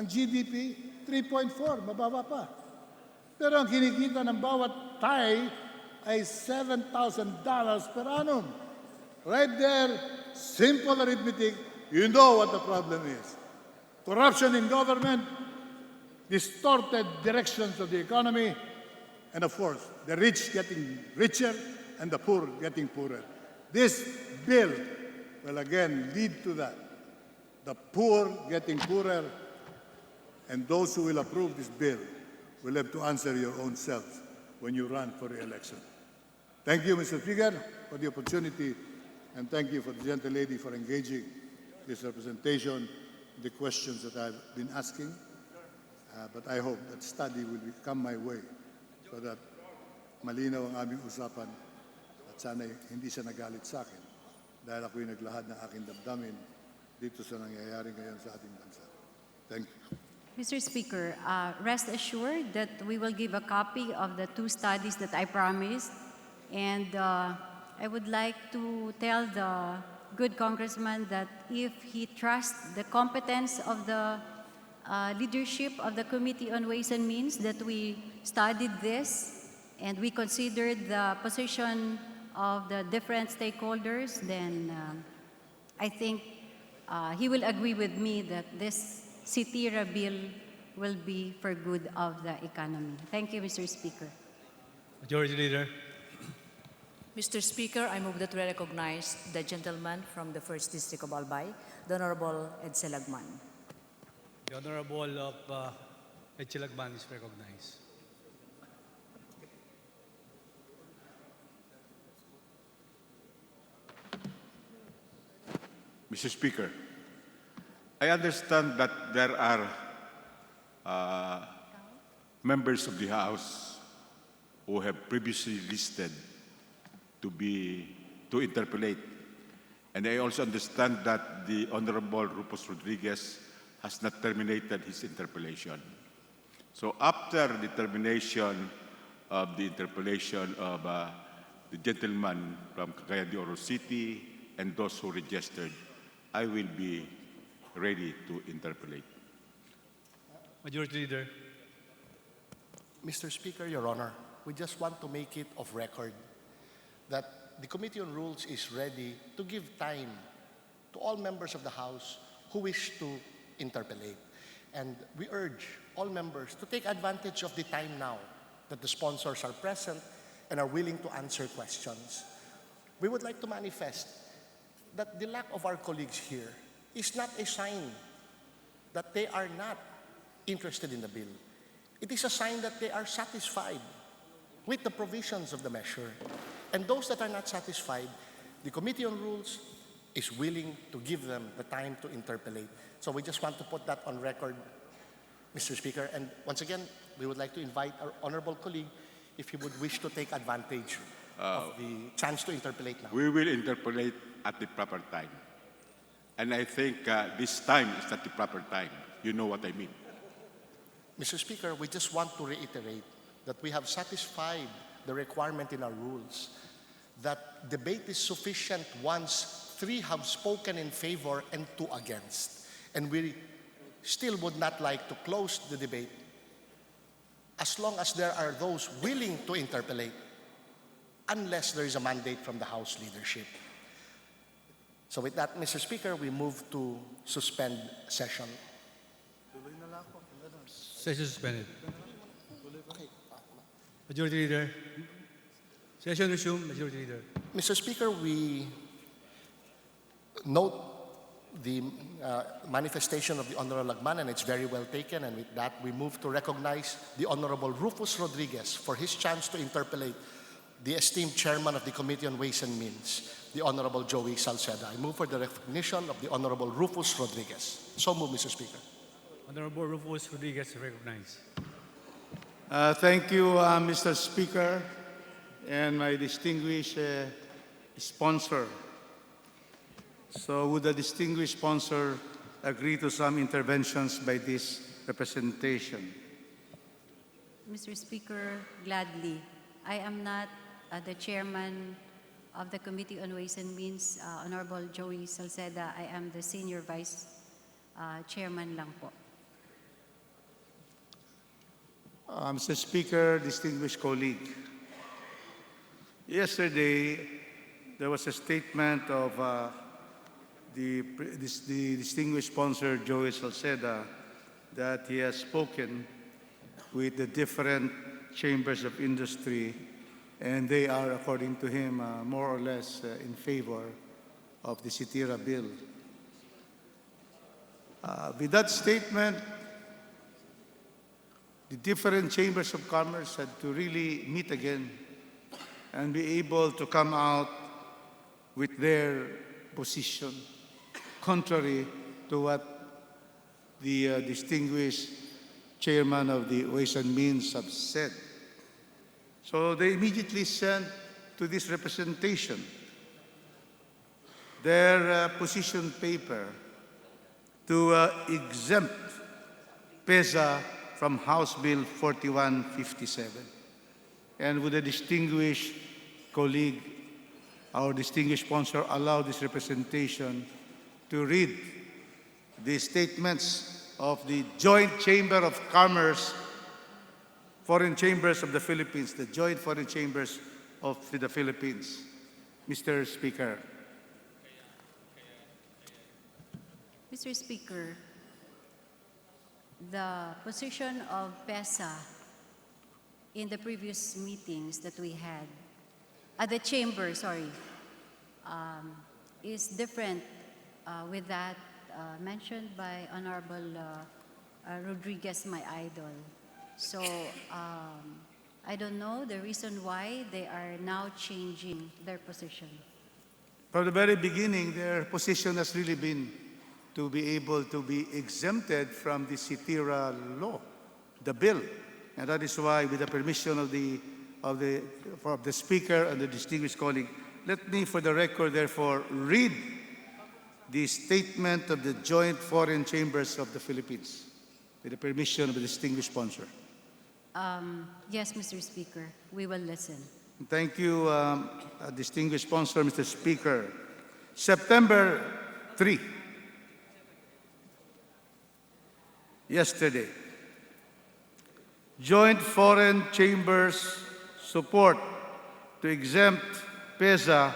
ang GDP, 3.4, mababa pa. Pero ang kinikita ng bawat Thai ay $7,000 per annum. Right there, simple arithmetic, you know what the problem is. Corruption in government, distorted directions of the economy, and of course, the rich getting richer and the poor getting poorer. This bill will again lead to that. The poor getting poorer, and those who will approve this bill will have to answer your own selves when you run for re-election. Thank you, Mr. Speaker, for the opportunity, and thank you for the gentle lady for engaging this representation, the questions that I've been asking. But I hope that study will come my way so that malinaw ang aming usapan at sana hindi siya nagalit sa akin dahil ako'y naglahad ng aking damdamin dito sa nangyayari ngayon sa ating bansa. Thank you. Mr. Speaker, rest assured that we will give a copy of the two studies that I promised. And I would like to tell the good congressman that if he trusts the competence of the leadership of the Committee on Ways and Means, that we studied this and we considered the position of the different stakeholders, then I think he will agree with me that this CITIRA bill will be for good of the economy. Thank you, Mr. Speaker. Majority Leader. Mr. Speaker, I move that we recognize the gentleman from the 1st District of Albay, the Honorable Edsel Lagman. The Honorable of Echilagban is recognized. Mr. Speaker, I understand that there are members of the House who have previously listed to interpolate. And I also understand that the Honorable Rufus Rodriguez has not terminated his interpolation. So after the termination of the interpolation of the gentleman from Cagayan de Oro City and those who registered, I will be ready to interpolate. Majority Leader. Mr. Speaker, Your Honor, we just want to make it of record that the Committee on Rules is ready to give time to all members of the House who wish to interpolate. And we urge all members to take advantage of the time now that the sponsors are present and are willing to answer questions. We would like to manifest that the lack of our colleagues here is not a sign that they are not interested in the bill. It is a sign that they are satisfied with the provisions of the measure. And those that are not satisfied, the Committee on Rules is willing to give them the time to interpolate. So we just want to put that on record, Mr. Speaker. And once again, we would like to invite our honorable colleague if he would wish to take advantage of the chance to interpolate now. We will interpolate at the proper time. And I think this time is not the proper time. You know what I mean. Mr. Speaker, we just want to reiterate that we have satisfied the requirement in our rules that debate is sufficient once 3 have spoken in favor and 2 against. And we still would not like to close the debate as long as there are those willing to interpolate, unless there is a mandate from the House leadership. So with that, Mr. Speaker, we move to suspend session. Session suspended. Majority Leader. Session resumed. Majority Leader. Mr. Speaker, we note the manifestation of the Honorable Lagman, and it's very well taken. And with that, we move to recognize the Honorable Rufus Rodriguez for his chance to interpolate the esteemed Chairman of the Committee on Ways and Means, the Honorable Joey Salceda. I move for the recognition of the Honorable Rufus Rodriguez. So move, Mr. Speaker. Honorable Rufus Rodriguez recognized. Thank you, Mr. Speaker, and my distinguished sponsor. So would the distinguished sponsor agree to some interventions by this representation? Mr. Speaker, gladly. I am not the chairman of the Committee on Ways and Means, Honorable Joey Salceda. I am the senior vice chairman lang po. Mr. Speaker, distinguished colleague, yesterday there was a statement of the distinguished sponsor, Joey Salceda, that he has spoken with the different chambers of industry, and they are, according to him, more or less in favor of the Sitira bill. With that statement, the different chambers of commerce had to really meet again and be able to come out with their position, contrary to what the distinguished chairman of the Ways and Means have said. So they immediately sent to this representation their position paper to exempt PESA from House Bill 4157. And would a distinguished colleague, our distinguished sponsor, allow this representation to read the statements of the Joint Chamber of Commerce, Foreign Chambers of the Philippines, the Joint Foreign Chambers of the Philippines. Mr. Speaker. Mr. Speaker, the position of PESA in the previous meetings that we had, at the chamber, is different with that mentioned by Honorable Rodriguez, my idol. So I don't know the reason why they are now changing their position. From the very beginning, their position has really been to be able to be exempted from the Sitira law, the bill. And that is why, with the permission of the Speaker and the distinguished colleague, let me, for the record, therefore, read the statement of the Joint Foreign Chambers of the Philippines, with the permission of the distinguished sponsor. Yes, Mr. Speaker, we will listen. Thank you, distinguished sponsor, Mr. Speaker. September 3, yesterday, Joint Foreign Chambers support to exempt PESA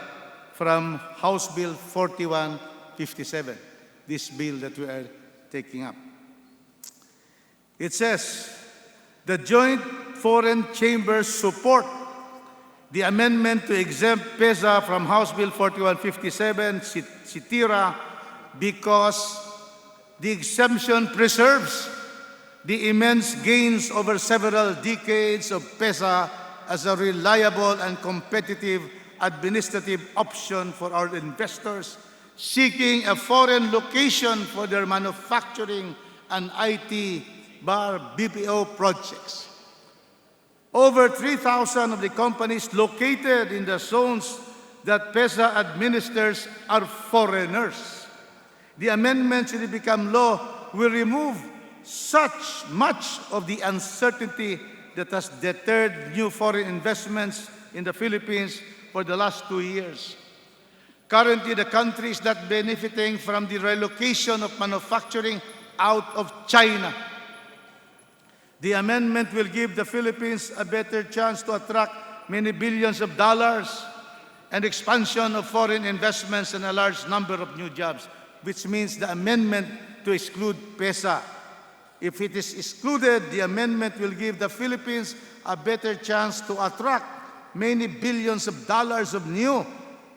from House Bill 4157, this bill that we are taking up. It says, the Joint Foreign Chambers support the amendment to exempt PESA from House Bill 4157, Sitira, because the exemption preserves the immense gains over several decades of PESA as a reliable and competitive administrative option for our investors seeking a foreign location for their manufacturing and IT BPO projects. Over 3,000 of the companies located in the zones that PESA administers are foreigners. The amendment, should it become law, will remove much of the uncertainty that has deterred new foreign investments in the Philippines for the last 2 years. Currently, the country is not benefiting from the relocation of manufacturing out of China. The amendment will give the Philippines a better chance to attract many billions of dollars and expansion of foreign investments and a large number of new jobs, which means the amendment to exclude PESA. If it is excluded, the amendment will give the Philippines a better chance to attract many billions of dollars of new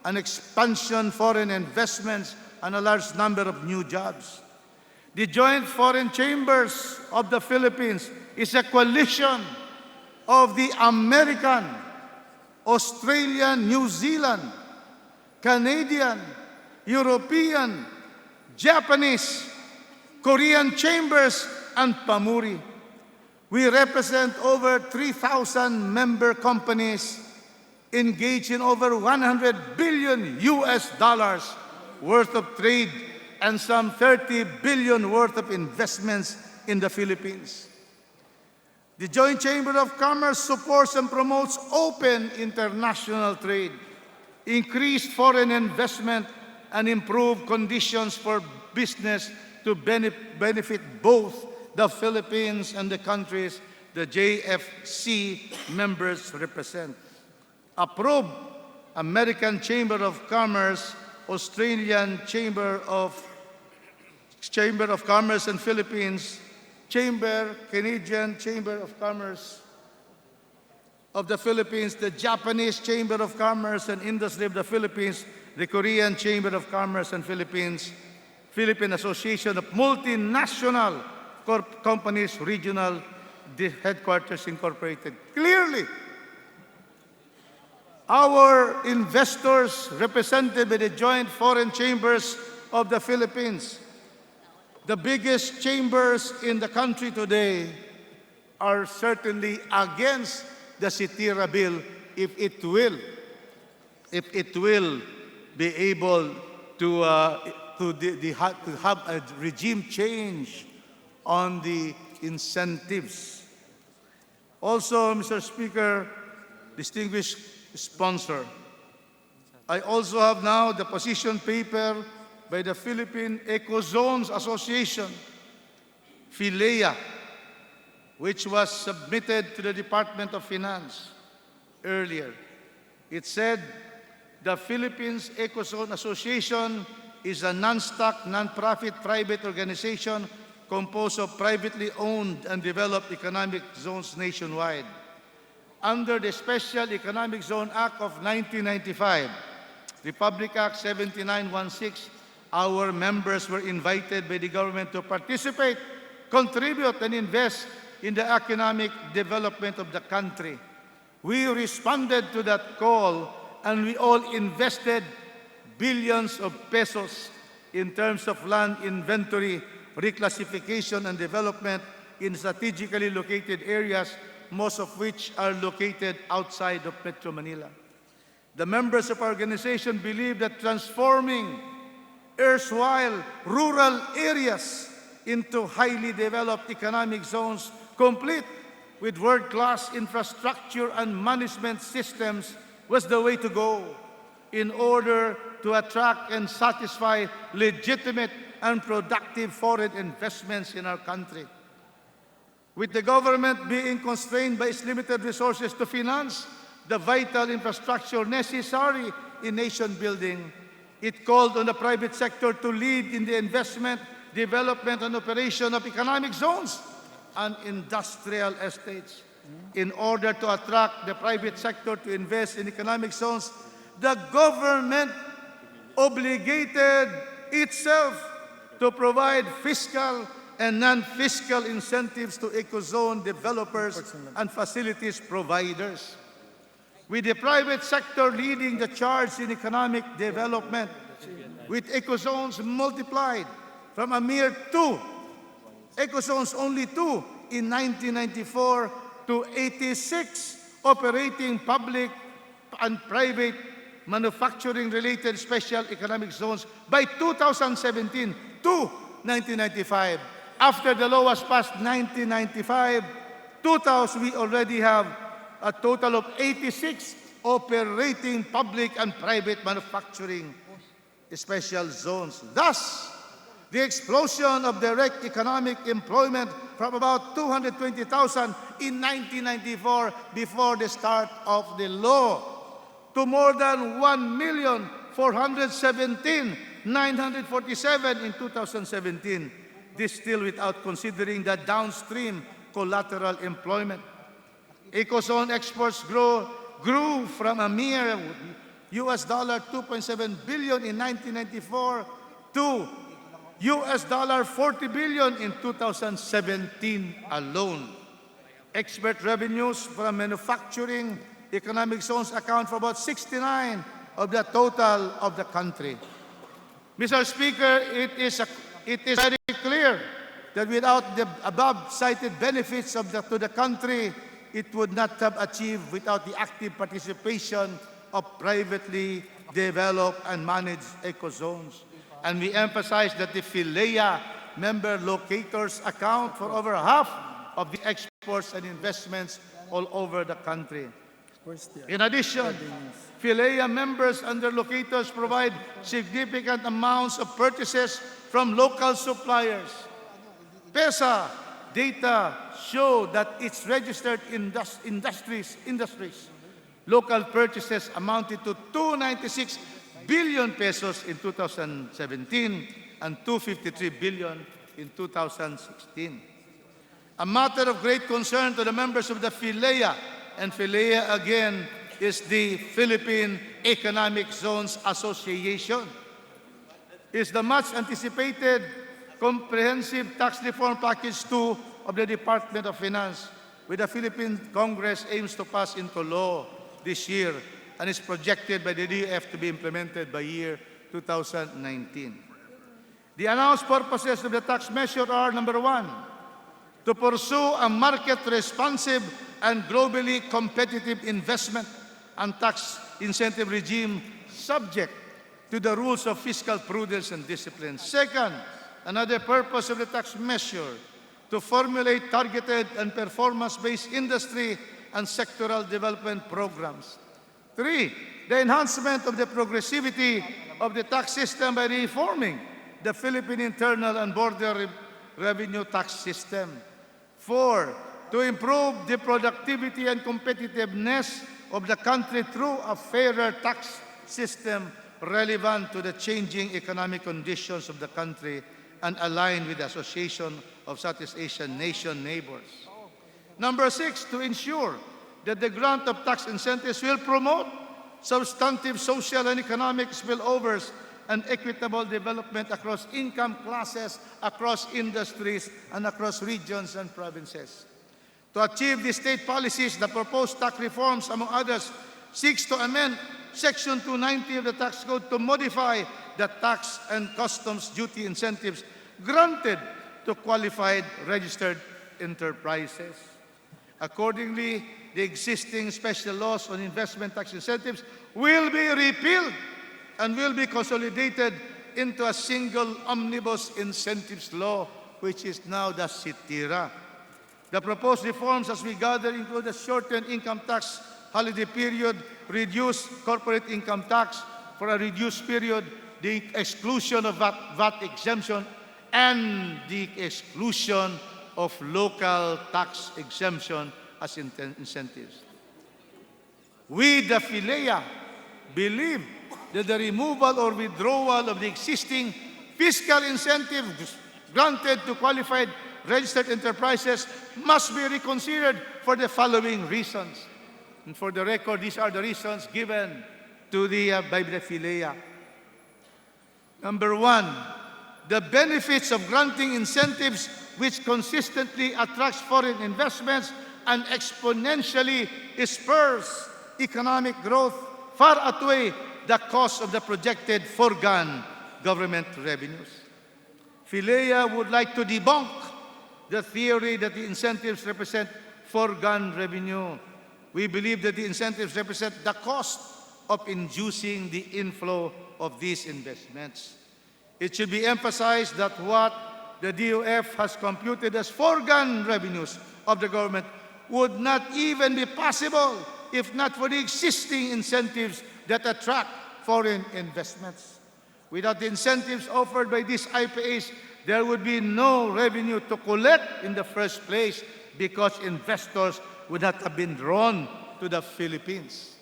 and expansion foreign investments and a large number of new jobs. The Joint Foreign Chambers of the Philippines is a coalition of the American, Australian, New Zealand, Canadian, European, Japanese, Korean chambers, and PAMURI. We represent over 3,000 member companies engaged in over 100 billion US dollars worth of trade and some 30 billion worth of investments in the Philippines. The Joint Chamber of Commerce supports and promotes open international trade, increased foreign investment, and improved conditions for business to benefit both the Philippines and the countries the JFC members represent. Approve American Chamber of Commerce, Australian Chamber of Commerce and Philippines, Canadian Chamber of Commerce of the Philippines, the Japanese Chamber of Commerce and Industry of the Philippines, the Korean Chamber of Commerce and Philippines, Philippine Association of Multinational Companies, Regional Headquarters Incorporated. Clearly, our investors represented by the Joint Foreign Chambers of the Philippines, the biggest chambers in the country today, are certainly against the Sitira bill if it will be able to have a regime change on the incentives. Also, Mr. Speaker, distinguished sponsor, I also have now the position paper by the Philippine Ecozones Association, PHILEA, which was submitted to the Department of Finance earlier. It said, the Philippines Ecozone Association is a non-stock, non-profit private organization composed of privately owned and developed economic zones nationwide. Under the Special Economic Zone Act of 1995, Republic Act 7916, our members were invited by the government to participate, contribute, and invest in the economic development of the country. We responded to that call, and we all invested billions of pesos in terms of land inventory, reclassification, and development in strategically located areas, most of which are located outside of Metro Manila. The members of our organization believe that transforming erstwhile rural areas into highly developed economic zones, complete with world-class infrastructure and management systems, was the way to go in order to attract and satisfy legitimate and productive foreign investments in our country. With the government being constrained by its limited resources to finance the vital infrastructure necessary in nation building, it called on the private sector to lead in the investment, development, and operation of economic zones and industrial estates. In order to attract the private sector to invest in economic zones, the government obligated itself to provide fiscal and non-fiscal incentives to ecozone developers and facilities providers. With the private sector leading the charge in economic development, with ecozones multiplied from a mere 2, ecozones only 2 in 1994 to 86 operating public and private manufacturing-related special economic zones by 2017 to 1995. After the law was passed 1995, 2000, we already have a total of 86 operating public and private manufacturing special zones. Thus, the explosion of direct economic employment from about 220,000 in 1994 before the start of the law to more than 1,417,947 in 2017. This still without considering the downstream collateral employment. Ecozone exports grew from a mere US $2.7 billion in 1994 to US $40 billion in 2017 alone. Export revenues from manufacturing economic zones account for about 69% of the total of the country. Mr. Speaker, it is very clear that without the above-cited benefits to the country, it would not have achieved without the active participation of privately developed and managed ecozones. And we emphasize that the PhilEA member locators account for over half of the exports and investments all over the country. In addition, PhilEA members and their locators provide significant amounts of purchases from local suppliers. PESA data show that its registered industries, local purchases amounted to 296 billion pesos in 2017 and 253 billion in 2016. A matter of great concern to the members of the PhilEA, and PhilEA again is the Philippine Economic Zones Association, is the much anticipated Comprehensive Tax Reform Package 2 of the Department of Finance, which the Philippine Congress aims to pass into law this year and is projected by the DF to be implemented by year 2019. The announced purposes of the tax measure are, number one, to pursue a market-responsive and globally competitive investment and tax incentive regime subject to the rules of fiscal prudence and discipline. Second, another purpose of the tax measure, to formulate targeted and performance-based industry and sectoral development programs. Three, the enhancement of the progressivity of the tax system by reforming the Philippine internal and border revenue tax system. Four, to improve the productivity and competitiveness of the country through a fairer tax system relevant to the changing economic conditions of the country and aligned with the Association of Southeast Asian Nation Neighbors. Number six, to ensure that the grant of tax incentives will promote substantive social and economic spillovers and equitable development across income classes, across industries, and across regions and provinces. To achieve these state policies, the proposed tax reforms, among others, seeks to amend Section 290 of the Tax Code to modify the tax and customs duty incentives granted to qualified registered enterprises. Accordingly, the existing special laws on investment tax incentives will be repealed and will be consolidated into a single omnibus incentives law, which is now the SITIRA. The proposed reforms, as we gather, include a shortened income tax holiday period, reduced corporate income tax for a reduced period, the exclusion of VAT exemption, and the exclusion of local tax exemption as incentives. We, the PhilEA, believe that the removal or withdrawal of the existing fiscal incentives granted to qualified registered enterprises must be reconsidered for the following reasons. And for the record, these are the reasons given to by the PhilEA. Number one, the benefits of granting incentives which consistently attracts foreign investments and exponentially spurs economic growth far outweigh the cost of the projected foregone government revenues. Philea would like to debunk the theory that the incentives represent foregone revenue. We believe that the incentives represent the cost of inducing the inflow of these investments. It should be emphasized that what the DOF has computed as foregone revenues of the government would not even be possible if not for the existing incentives that attract foreign investments. Without the incentives offered by these IPAs, there would be no revenue to collect in the first place because investors would not have been drawn to the Philippines.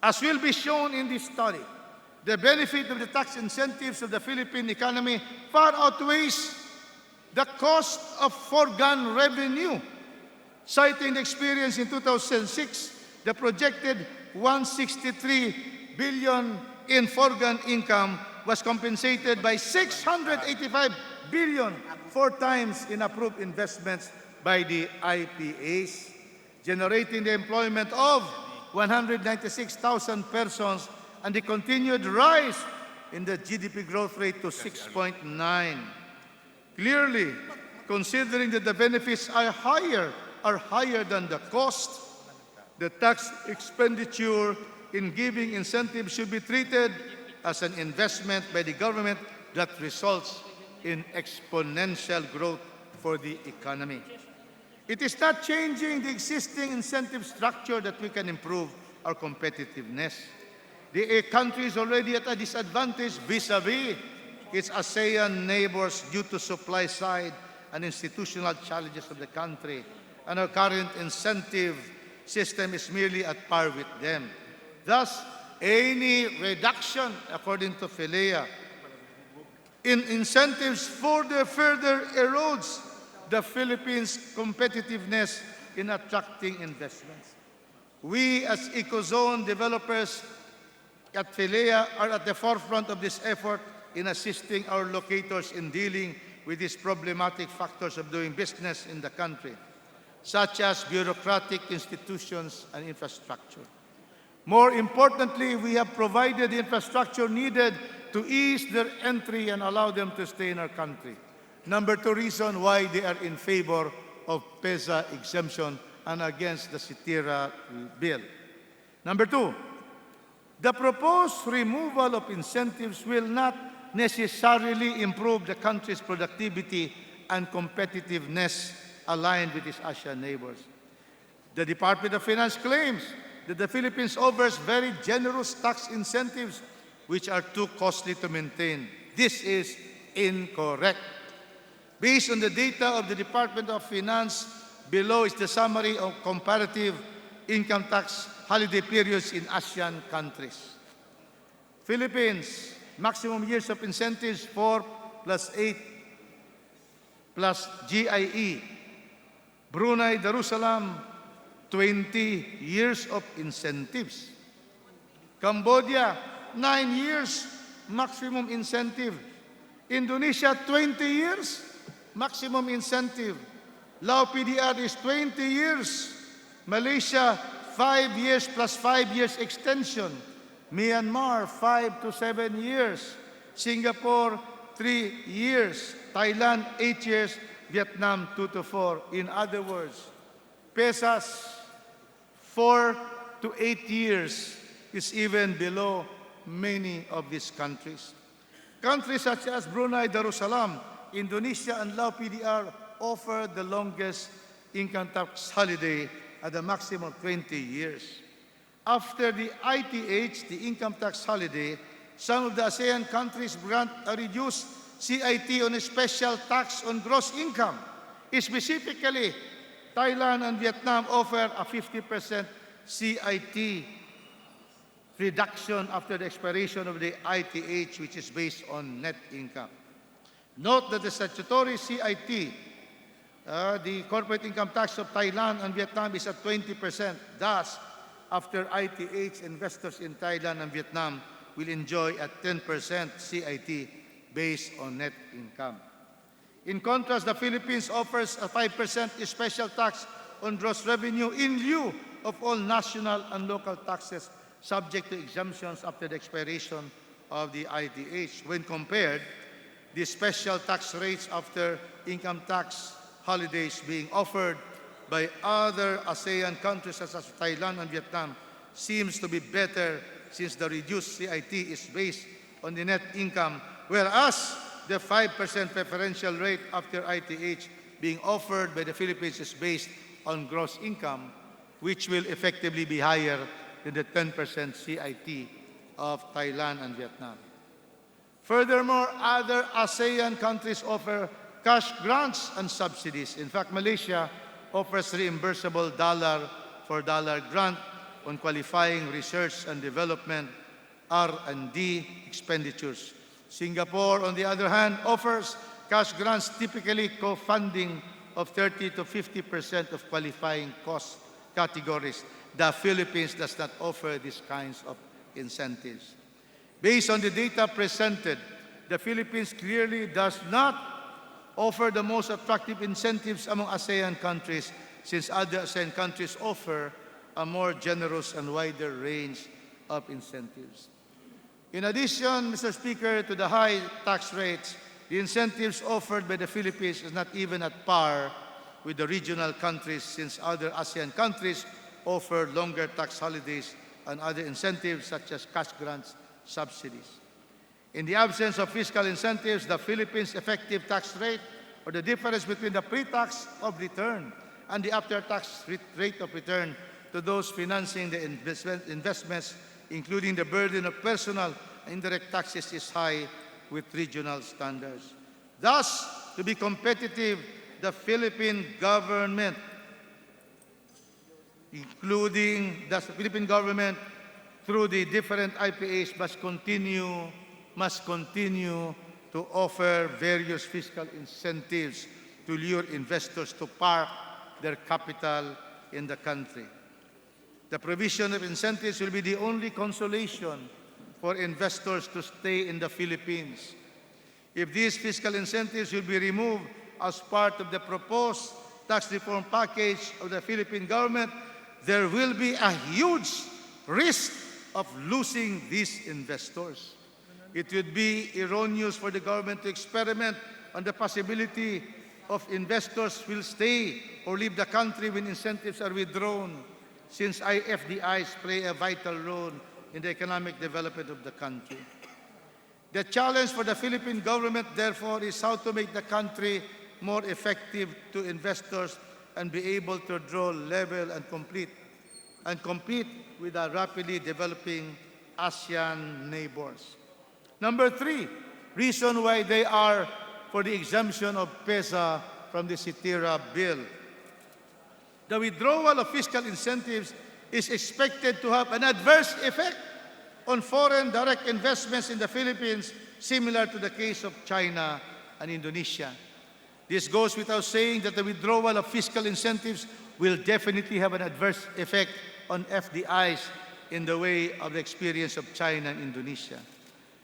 As will be shown in this study, the benefit of the tax incentives of the Philippine economy far outweighs the cost of foregone revenue. Citing the experience in 2006, the projected 163 billion in foregone income was compensated by 685 billion, 4 times in approved investments by the IPAs, generating the employment of 196,000 persons and the continued rise in the GDP growth rate to 6.9. Clearly, considering that the benefits are higher than the cost, the tax expenditure in giving incentives should be treated as an investment by the government that results in exponential growth for the economy. It is not changing the existing incentive structure that we can improve our competitiveness. The country is already at a disadvantage vis-a-vis its ASEAN neighbors due to supply side and institutional challenges of the country, and our current incentive system is merely at par with them. Thus, any reduction, according to Philea, in incentives further erodes the Philippines' competitiveness in attracting investments. We as ecozone developers at Philea are at the forefront of this effort in assisting our locators in dealing with these problematic factors of doing business in the country, such as bureaucratic institutions and infrastructure. More importantly, we have provided the infrastructure needed to ease their entry and allow them to stay in our country. Number 2 reason why they are in favor of PEZA exemption and against the Sitira bill. Number 2, the proposed removal of incentives will not necessarily improve the country's productivity and competitiveness aligned with its ASEAN neighbors. The Department of Finance claims that the Philippines offers very generous tax incentives which are too costly to maintain. This is incorrect. Based on the data of the Department of Finance, below is the summary of comparative income tax holiday periods in ASEAN countries. Philippines, maximum years of incentives 4 plus 8 plus GIE. Brunei Darussalam, 20 years of incentives. Cambodia, 9 years maximum incentive. Indonesia, 20 years maximum incentive. Lao PDR is 20 years. Malaysia, 5 years plus 5 years extension. Myanmar, 5 to 7 years. Singapore, 3 years. Thailand, 8 years. Vietnam, 2 to 4. In other words, PEZA's 4 to 8 years is even below many of these countries. Countries such as Brunei Darussalam, Indonesia, and Lao PDR offer the longest income tax holiday at a maximum of 20 years. After the ITH, the income tax holiday, some of the ASEAN countries grant a reduced CIT on a special tax on gross income. Specifically, Thailand and Vietnam offer a 50% CIT reduction after the expiration of the ITH, which is based on net income. Note that the statutory CIT, the corporate income tax of Thailand and Vietnam, is at 20%. Thus, after ITH, investors in Thailand and Vietnam will enjoy a 10% CIT based on net income. In contrast, the Philippines offers a 5% special tax on gross revenue in lieu of all national and local taxes subject to exemptions after the expiration of the ITH. When compared, the special tax rates after income tax holidays being offered by other ASEAN countries such as Thailand and Vietnam seems to be better since the reduced CIT is based on the net income, whereas the 5% preferential rate after ITH being offered by the Philippines is based on gross income, which will effectively be higher than the 10% CIT of Thailand and Vietnam. Furthermore, other ASEAN countries offer cash grants and subsidies. In fact, Malaysia offers reimbursable dollar-for-dollar grant on qualifying research and development R&D expenditures. Singapore, on the other hand, offers cash grants, typically co-funding of 30 to 50% of qualifying cost categories. The Philippines does not offer these kinds of incentives. Based on the data presented, the Philippines clearly does not offer the most attractive incentives among ASEAN countries, since other ASEAN countries offer a more generous and wider range of incentives. In addition, Mr. Speaker, to the high tax rates, the incentives offered by the Philippines is not even at par with the regional countries, since other ASEAN countries offer longer tax holidays and other incentives such as cash grants, subsidies. In the absence of fiscal incentives, the Philippines' effective tax rate, or the difference between the pre-tax of return and the after-tax rate of return to those financing the investments, including the burden of personal and indirect taxes, is high with regional standards. Thus, to be competitive, the Philippine government, through the different IPAs, must continue to offer various fiscal incentives to lure investors to park their capital in the country. The provision of incentives will be the only consolation for investors to stay in the Philippines. If these fiscal incentives will be removed as part of the proposed tax reform package of the Philippine government, there will be a huge risk of losing these investors. It would be erroneous for the government to experiment on the possibility of investors will stay or leave the country when incentives are withdrawn, since IFDIs play a vital role in the economic development of the country. The challenge for the Philippine government, therefore, is how to make the country more effective to investors and be able to draw level and compete with our rapidly developing ASEAN neighbors. Number 3, reason why they are for the exemption of PESA from the CITIRA bill. The withdrawal of fiscal incentives is expected to have an adverse effect on foreign direct investments in the Philippines, similar to the case of China and Indonesia. This goes without saying that the withdrawal of fiscal incentives will definitely have an adverse effect on FDIs in the way of the experience of China and Indonesia.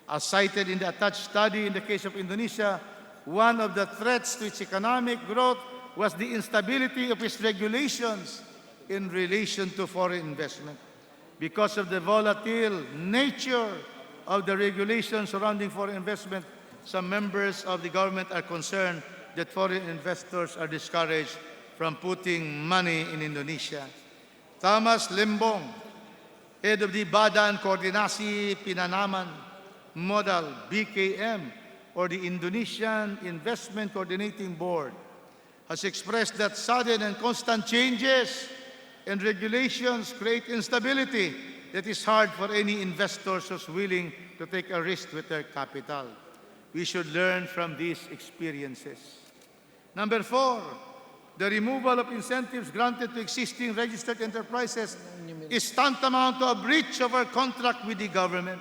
As cited in the attached study, in the case of Indonesia, one of the threats to its economic growth was the instability of its regulations in relation to foreign investment. Because of the volatile nature of the regulations surrounding foreign investment, some members of the government are concerned that foreign investors are discouraged from putting money in Indonesia. Thomas Lembong, head of the Badan Koordinasi Pinanaman Modal, BKM, or the Indonesian Investment Coordinating Board, has expressed that sudden and constant changes in regulations create instability that is hard for any investors who's willing to take a risk with their capital. We should learn from these experiences. Number 4, the removal of incentives granted to existing registered enterprises is tantamount to a breach of our contract with the government.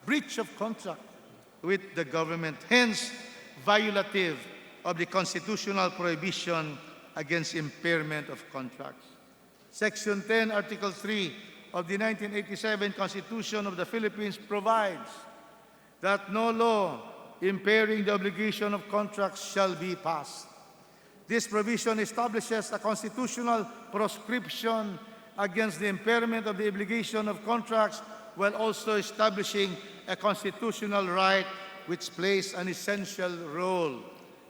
Breach of contract with the government, hence violative of the constitutional prohibition against impairment of contracts. Section 10, Article 3 of the 1987 Constitution of the Philippines provides that no law impairing the obligation of contracts shall be passed. This provision establishes a constitutional proscription against the impairment of the obligation of contracts while also establishing a constitutional right which plays an essential role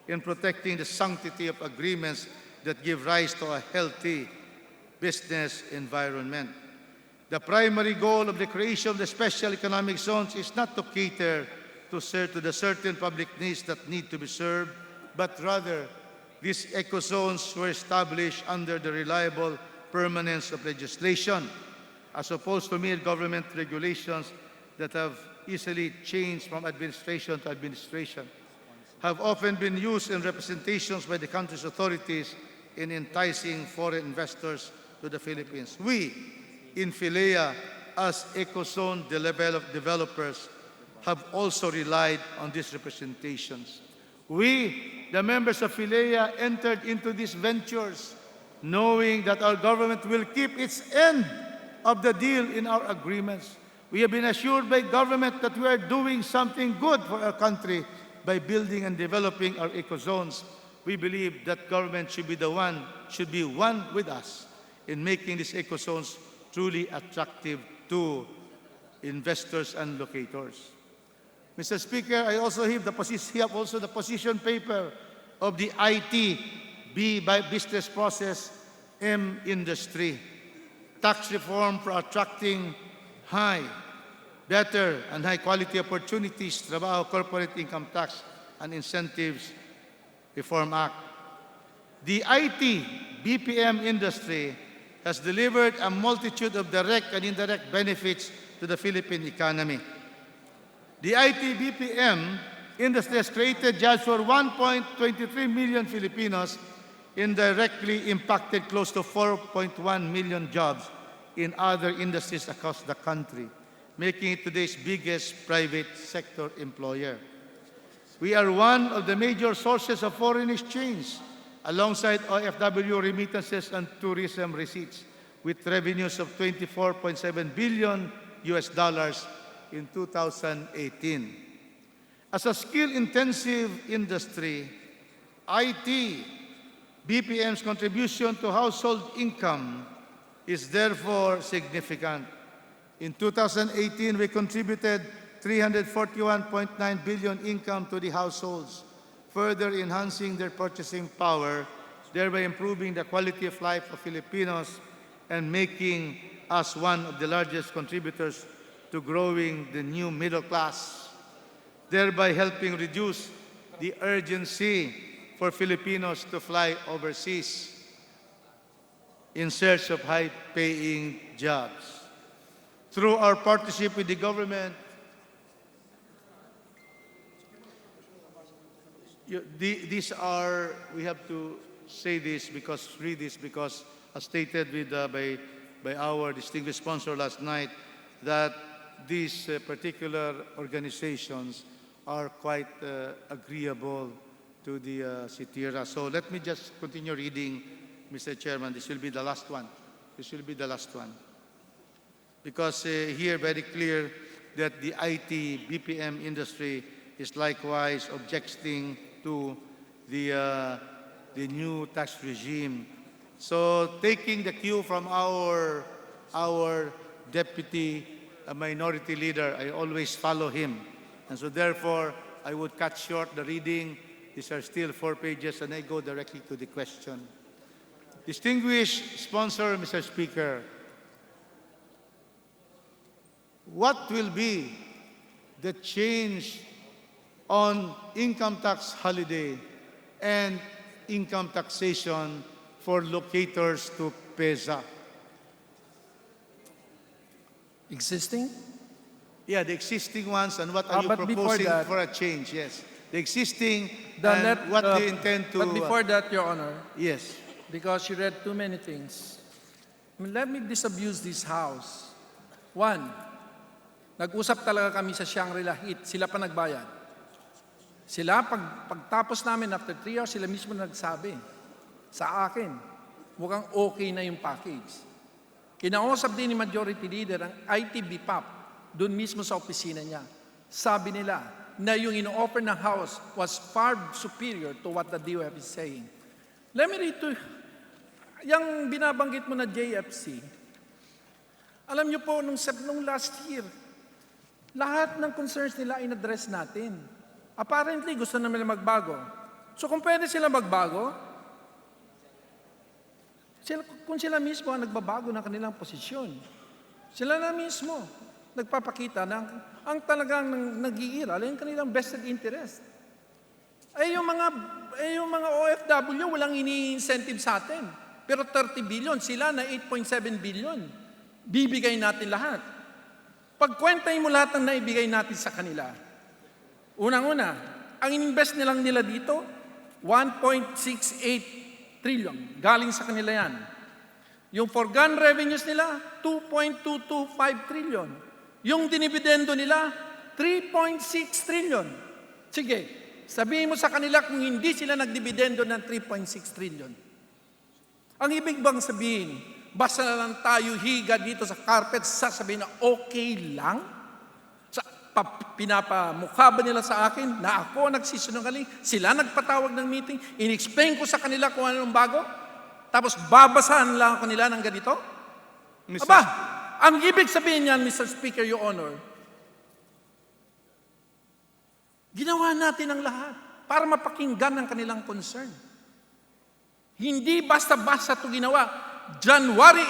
in protecting the sanctity of agreements that give rise to a healthy business environment. The primary goal of the creation of the special economic zones is not to cater to the certain public needs that need to be served, but rather these eco-zones were established under the reliable permanence of legislation, as opposed to mere government regulations that have easily changed from administration to administration, have often been used in representations by the country's authorities in enticing foreign investors to the Philippines. We, in Philea, as eco-zone developers, have also relied on these representations. We, the members of Philea, entered into these ventures knowing that our government will keep its end of the deal in our agreements. We have been assured by government that we are doing something good for our country by building and developing our eco-zones. We believe that government should be one with us in making these eco-zones truly attractive to investors and locators. Mr. Speaker, I also have the position paper of the IT by business process M industry. Tax reform for attracting better and high quality opportunities, Trabaho Corporate Income Tax and Incentives Reform Act. The IT BPM industry has delivered a multitude of direct and indirect benefits to the Philippine economy. The IT BPM industry has created jobs for 1.23 million Filipinos, indirectly impacted close to 4.1 million jobs in other industries across the country, making it today's biggest private sector employer. We are one of the major sources of foreign exchange, alongside OFW remittances and tourism receipts, with revenues of $24.7 billion in 2018. As a skill-intensive industry, IT BPM's contribution to household income is therefore significant. In 2018, we contributed 341.9 billion income to the households, further enhancing their purchasing power, thereby improving the quality of life of Filipinos and making us one of the largest contributors to growing the new middle class, thereby helping reduce the urgency for Filipinos to fly overseas in search of high-paying jobs. Through our partnership with the government, we have to say this because, read this because, as stated by our distinguished sponsor last night, that these particular organizations are quite agreeable to the CITIRA. So let me just continue reading, Mr. Chairman. This will be the last one. This will be the last one. Because here very clear that the IT BPM industry is likewise objecting to the new tax regime. So taking the cue from our deputy minority leader, I always follow him. And so therefore, I would cut short the reading. These are still 4 pages, and I go directly to the question. Distinguished sponsor, Mr. Speaker, what will be the change on income tax holiday and income taxation for locators to PEZA? Existing? Yeah, the existing ones, and what are you but before proposing that- for a change? Yes, the existing, Let- what do you intend to... But before that, Your Honor, yes. because you read too many things, let me disabuse this House. One, nag-usap talaga kami sa Shangri-La Heat. Sila pa nagbayad. Sila, pagtapos namin, after 3 hours, sila mismo nagsabi sa akin, mukhang okay na yung package. Kinausap din ni Majority Leader ang ITB PAP doon mismo sa opisina niya. Sabi nila, na yung ino-offer ng House was far superior to what the DOF is saying. Let me read to yung binabanggit mo na JFC. Alam niyo po, nung last year, lahat ng concerns nila in-address natin. Apparently, gusto na nila magbago. So kung pwede sila magbago, kung sila mismo ang nagbabago ng kanilang posisyon, sila na mismo nagpapakita ng ang talagang nag-iiral yung kanilang vested interest. Yung mga OFW, walang ini-incentive sa atin. Pero 30 billion, sila na 8.7 billion. Bibigay natin lahat. Pagkwentay mo lahat ng naibigay natin sa kanila. Unang-una, ang invest nilang nila dito, 1.68 trillion. Galing sa kanila yan. Yung foregone revenues nila, 2.225 trillion. Yung dinibidendo nila, 3.6 trillion. Sige, sabihin mo sa kanila kung hindi sila nagdibidendo ng 3.6 trillion. Ang ibig bang sabihin, basta na lang tayo higa dito sa carpet, sasabihin na okay lang? Pinapamukha ba nila sa akin na ako nagsisinungaling? Sila nagpatawag ng meeting, in-explain ko sa kanila kung anong bago, tapos babasahan lang ako nila ng ganito? Aba, ang ibig sabihin niyan, Mr. Speaker, Your Honor, ginawa natin ang lahat para mapakinggan ang kanilang concern. Hindi basta-basta ito ginawa. January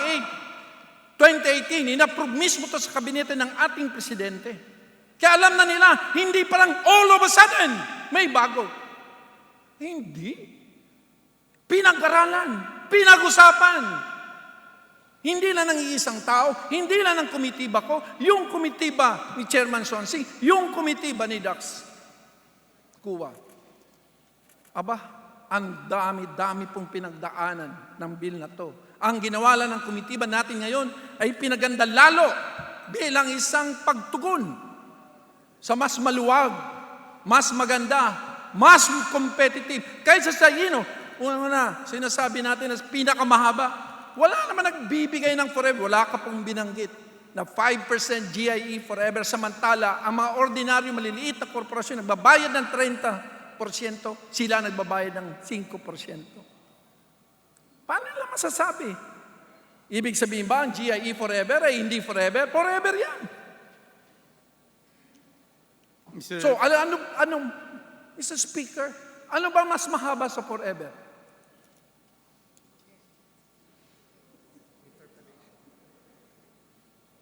8, 2018, inapprove mismo ito sa kabinete ng ating presidente. Kaya alam na nila, hindi parang all of a sudden, may bago. Hindi. Pinag-aralan, pinag-usapan. Hindi lang ng iisang tao, hindi lang ng komitiba ko, yung komitiba ni Chairman Sonsi, yung komitiba ni Dax Kuwa. Aba, ang dami-dami pong pinagdaanan ng bill na to. Ang ginawa lang ng komitiba natin ngayon ay pinaganda lalo bilang isang pagtugon sa mas maluwag, mas maganda, mas competitive. Kaysa sa una, sinasabi natin na pinakamahaba. Wala naman nagbibigay ng forever. Wala ka pong binanggit na 5% GIE forever. Samantala, ang mga ordinaryo maliliit na korporasyon nagbabayad ng 30%, sila nagbabayad ng 5%. Paano nila masasabi? Ibig sabihin ba ang GIE forever ay hindi forever? Forever yan. So, Mr. Speaker, ano ba mas mahaba sa forever?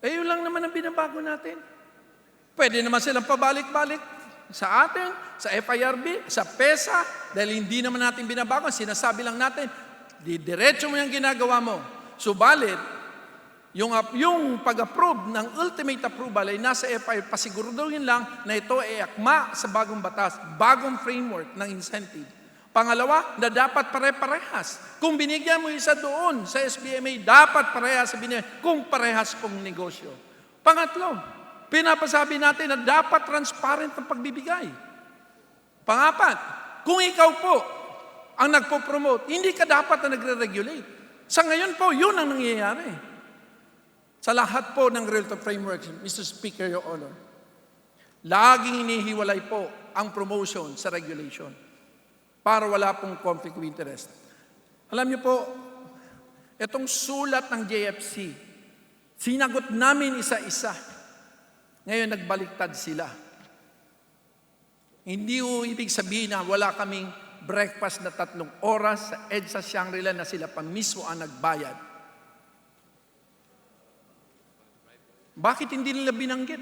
Yun lang naman ang binabago natin. Pwede naman silang pabalik-balik sa atin, sa FIRB, sa PESA, dahil hindi naman natin binabago. Sinasabi lang natin, diretso mo yung ginagawa mo. Subalit, yung pag-approve ng ultimate approval ay nasa FIRB, pasiguraduhin lang na ito ay akma sa bagong batas, bagong framework ng incentive. Pangalawa, na dapat pare-parehas. Kung binigyan mo isa doon sa SBMA, dapat parehas sa binigyan kung parehas pong negosyo. Pangatlo, pinapasabi natin na dapat transparent ang pagbibigay. Pangapat, kung ikaw po ang nagpo-promote, hindi ka dapat na nagre-regulate. Sa ngayon po, yun ang nangyayari. Sa lahat po ng relative framework, Mr. Speaker, Your Honor, laging inihiwalay po ang promotion sa regulation para wala pong conflict of interest. Alam niyo po, itong sulat ng JFC, sinagot namin isa-isa. Ngayon, nagbaliktad sila. Hindi po ibig sabihin na wala kaming breakfast na 3 oras sa EDSA Shangri-La na sila pa mismo ang nagbayad. Bakit hindi nila binanggit?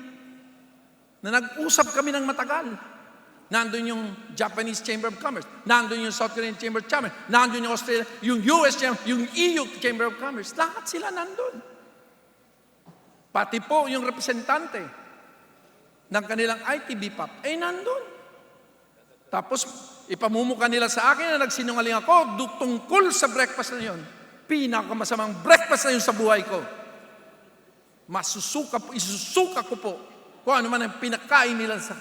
Na nag-usap kami ng matagal. Nandun yung Japanese Chamber of Commerce, nandun yung South Korean Chamber of Commerce, nandun yung Australia, yung US Chamber, yung EU Chamber of Commerce. Lahat sila nandun. Pati po yung representante ng kanilang ITB-PAP ay nandun. Tapos ipamumuka nila sa akin na nagsinungaling ako tungkol sa breakfast na yun. Pinakamasamang breakfast na yun sa buhay ko. Isusuka ko po kung ano man ang pinakain nila sa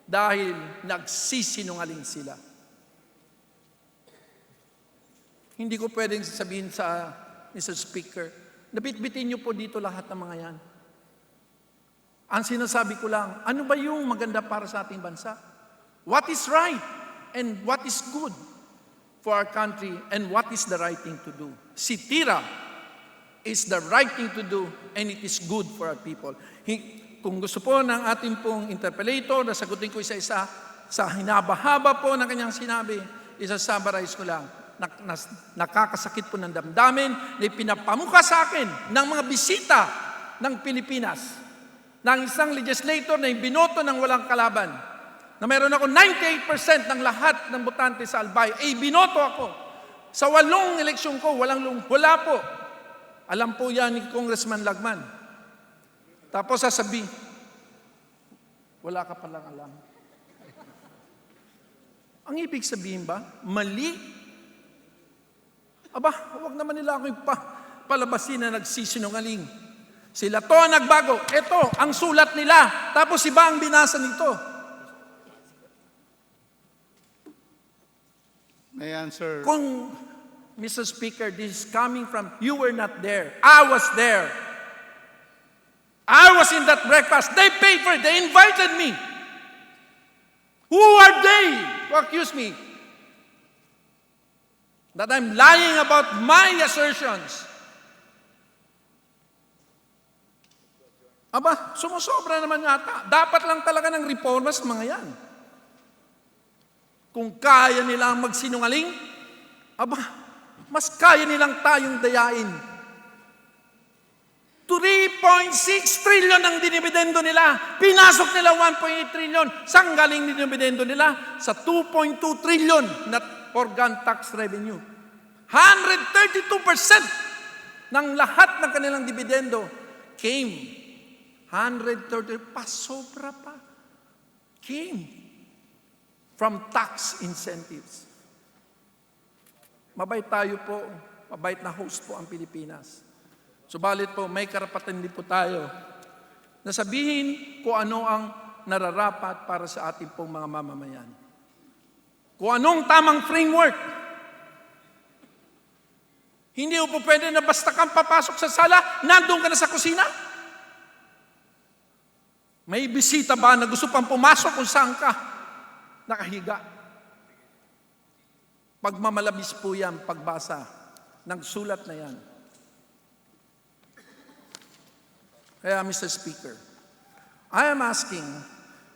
dahil nagsisinungaling sila. Hindi ko pwedeng sabihin sa Mr. Speaker, nabitbitin niyo po dito lahat ng mga yan. Ang sinasabi ko lang, ano ba yung maganda para sa ating bansa? What is right and what is good for our country and what is the right thing to do? Si tira is the right thing to do and it is good for our people. Kung gusto po ng ating pong interpellator, nasagutin ko isa-isa, sa hinaba-haba po ng kanyang sinabi, isa-summarize ko lang, nakakasakit po ng damdamin na ipinapamuka sa akin ng mga bisita ng Pilipinas, ng isang legislator na binoto ng walang kalaban, na meron ako 98% ng lahat ng botante sa Albay, binoto ako. Sa 8 eleksyon ko, wala po. Alam po yan ni Congressman Lagman. Tapos sasabi, wala ka palang alam. Ang ibig sabihin ba, mali? Aba, huwag naman nila akong palabasin na nagsisinungaling. Sila to ang nagbago. Ito, ang sulat nila. Tapos iba ang binasa nito. May I answer? Kung, Mr. Speaker, this is coming from, you were not there. I was there. I was in that breakfast. They paid for it. They invited me. Who are they to accuse me that I'm lying about my assertions? Aba, sumusobra naman yata. Dapat lang talaga ng reforma sa mga yan. Kung kaya nilang magsinungaling, aba, mas kaya nilang tayong dayain. 3.6 trillion ang dinibidendo nila. Pinasok nila 1.8 trillion. Saan galing dinibidendo nila? Sa 2.2 trillion na organ tax revenue. 132% ng lahat ng kanilang dividendo came 130 pa, sobra pa, came from tax incentives. Mabait tayo po, mabait na host po ang Pilipinas. Subalit po, may karapatan din po tayo na sabihin kung ano ang nararapat para sa ating pong mga mamamayan. Kung anong tamang framework. Hindi po pwede na basta kang papasok sa sala, nandun ka na sa kusina. May bisita ba na gusto pang pumasok kung saan ka nakahiga? Pagmamalabis po yan, pagbasa ng sulat na yan. Kaya, Mr. Speaker, I am asking,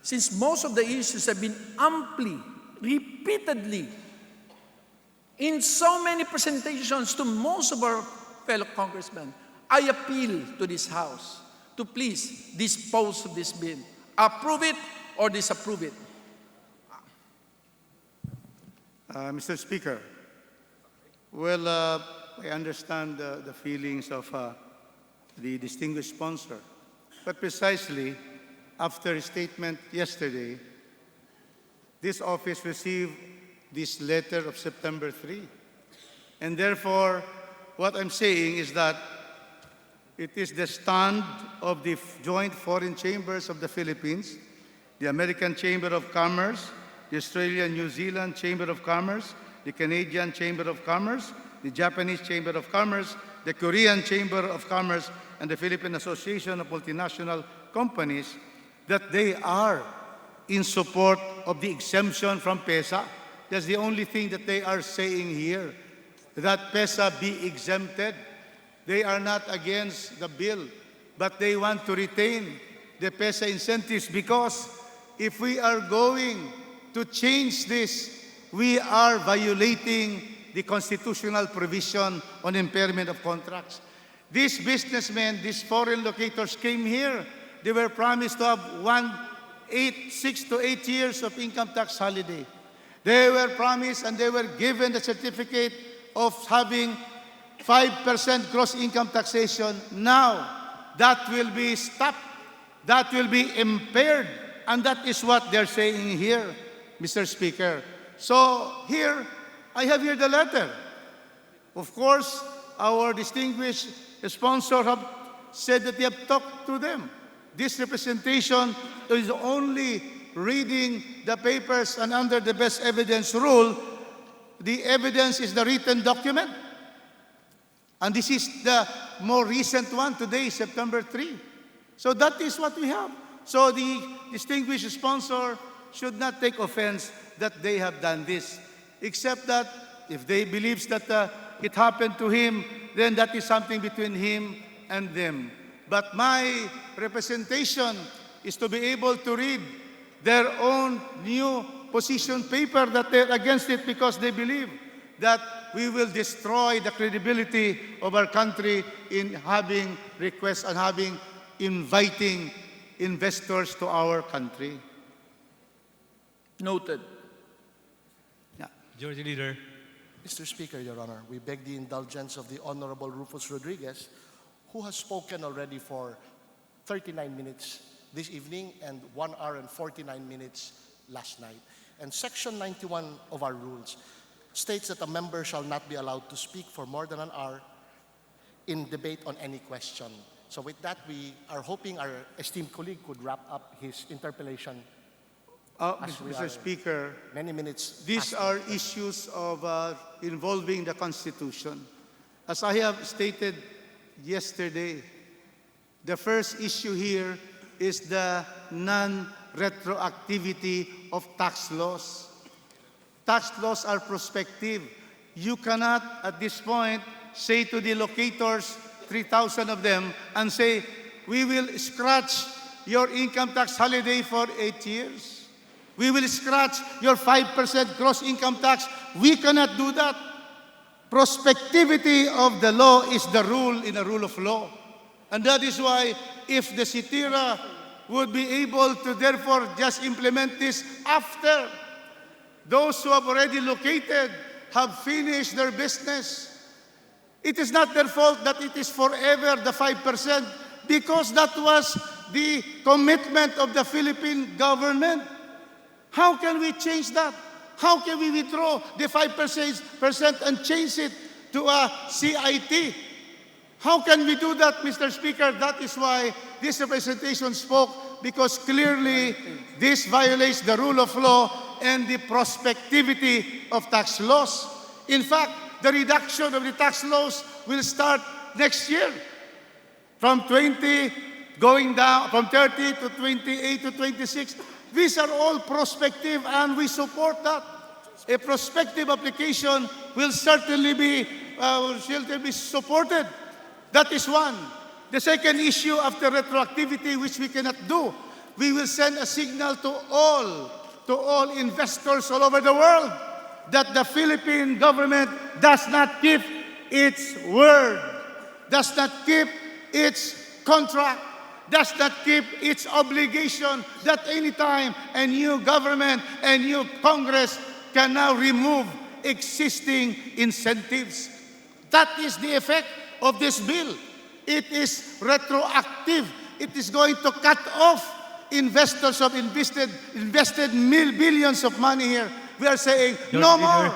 since most of the issues have been amply, repeatedly, in so many presentations to most of our fellow congressmen, I appeal to this House to please dispose of this bill. Approve it or disapprove it. Mr. Speaker, well, I understand the feelings of the distinguished sponsor, but precisely after his statement yesterday, this office received this letter of September 3. And therefore, what I'm saying is that it is the stand of the Joint Foreign Chambers of the Philippines, the American Chamber of Commerce, the Australian-New Zealand Chamber of Commerce, the Canadian Chamber of Commerce, the Japanese Chamber of Commerce, the Korean Chamber of Commerce, and the Philippine Association of Multinational Companies that they are in support of the exemption from PESA. That's the only thing that they are saying here, that PESA be exempted. They are not against the bill, but they want to retain the PESA incentives because if we are going to change this, we are violating the constitutional provision on impairment of contracts. These businessmen, these foreign locators came here. They were promised to have 6 to 8 years of income tax holiday. They were promised and they were given the certificate of having 5% gross income taxation. Now, that will be stopped. That will be impaired. And that is what they're saying here, Mr. Speaker. So here, I have here the letter. Of course, our distinguished sponsor have said that they have talked to them. This representation is only reading the papers, and under the best evidence rule, the evidence is the written document. And this is the more recent one today, September 3. So that is what we have. So the distinguished sponsor should not take offense that they have done this, except that if they believes that it happened to him, then that is something between him and them. But my representation is to be able to read their own new position paper that they're against it because they believe that we will destroy the credibility of our country in having requests and inviting investors to our country. Noted. Majority Leader. Mr. Speaker, Your Honor, we beg the indulgence of the Honorable Rufus Rodriguez, who has spoken already for 39 minutes this evening and 1 hour and 49 minutes last night. And Section 91 of our rules states that a member shall not be allowed to speak for more than an hour in debate on any question. So with that, we are hoping our esteemed colleague could wrap up his interpellation. Mr. Speaker, many minutes. These are issues of involving the Constitution. As I have stated yesterday, the first issue here is the non-retroactivity of tax laws. Tax laws are prospective. You cannot, at this point, say to the locators, 3,000 of them, and say, we will scratch your income tax holiday for 8 years. We will scratch your 5% gross income tax. We cannot do that. Prospectivity of the law is the rule in a rule of law. And that is why if the CITIRA would be able to therefore just implement this after those who have already located have finished their business, it is not their fault that it is forever the 5% because that was the commitment of the Philippine government. How can we change that? How can we withdraw the 5% and change it to a CIT? How can we do that, Mr. Speaker? That is why this representation spoke, because clearly this violates the rule of law and the prospectivity of tax laws. In fact, the reduction of the tax laws will start next year from 20 going down from 30 to 28 to 26. These are all prospective and we support that. A prospective application will certainly be supported. That is one. The second issue after retroactivity, which we cannot do, we will send a signal to all investors all over the world that the Philippine government does not keep its word, does not keep its contract, does not keep its obligation, that anytime a new government, a new Congress can now remove existing incentives. That is the effect of this bill. It is retroactive. It is going to cut off investors who have invested billions of money here. We are saying, no more.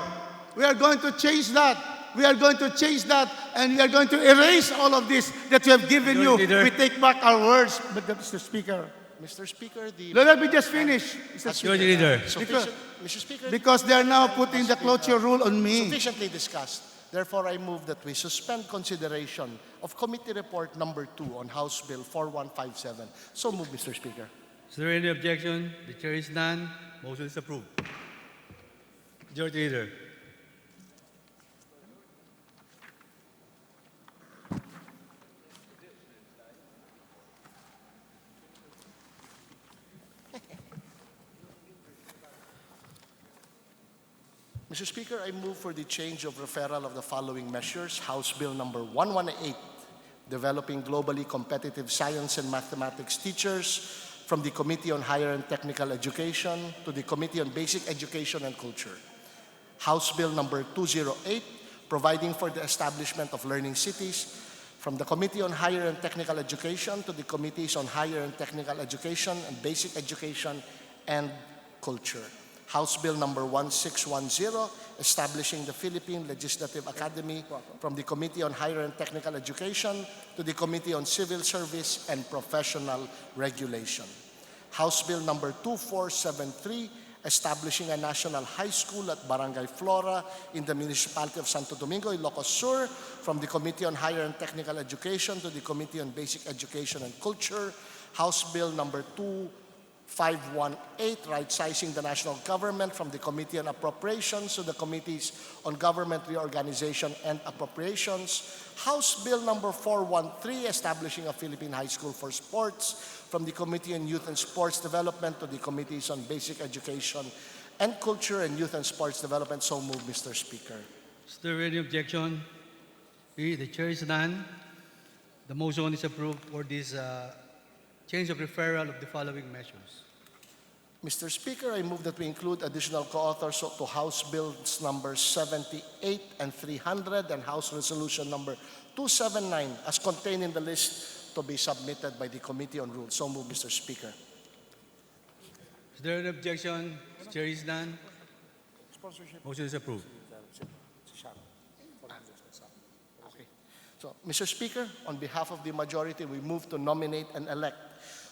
We are going to change that. We are going to change that, and we are going to erase all of this that we have given you. We take back our words, but Mr. Speaker. Mr. Speaker, Let me just finish, Mr. Speaker. Mr. Speaker, Because they are now putting the cloture rule on me. Sufficiently discussed. Therefore, I move that we suspend consideration of Committee Report Number 2 on House Bill 4157. So move, Mr. Speaker. Is there any objection? The chair is none. Motion is approved. Majority Leader. Mr. Speaker, I move for the change of referral of the following measures. House Bill Number 118, Developing Globally Competitive Science and Mathematics Teachers, from the Committee on Higher and Technical Education to the Committee on Basic Education and Culture. House Bill Number 208, Providing for the Establishment of Learning Cities, from the Committee on Higher and Technical Education to the Committees on Higher and Technical Education and Basic Education and Culture. House Bill Number 1610, establishing the Philippine Legislative Academy, from the Committee on Higher and Technical Education to the Committee on Civil Service and Professional Regulation. House Bill Number 2473, establishing a national high school at Barangay Flora in the municipality of Santo Domingo, Ilocos Sur, from the Committee on Higher and Technical Education to the Committee on Basic Education and Culture. House Bill number 2518, right-sizing the national government, from the Committee on Appropriations to the Committees on Government Reorganization and Appropriations. House Bill number 413, establishing a Philippine High School for Sports, from the Committee on Youth and Sports Development to the Committees on Basic Education and Culture and Youth and Sports Development. So moved, Mr. Speaker. Is there any objection? The chair is none. The motion is approved for this change of referral of the following measures. Mr. Speaker, I move that we include additional co-authors to House Bills number 78 and 300 and House Resolution number 279 as contained in the list to be submitted by the Committee on Rules. So move, Mr. Speaker. Is there an objection? The chair is none. Motion is approved. Okay. So, Mr. Speaker, on behalf of the majority, we move to nominate and elect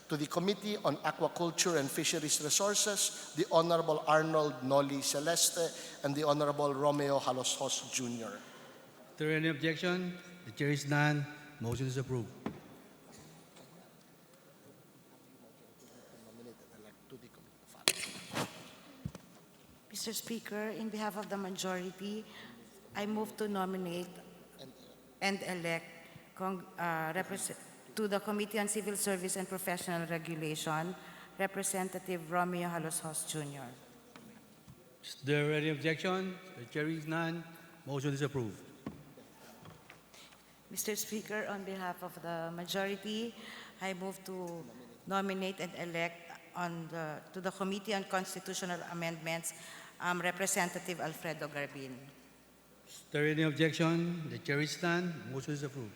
to the Committee on Aquaculture and Fisheries Resources the Honorable Arnold Noli Celeste and the Honorable Romeo Haloshos Jr. Is there any objection? The chair is none. Motion is approved. Mr. Speaker, in behalf of the majority, I move to nominate and elect to the Committee on Civil Service and Professional Regulation, Representative Romeo Haloshos Jr. Is there any objection? The chair is none. Motion is approved. Mr. Speaker, on behalf of the majority, I move to nominate and elect to the Committee on Constitutional Amendments, Representative Alfredo Garbin. Is there any objection? The chair is none. Motion is approved.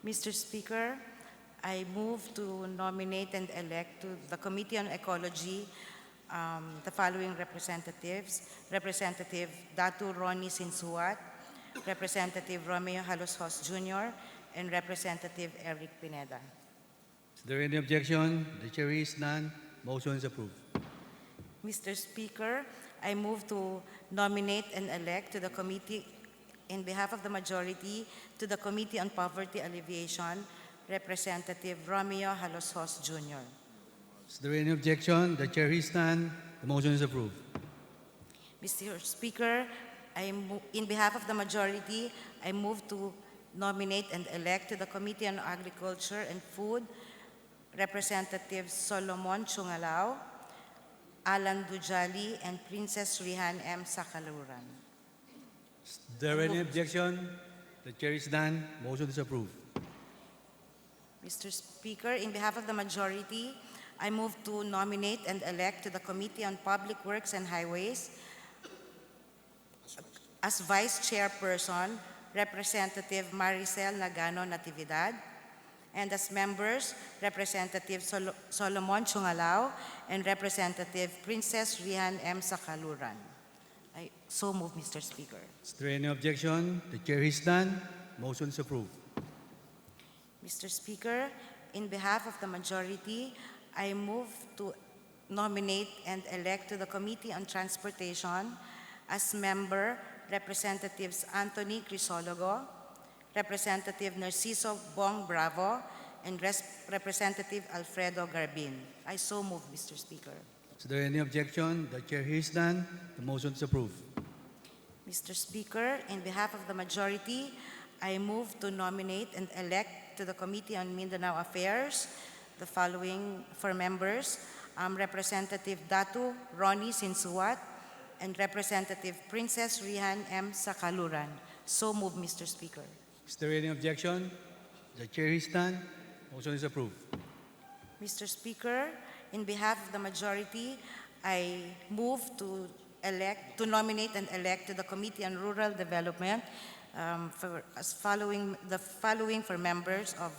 Mr. Speaker, I move to nominate and elect to the Committee on Ecology the following representatives: Representative Datu Ronnie Sinsuat, Representative Romeo Haloshos Jr., and Representative Eric Pineda. Is there any objection? The chair is none. Motion is approved. Mr. Speaker, I move to nominate and elect to the committee, in behalf of the majority, to the Committee on Poverty Alleviation, Representative Romeo Haloshos Jr. Is there any objection? The chair is none. The motion is approved. Mr. Speaker, in behalf of the majority, I move to nominate and elect to the Committee on Agriculture and Food, Representatives Solomon Chungalao, Alan Dujali, and Princess Rihan M. Sakaluran. Is there any objection? The chair is none. Motion is approved. Mr. Speaker, in behalf of the majority, I move to nominate and elect to the Committee on Public Works and Highways as Vice Chairperson, Representative Maricel Nagano Natividad, and as members, Representative Solomon Chungalao and Representative Princess Rihan M. Sakaluran. I so move, Mr. Speaker. Is there any objection? The chair is none. Motion is approved. Mr. Speaker, in behalf of the majority, I move to nominate and elect to the Committee on Transportation as member Representatives Anthony Crisologo, Representative Narciso Bong Bravo, and Representative Alfredo Garbin. I so move, Mr. Speaker. Is there any objection? The chair is none. The motion is approved. Mr. Speaker, in behalf of the majority, I move to nominate and elect to the Committee on Mindanao Affairs the following for members: Representative Datu Ronnie Sinsuat and Representative Princess Rihan M. Sakaluran. So move, Mr. Speaker. Is there any objection? The chair is none. Motion is approved. Mr. Speaker, in behalf of the majority, I move to nominate and elect to the Committee on Rural Development the following for members of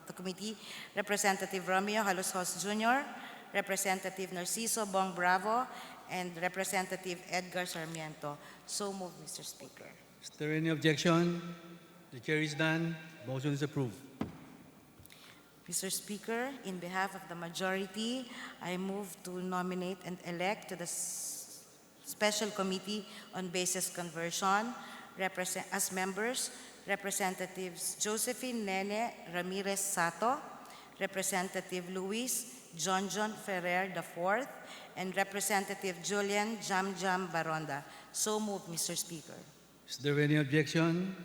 the committee: Representative Romeo Haloshos Jr., Representative Narciso Bong Bravo, and Representative Edgar Sarmiento. So move, Mr. Speaker. Is there any objection? The chair is none. Motion is approved. Mr. Speaker, in behalf of the majority, I move to nominate and elect to the Special Committee on Basis Conversion as members Representatives Josephine Nene Ramirez Sato, Representative Luis John Ferrer IV, and Representative Julian Jam Baronda. So moved, Mr. Speaker. Is there any objection?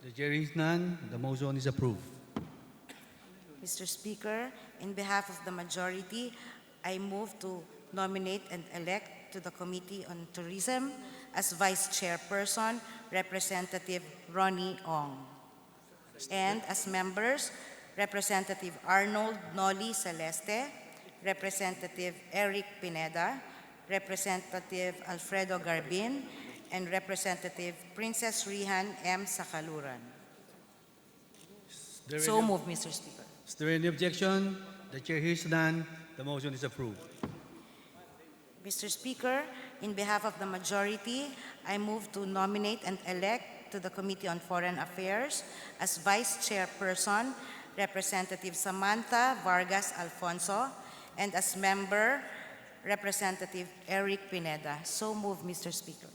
The chair is none. The motion is approved. Mr. Speaker, in behalf of the majority, I move to nominate and elect to the Committee on Tourism as Vice Chairperson, Representative Ronnie Ong. And as members, Representative Arnold Noli Celeste, Representative Eric Pineda, Representative Alfredo Garbin, and Representative Princess Rihan M. Sakaluran. So moved, Mr. Speaker. Is there any objection? The chair hears none. The motion is approved. Mr. Speaker, in behalf of the majority, I move to nominate and elect to the Committee on Foreign Affairs as Vice Chairperson, Representative Samantha Vargas Alfonso, and as member, Representative Eric Pineda. So moved, Mr. Speaker.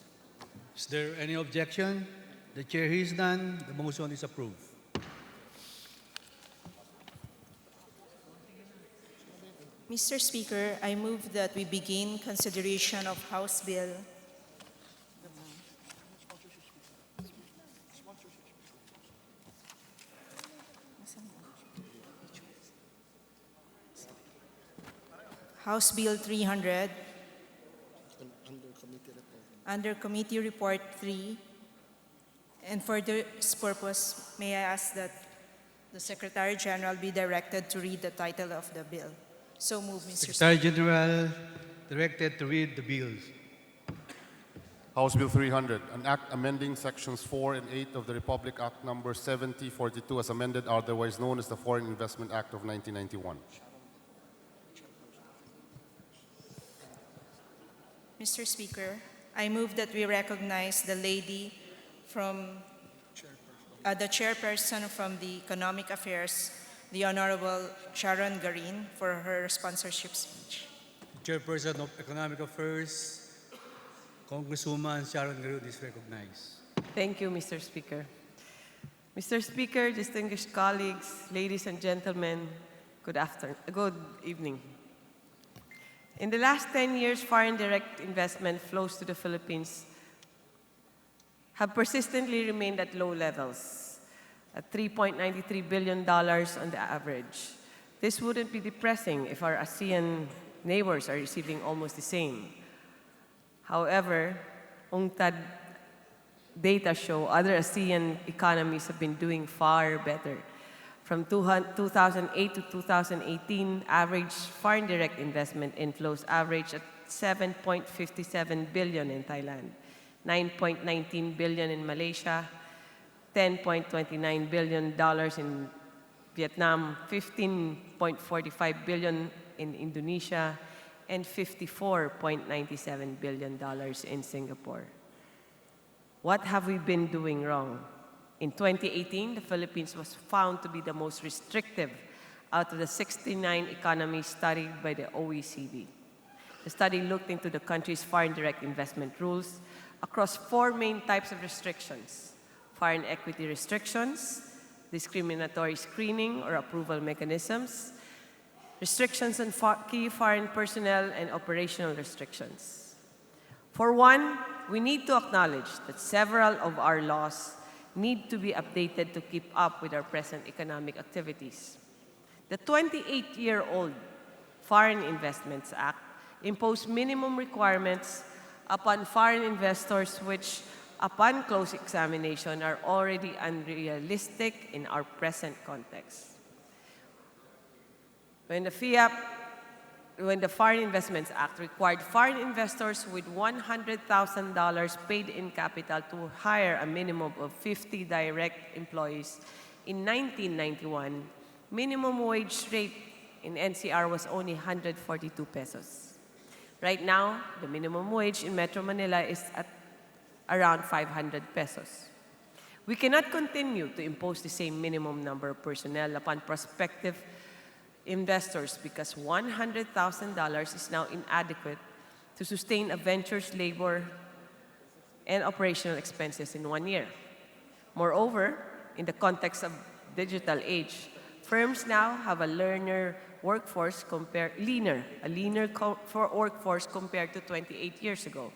Is there any objection? The chair hears none. The motion is approved. Mr. Speaker, I move that we begin consideration of House Bill House Bill 300 under Committee Report 3. And for this purpose, may I ask that the Secretary General be directed to read the title of the bill. So move, Mr. Secretary Speaker. General directed to read the bills. House Bill 300, an act amending sections 4 and 8 of the Republic Act number 7042 as amended, otherwise known as the Foreign Investment Act of 1991. Mr. Speaker, I move that we recognize the lady from the chairperson from the Economic Affairs, the Honorable Sharon Garin, for her sponsorship speech. Chairperson of Economic Affairs, Congresswoman Sharon Garin is recognized. Thank you, Mr. Speaker. Mr. Speaker, distinguished colleagues, ladies and gentlemen, good evening. In the last 10 years, foreign direct investment flows to the Philippines have persistently remained at low levels, at $3.93 billion on the average. This wouldn't be depressing if our ASEAN neighbors are receiving almost the same. However, UNCTAD data show other ASEAN economies have been doing far better. From 2008 to 2018, average foreign direct investment inflows averaged at 7.57 billion in Thailand, 9.19 billion in Malaysia, $10.29 billion in Vietnam, 15.45 billion in Indonesia, and $54.97 billion in Singapore. What have we been doing wrong? In 2018, the Philippines was found to be the most restrictive out of the 69 economies studied by the OECD. The study looked into the country's foreign direct investment rules across 4 main types of restrictions: foreign equity restrictions, discriminatory screening or approval mechanisms, restrictions on key foreign personnel, and operational restrictions. For one, we need to acknowledge that several of our laws need to be updated to keep up with our present economic activities. The 28-year-old Foreign Investments Act imposed minimum requirements upon foreign investors which, upon close examination, are already unrealistic in our present context. When the Foreign Investments Act required foreign investors with $100,000 paid in capital to hire a minimum of 50 direct employees in 1991, minimum wage rate in NCR was only 142 pesos. Right now, the minimum wage in Metro Manila is at around 500 pesos. We cannot continue to impose the same minimum number of personnel upon prospective investors because $100,000 is now inadequate to sustain a venture's labor and operational expenses in 1 year. Moreover, in the context of digital age, Firms now have a leaner workforce workforce compared to 28 years ago.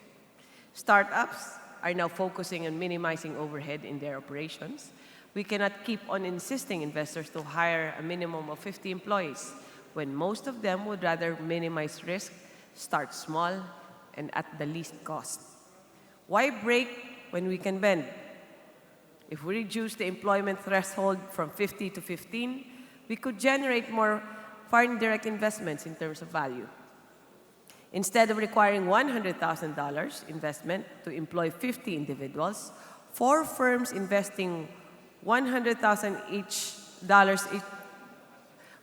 Startups are now focusing on minimizing overhead in their operations. We cannot keep on insisting investors to hire a minimum of 50 employees when most of them would rather minimize risk, start small, and at the least cost. Why break when we can bend? If we reduce the employment threshold from 50 to 15, we could generate more foreign direct investments in terms of value. Instead of requiring $100,000 investment to employ 50 individuals, 4 firms investing $100,000 each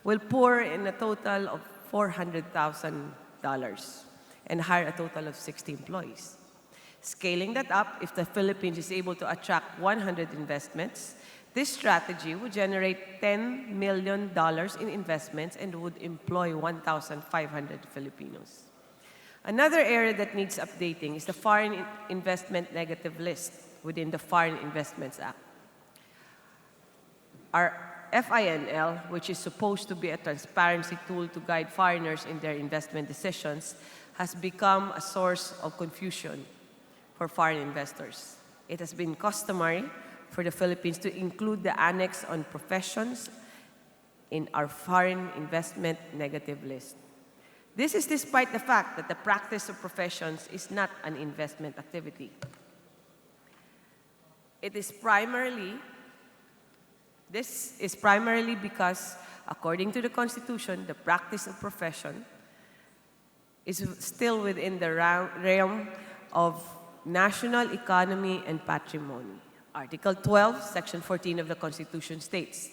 will pour in a total of $400,000 and hire a total of 60 employees. Scaling that up, if the Philippines is able to attract 100 investments, this strategy would generate $10 million in investments and would employ 1,500 Filipinos. Another area that needs updating is the Foreign Investment Negative List within the Foreign Investments Act. Our FINL, which is supposed to be a transparency tool to guide foreigners in their investment decisions, has become a source of confusion for foreign investors. It has been customary for the Philippines to include the annex on professions in our Foreign Investment Negative List. This is despite the fact that the practice of professions is not an investment activity. This is primarily because, according to the Constitution, the practice of profession is still within the realm of national economy and patrimony. Article 12, Section 14 of the Constitution states,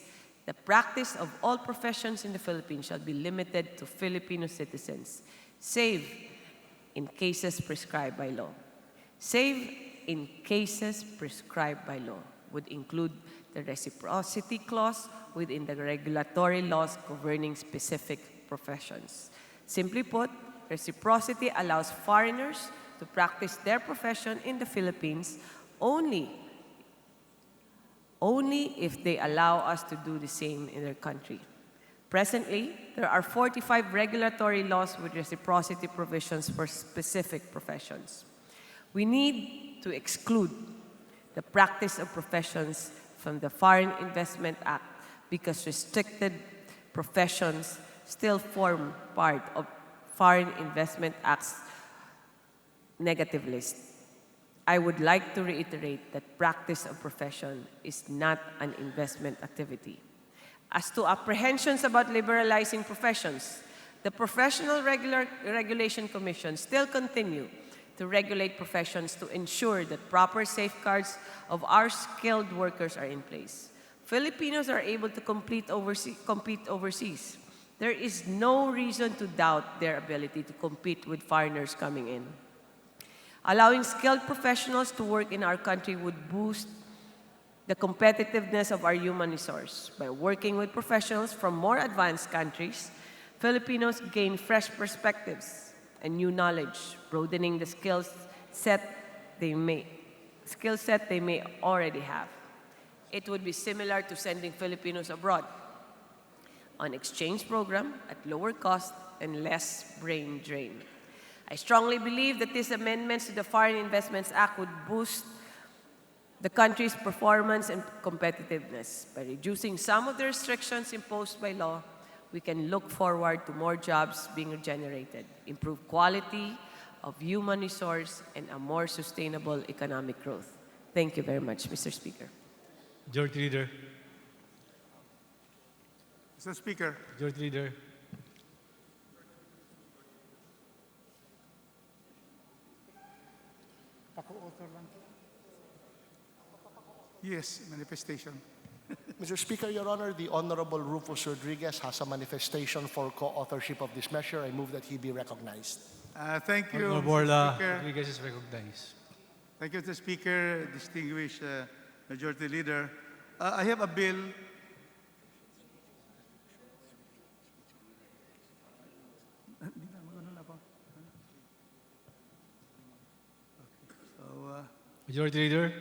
"The practice of all professions in the Philippines shall be limited to Filipino citizens, save in cases prescribed by law." Save in cases prescribed by law would include the reciprocity clause within the regulatory laws governing specific professions. Simply put, reciprocity allows foreigners to practice their profession in the Philippines only if they allow us to do the same in their country. Presently, there are 45 regulatory laws with reciprocity provisions for specific professions. We need to exclude the practice of professions from the Foreign Investment Act because restricted professions still form part of Foreign Investment Act's negative list. I would like to reiterate that practice of profession is not an investment activity. As to apprehensions about liberalizing professions, the Professional Regulation Commission still continue to regulate professions to ensure that proper safeguards of our skilled workers are in place. Filipinos are able to compete overseas. There is no reason to doubt their ability to compete with foreigners coming in. Allowing skilled professionals to work in our country would boost the competitiveness of our human resource. By working with professionals from more advanced countries, Filipinos gain fresh perspectives and new knowledge, broadening the skill set they may already have. It would be similar to sending Filipinos abroad on exchange program at lower cost and less brain drain. I strongly believe that these amendments to the Foreign Investments Act would boost the country's performance and competitiveness. By reducing some of the restrictions imposed by law, we can look forward to more jobs being generated, improved quality of human resource, and a more sustainable economic growth. Thank you very much, Mr. Speaker. Majority Leader. Mr. Speaker, Majority Leader. yes, manifestation. Mr. Speaker, Your Honor, the Honorable Rufus Rodriguez has a manifestation for co-authorship of this measure. I move that he be recognized. Thank you, Honorable Mr. Speaker. Rodriguez is recognized. Thank you, Mr. Speaker, distinguished Majority Leader. I have a bill. Majority Leader.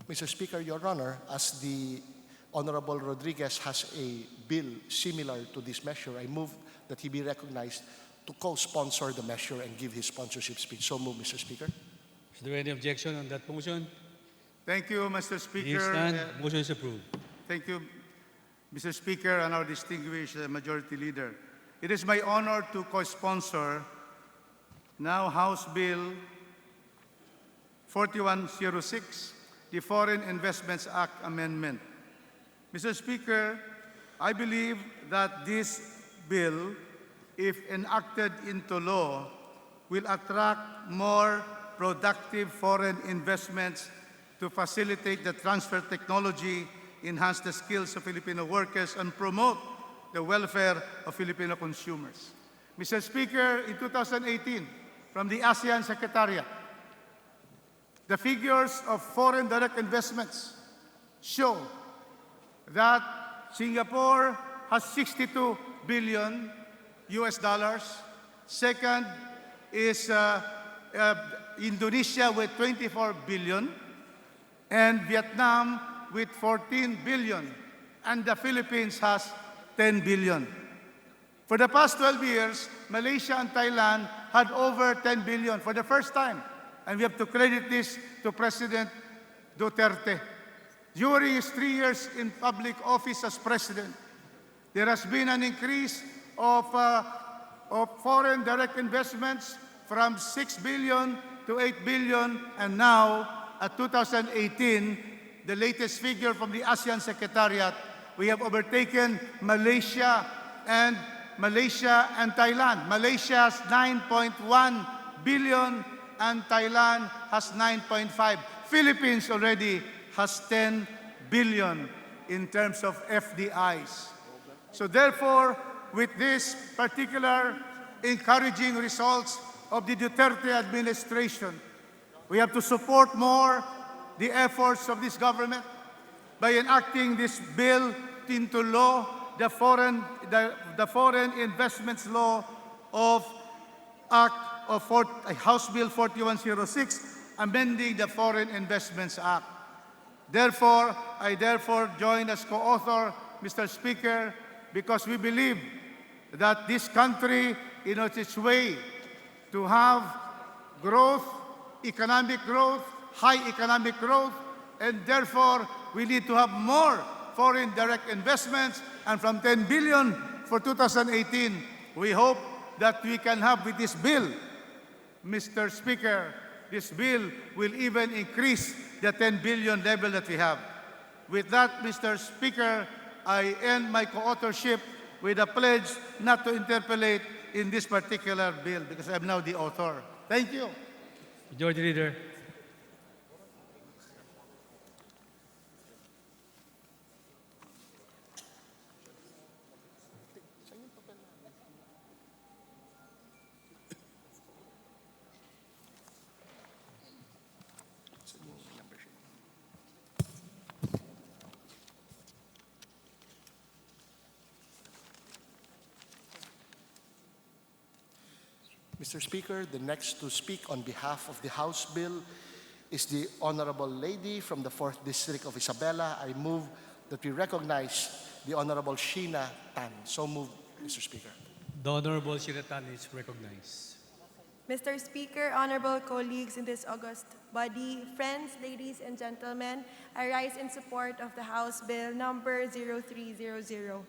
Mr. Speaker, Your Honor, as the Honorable Rodriguez has a bill similar to this measure. I move that he be recognized to co-sponsor the measure and give his sponsorship speech. So move, Mr. Speaker. Is there any objection on that motion? Thank you, Mr. It is Speaker. none. Motion is approved. Thank you, Mr. Speaker, and our distinguished Majority Leader. It is my honor to co-sponsor now House Bill 4106, the Foreign Investments Act Amendment. Mr. Speaker, I believe that this bill, if enacted into law, will attract more productive foreign investments to facilitate the transfer of technology, enhance the skills of Filipino workers, and promote the welfare of Filipino consumers. Mr. Speaker, in 2018, from the ASEAN Secretariat, the figures of foreign direct investments show that Singapore has 62 billion US dollars. Second is Indonesia with 24 billion, and Vietnam with 14 billion, and the Philippines has 10 billion. For the past 12 years, Malaysia and Thailand had over 10 billion for the first time, and we have to credit this to President Duterte. During his 3 years in public office as president, there has been an increase of foreign direct investments from 6 billion to 8 billion, and now, at 2018, the latest figure from the ASEAN Secretariat, we have overtaken Malaysia and Thailand. Malaysia has 9.1 billion and Thailand has 9.5. Philippines already has 10 billion in terms of FDIs. So therefore, with this particular encouraging results of the Duterte administration, we have to support more the efforts of this government by enacting this bill into law, the Foreign Investments Law of House Bill 4106, amending the Foreign Investments Act. Therefore, I join as co-author, Mr. Speaker, because we believe that this country, in its way to have growth, economic growth, high economic growth, and therefore we need to have more foreign direct investments. And from 10 billion for 2018, we hope that we can have with this bill, Mr. Speaker, this bill will even increase the 10 billion level that we have. With that, Mr. Speaker, I end my co-authorship with a pledge not to interpolate in this particular bill because I'm now the author. Thank you. Majority Leader. Mr. Speaker, the next to speak on behalf of the House bill is the Honorable Lady from the 4th District of Isabela. I move that we recognize the Honorable Sheena Tan. So moved, Mr. Speaker. The Honorable Sheena Tan is recognized. Mr. Speaker, honorable colleagues in this august body, friends, ladies, and gentlemen, I rise in support of the House Bill number 0300.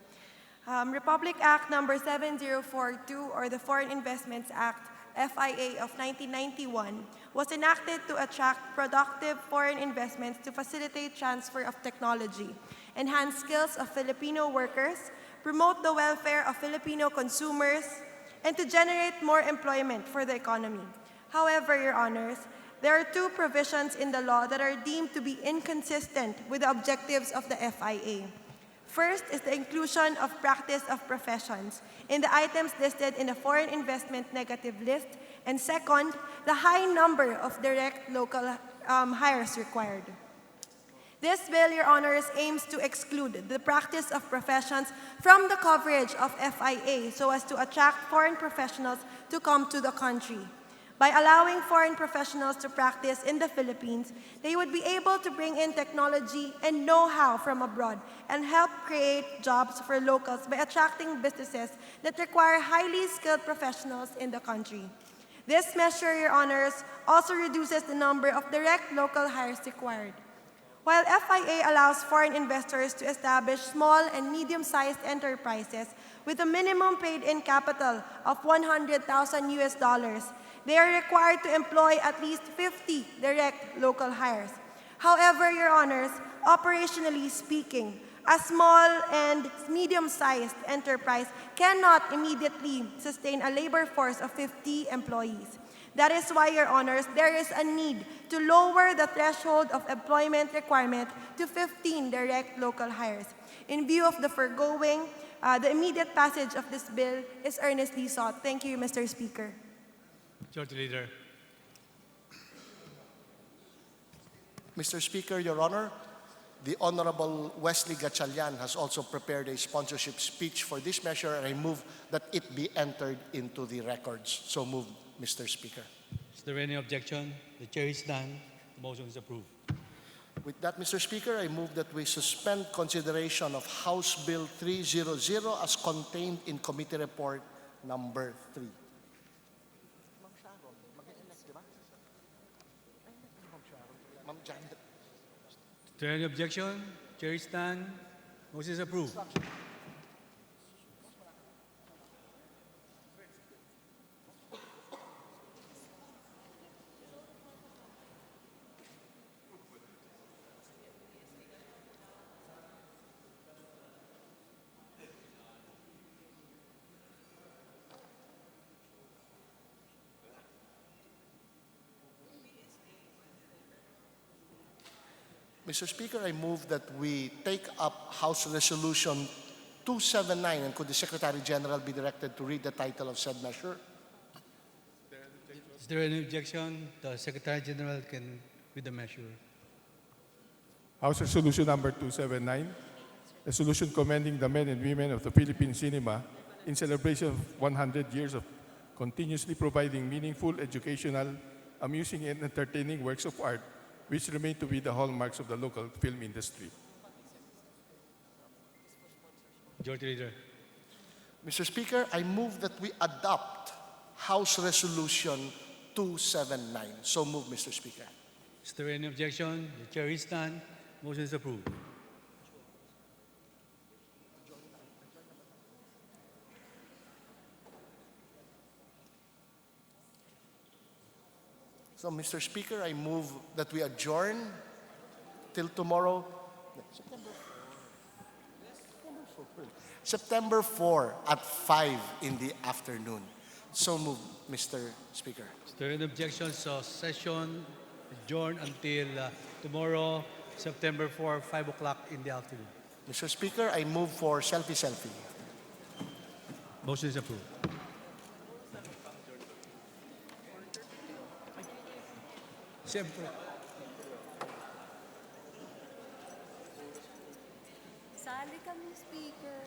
Republic Act number 7042, or the Foreign Investments Act, FIA of 1991, was enacted to attract productive foreign investments to facilitate transfer of technology, enhance skills of Filipino workers, promote the welfare of Filipino consumers, and to generate more employment for the economy. However, Your Honors, there are two provisions in the law that are deemed to be inconsistent with the objectives of the FIA. First is the inclusion of practice of professions in the items listed in the foreign investment negative list, and second, the high number of direct local hires required. This bill, Your Honors, aims to exclude the practice of professions from the coverage of FIA so as to attract foreign professionals to come to the country. By allowing foreign professionals to practice in the Philippines, they would be able to bring in technology and know-how from abroad and help create jobs for locals by attracting businesses that require highly skilled professionals in the country. This measure, Your Honors, also reduces the number of direct local hires required. While FIA allows foreign investors to establish small and medium-sized enterprises with a minimum paid-in capital of $100,000, they are required to employ at least 50 direct local hires. However, Your Honors, operationally speaking, a small and medium-sized enterprise cannot immediately sustain a labor force of 50 employees. That is why, Your Honors, there is a need to lower the threshold of employment requirement to 15 direct local hires. In view of the foregoing, the immediate passage of this bill is earnestly sought. Thank you, Mr. Speaker. Majority Leader. Mr. Speaker, Your Honor, the Honorable Wesley Gatchalian has also prepared a sponsorship speech for this measure, and I move that it be entered into the records. So moved, Mr. Speaker. Is there any objection? The chair is none. The motion is approved. With that, Mr. Speaker, I move that we suspend consideration of House Bill 300 as contained in Committee Report number 3. Is there any objection? Chair is none. Motion is approved. Mr. Speaker, I move that we take up House Resolution 279, and could the Secretary General be directed to read the title of said measure? Is there any objection? The Secretary General can read the measure. House Resolution number 279, resolution commending the men and women of the Philippine cinema in celebration of 100 years of continuously providing meaningful, educational, amusing, and entertaining works of art which remain to be the hallmarks of the local film industry. Majority Leader. Mr. Speaker, I move that we adopt House Resolution 279. So move, Mr. Speaker. Is there any objection? The chair is none. Motion is approved. So, Mr. Speaker, I move that we adjourn till tomorrow, September 4 at 5 in the afternoon. So move, Mr. Speaker. Is there any objection? So session adjourned until tomorrow, September 4, 5 o'clock in the afternoon. Mr. Speaker, I move for selfie. Motion is approved. Siyempre. Sali kami, Speaker.